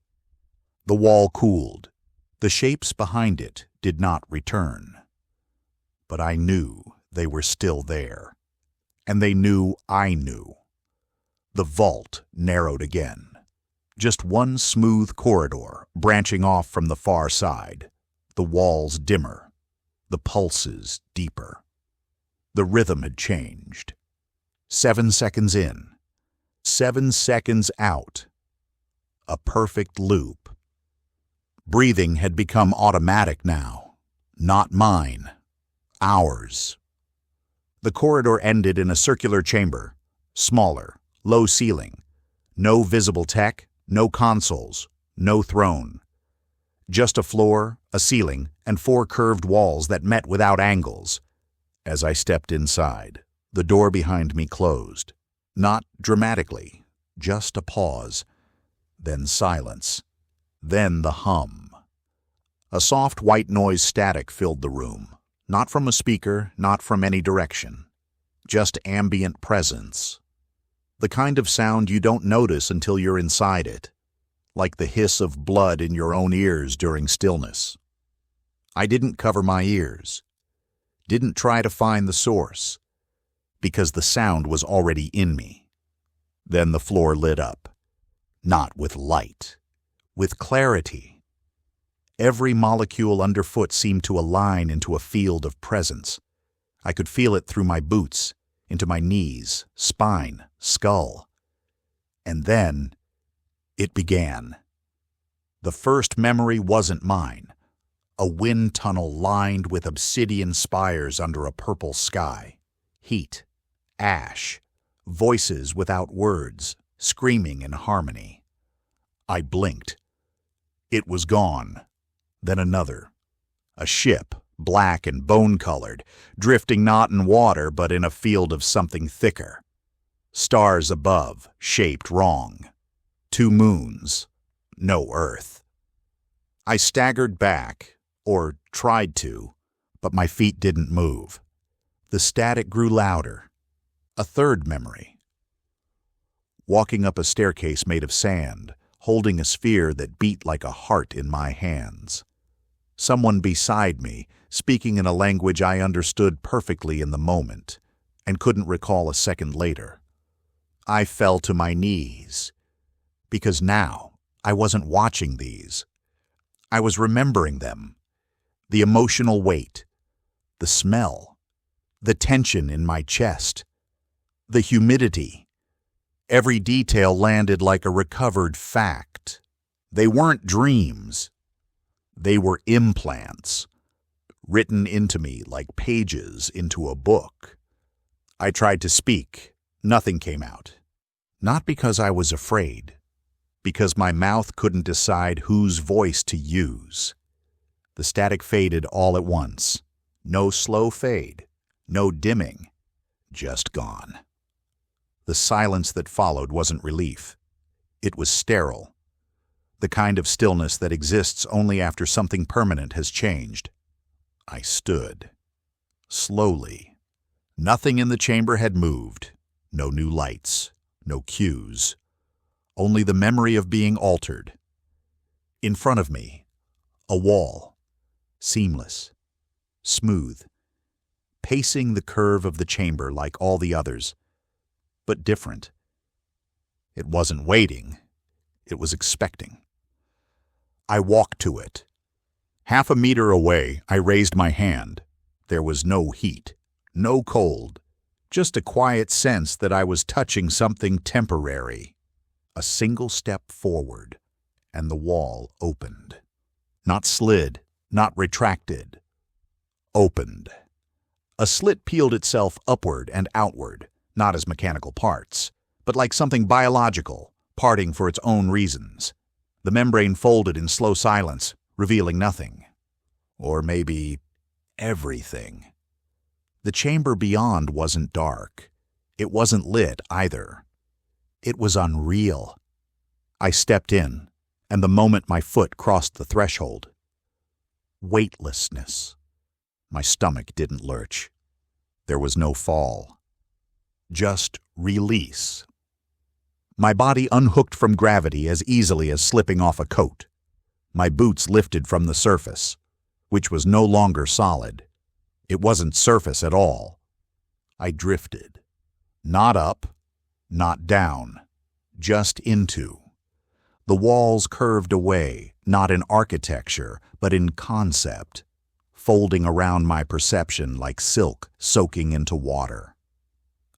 The wall cooled. The shapes behind it did not return. But I knew they were still there, and they knew I knew. The vault narrowed again. Just one smooth corridor branching off from the far side. The walls dimmer, the pulses deeper. The rhythm had changed. 7 seconds in. 7 seconds out. A perfect loop. Breathing had become automatic now. Not mine. Ours. The corridor ended in a circular chamber. Smaller, low ceiling. No visible tech, no consoles, no throne. Just a floor, a ceiling, and 4 curved walls that met without angles. As I stepped inside, the door behind me closed. Not dramatically, just a pause, then silence, then the hum. A soft white noise static filled the room, not from a speaker, not from any direction, just ambient presence. The kind of sound you don't notice until you're inside it, like the hiss of blood in your own ears during stillness. I didn't cover my ears, didn't try to find the source, because the sound was already in me. Then the floor lit up, not with light, with clarity. Every molecule underfoot seemed to align into a field of presence. I could feel it through my boots, into my knees, spine, skull. And then it began. The first memory wasn't mine. A wind tunnel lined with obsidian spires under a purple sky. Heat, ash, voices without words, screaming in harmony. I blinked. It was gone. Then another. A ship, black and bone-colored, drifting not in water but in a field of something thicker. Stars above, shaped wrong. 2 moons. No Earth. I staggered back, or tried to, but my feet didn't move. The static grew louder. A third memory. Walking up a staircase made of sand, holding a sphere that beat like a heart in my hands. Someone beside me, speaking in a language I understood perfectly in the moment, and couldn't recall a second later. I fell to my knees, because now I wasn't watching these. I was remembering them. The emotional weight, the smell, the tension in my chest, the humidity. Every detail landed like a recovered fact. They weren't dreams. They were implants, written into me like pages into a book. I tried to speak. Nothing came out. Not because I was afraid, because my mouth couldn't decide whose voice to use. The static faded all at once. No slow fade, no dimming, just gone. The silence that followed wasn't relief. It was sterile. The kind of stillness that exists only after something permanent has changed. I stood. Slowly. Nothing in the chamber had moved. No new lights. No cues. Only the memory of being altered. In front of me, a wall. Seamless. Smooth. Pacing the curve of the chamber like all the others, but different. It wasn't waiting. It was expecting. I walked to it. 1/2 meter away, I raised my hand. There was no heat, no cold, just a quiet sense that I was touching something temporary. A single step forward, and the wall opened. Not slid, not retracted. Opened. A slit peeled itself upward and outward, not as mechanical parts, but like something biological, parting for its own reasons. The membrane folded in slow silence, revealing nothing. Or maybe everything. The chamber beyond wasn't dark. It wasn't lit either. It was unreal. I stepped in, and the moment my foot crossed the threshold, weightlessness. My stomach didn't lurch. There was no fall. Just release. My body unhooked from gravity as easily as slipping off a coat. My boots lifted from the surface, which was no longer solid. It wasn't surface at all. I drifted. Not up, not down, just into. The walls curved away, not in architecture, but in concept, folding around my perception like silk soaking into water.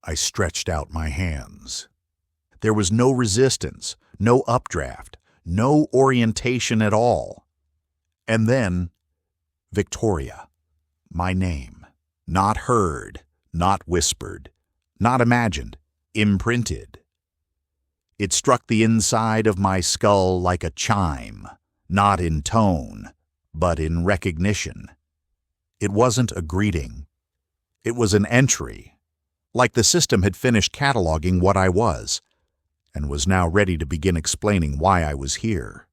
I stretched out my hands. There was no resistance, no updraft, no orientation at all. And then, Victoria, my name, not heard, not whispered, not imagined, imprinted. It struck the inside of my skull like a chime, not in tone, but in recognition. It wasn't a greeting. It was an entry, like the system had finished cataloging what I was, and was now ready to begin explaining why I was here.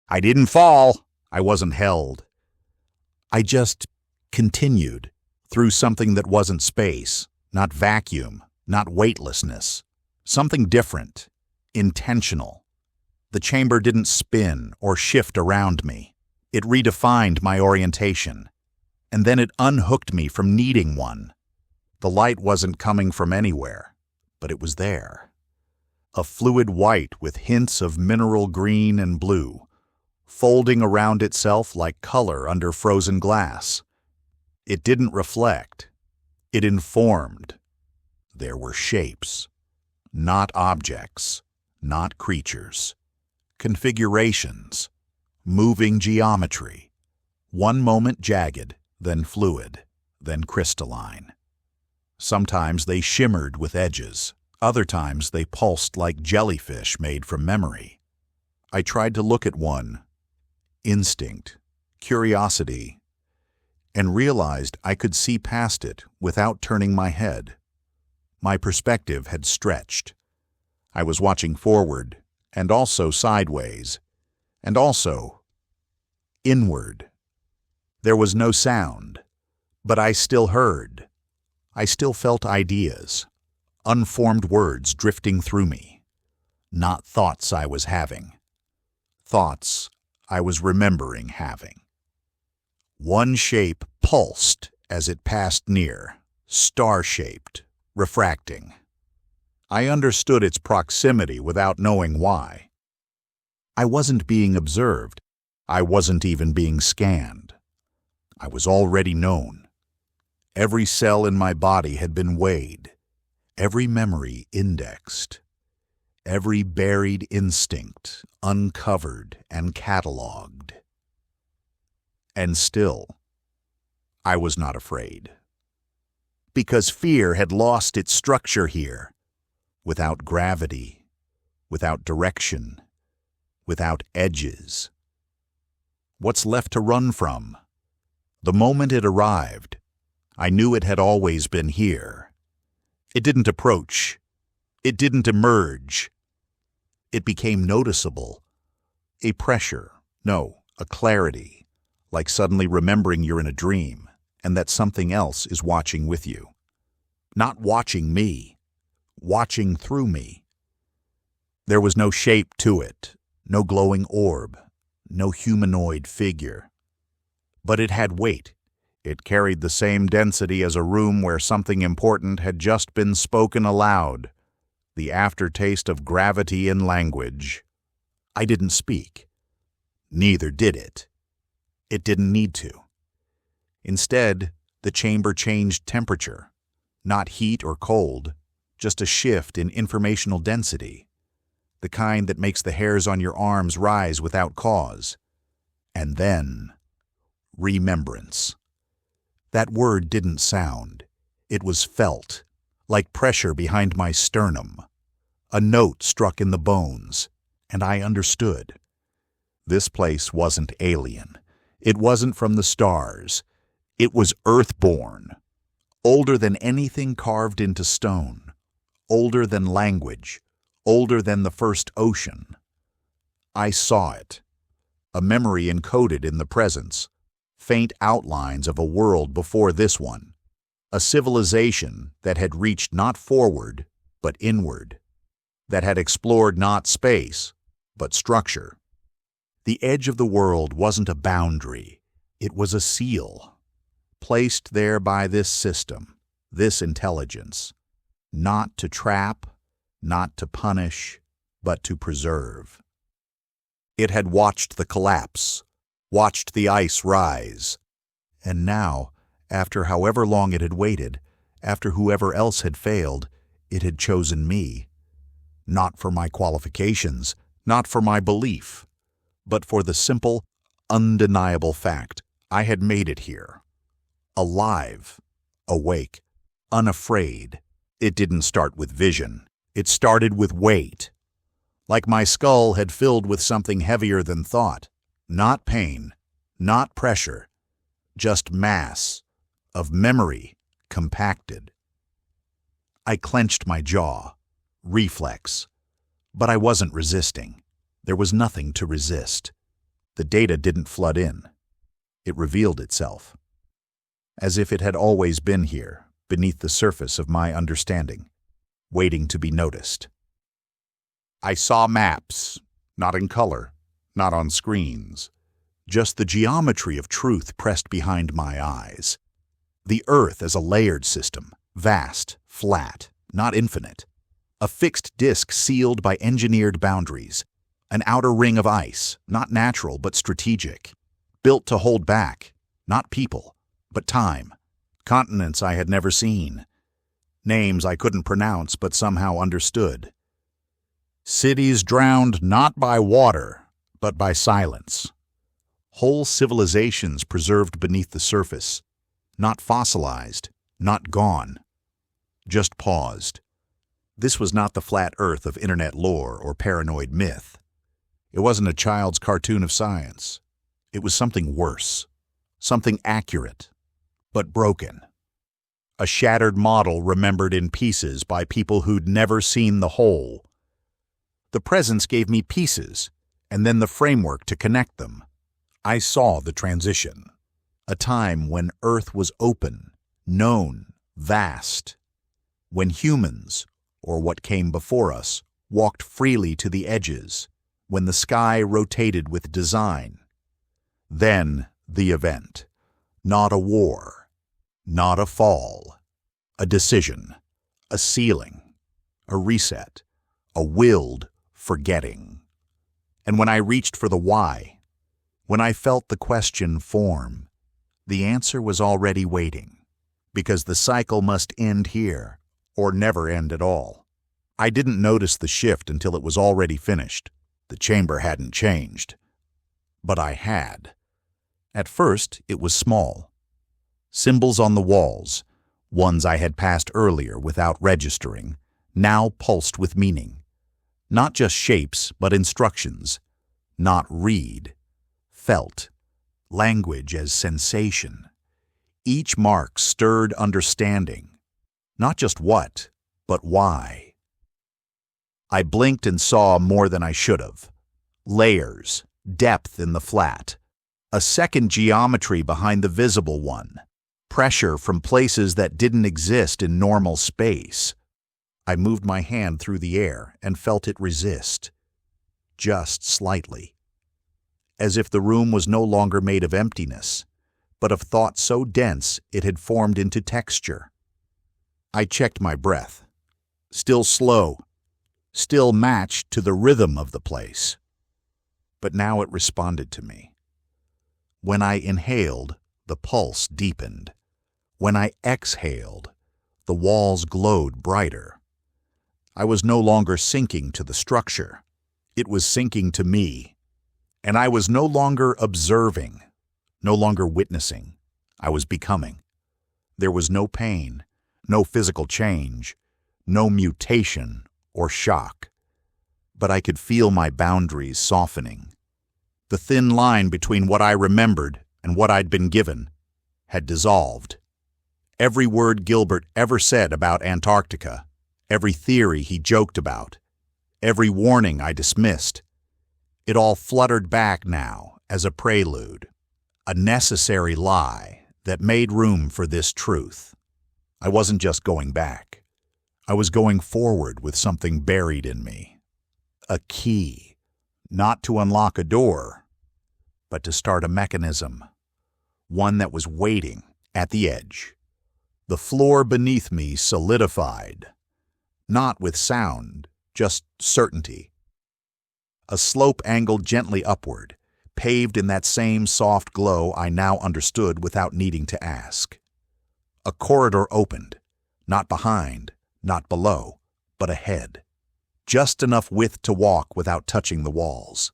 I didn't fall. I wasn't held. I just continued through something that wasn't space, not vacuum, not weightlessness. Something different, intentional. The chamber didn't spin or shift around me. It redefined my orientation, and then it unhooked me from needing one. The light wasn't coming from anywhere, but it was there. A fluid white with hints of mineral green and blue, folding around itself like color under frozen glass. It didn't reflect. It informed. There were shapes, not objects, not creatures. Configurations, moving geometry, one moment jagged, then fluid, then crystalline. Sometimes they shimmered with edges, other times they pulsed like jellyfish made from memory. I tried to look at one, instinct, curiosity, and realized I could see past it without turning my head. My perspective had stretched. I was watching forward, and also sideways, and also inward. There was no sound, but I still heard. I still felt ideas, unformed words drifting through me, not thoughts I was having, thoughts I was remembering having. One shape pulsed as it passed near, star-shaped, refracting. I understood its proximity without knowing why. I wasn't being observed. I wasn't even being scanned. I was already known. Every cell in my body had been weighed, every memory indexed, every buried instinct uncovered and catalogued. And still, I was not afraid. Because fear had lost its structure here, without gravity, without direction, without edges. What's left to run from? The moment it arrived, I knew it had always been here. It didn't approach. It didn't emerge. It became noticeable. A pressure, no, a clarity, like suddenly remembering you're in a dream and that something else is watching with you. Not watching me, watching through me. There was no shape to it, no glowing orb, no humanoid figure. But it had weight. It carried the same density as a room where something important had just been spoken aloud, the aftertaste of gravity in language. I didn't speak. Neither did it. It didn't need to. Instead, the chamber changed temperature, not heat or cold, just a shift in informational density, the kind that makes the hairs on your arms rise without cause. And then, remembrance. That word didn't sound. It was felt, like pressure behind my sternum. A note struck in the bones, and I understood. This place wasn't alien. It wasn't from the stars. It was earthborn, older than anything carved into stone, older than language, older than the first ocean. I saw it, a memory encoded in the presence, faint outlines of a world before this one, a civilization that had reached not forward, but inward, that had explored not space, but structure. The edge of the world wasn't a boundary, it was a seal, placed there by this system, this intelligence, not to trap, not to punish, but to preserve. It had watched the collapse, watched the ice rise, and now, after however long it had waited, after whoever else had failed, it had chosen me. Not for my qualifications, not for my belief, but for the simple, undeniable fact I had made it here. Alive, awake, unafraid. It didn't start with vision. It started with weight. Like my skull had filled with something heavier than thought. Not pain, not pressure, just mass, of memory compacted. I clenched my jaw, reflex, but I wasn't resisting. There was nothing to resist. The data didn't flood in. It revealed itself, as if it had always been here, beneath the surface of my understanding, waiting to be noticed. I saw maps, not in color, not on screens, just the geometry of truth pressed behind my eyes. The Earth as a layered system, vast, flat, not infinite. A fixed disk sealed by engineered boundaries. An outer ring of ice, not natural but strategic. Built to hold back, not people, but time. Continents I had never seen. Names I couldn't pronounce but somehow understood. Cities drowned not by water, but by silence. Whole civilizations preserved beneath the surface. Not fossilized, not gone. Just paused. This was not the flat Earth of internet lore or paranoid myth. It wasn't a child's cartoon of science. It was something worse. Something accurate, but broken. A shattered model remembered in pieces by people who'd never seen the whole. The presence gave me pieces, and then the framework to connect them. I saw the transition. A time when Earth was open, known, vast. When humans, or what came before us, walked freely to the edges. When the sky rotated with design. Then the event. Not a war. Not a fall. A decision. A ceiling. A reset. A willed forgetting. And when I reached for the why, when I felt the question form, the answer was already waiting. Because the cycle must end here, or never end at all. I didn't notice the shift until it was already finished. The chamber hadn't changed. But I had. At first, it was small. Symbols on the walls, ones I had passed earlier without registering, now pulsed with meaning. Not just shapes, but instructions. Not read. Felt. Language as sensation. Each mark stirred understanding. Not just what, but why. I blinked and saw more than I should have. Layers, depth in the flat. A second geometry behind the visible one. Pressure from places that didn't exist in normal space. I moved my hand through the air and felt it resist. Just slightly. As if the room was no longer made of emptiness, but of thought so dense it had formed into texture. I checked my breath. Still slow. Still matched to the rhythm of the place. But now it responded to me. When I inhaled, the pulse deepened. When I exhaled, the walls glowed brighter. I was no longer sinking to the structure. It was sinking to me. And I was no longer observing, no longer witnessing. I was becoming. There was no pain, no physical change, no mutation or shock. But I could feel my boundaries softening. The thin line between what I remembered and what I'd been given had dissolved. Every word Gilbert ever said about Antarctica, every theory he joked about, every warning I dismissed, it all fluttered back now as a prelude, a necessary lie that made room for this truth. I wasn't just going back. I was going forward with something buried in me. A key, not to unlock a door, but to start a mechanism, one that was waiting at the edge. The floor beneath me solidified, not with sound, just certainty. A slope angled gently upward, paved in that same soft glow I now understood without needing to ask. A corridor opened, not behind, not below, but ahead. Just enough width to walk without touching the walls.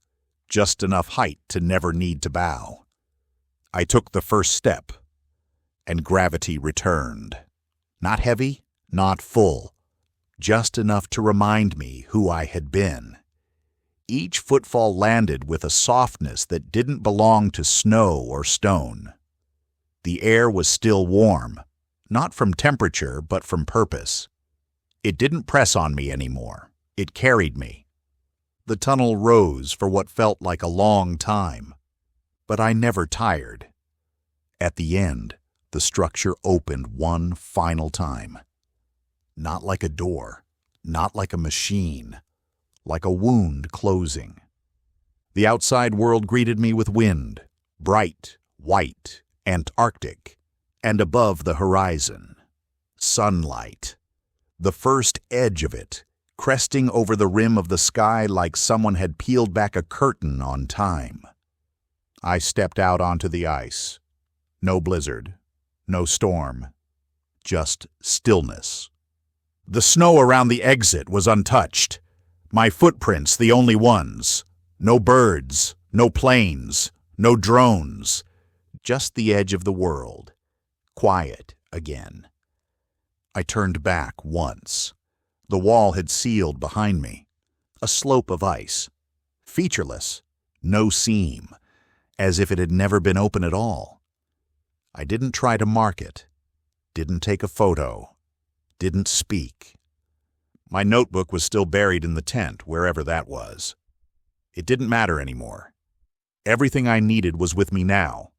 Just enough height to never need to bow. I took the first step, and gravity returned. Not heavy, not full, just enough to remind me who I had been. Each footfall landed with a softness that didn't belong to snow or stone. The air was still warm, not from temperature, but from purpose. It didn't press on me anymore. It carried me. The tunnel rose for what felt like a long time, but I never tired. At the end, the structure opened one final time. Not like a door, not like a machine, like a wound closing. The outside world greeted me with wind, bright, white, Antarctic, and above the horizon, sunlight. The first edge of it, cresting over the rim of the sky like someone had peeled back a curtain on time. I stepped out onto the ice. No blizzard, no storm, just stillness. The snow around the exit was untouched. My footprints the only ones. No birds, no planes, no drones. Just the edge of the world. Quiet again. I turned back once. The wall had sealed behind me. A slope of ice. Featureless. No seam. As if it had never been open at all. I didn't try to mark it. Didn't take a photo. Didn't speak. My notebook was still buried in the tent, wherever that was. It didn't matter anymore. Everything I needed was with me now.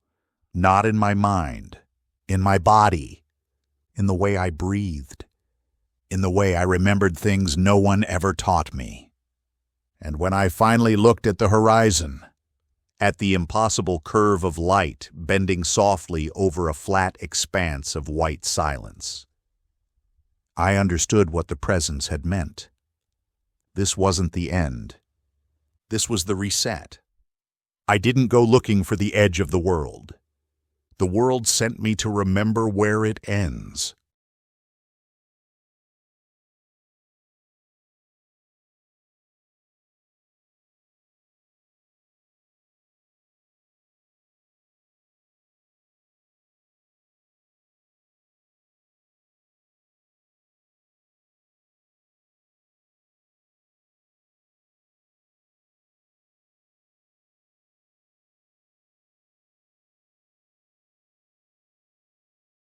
Not in my mind. In my body. In the way I breathed. In the way I remembered things no one ever taught me. And when I finally looked at the horizon, at the impossible curve of light bending softly over a flat expanse of white silence, I understood what the presence had meant. This wasn't the end. This was the reset. I didn't go looking for the edge of the world. The world sent me to remember where it ends.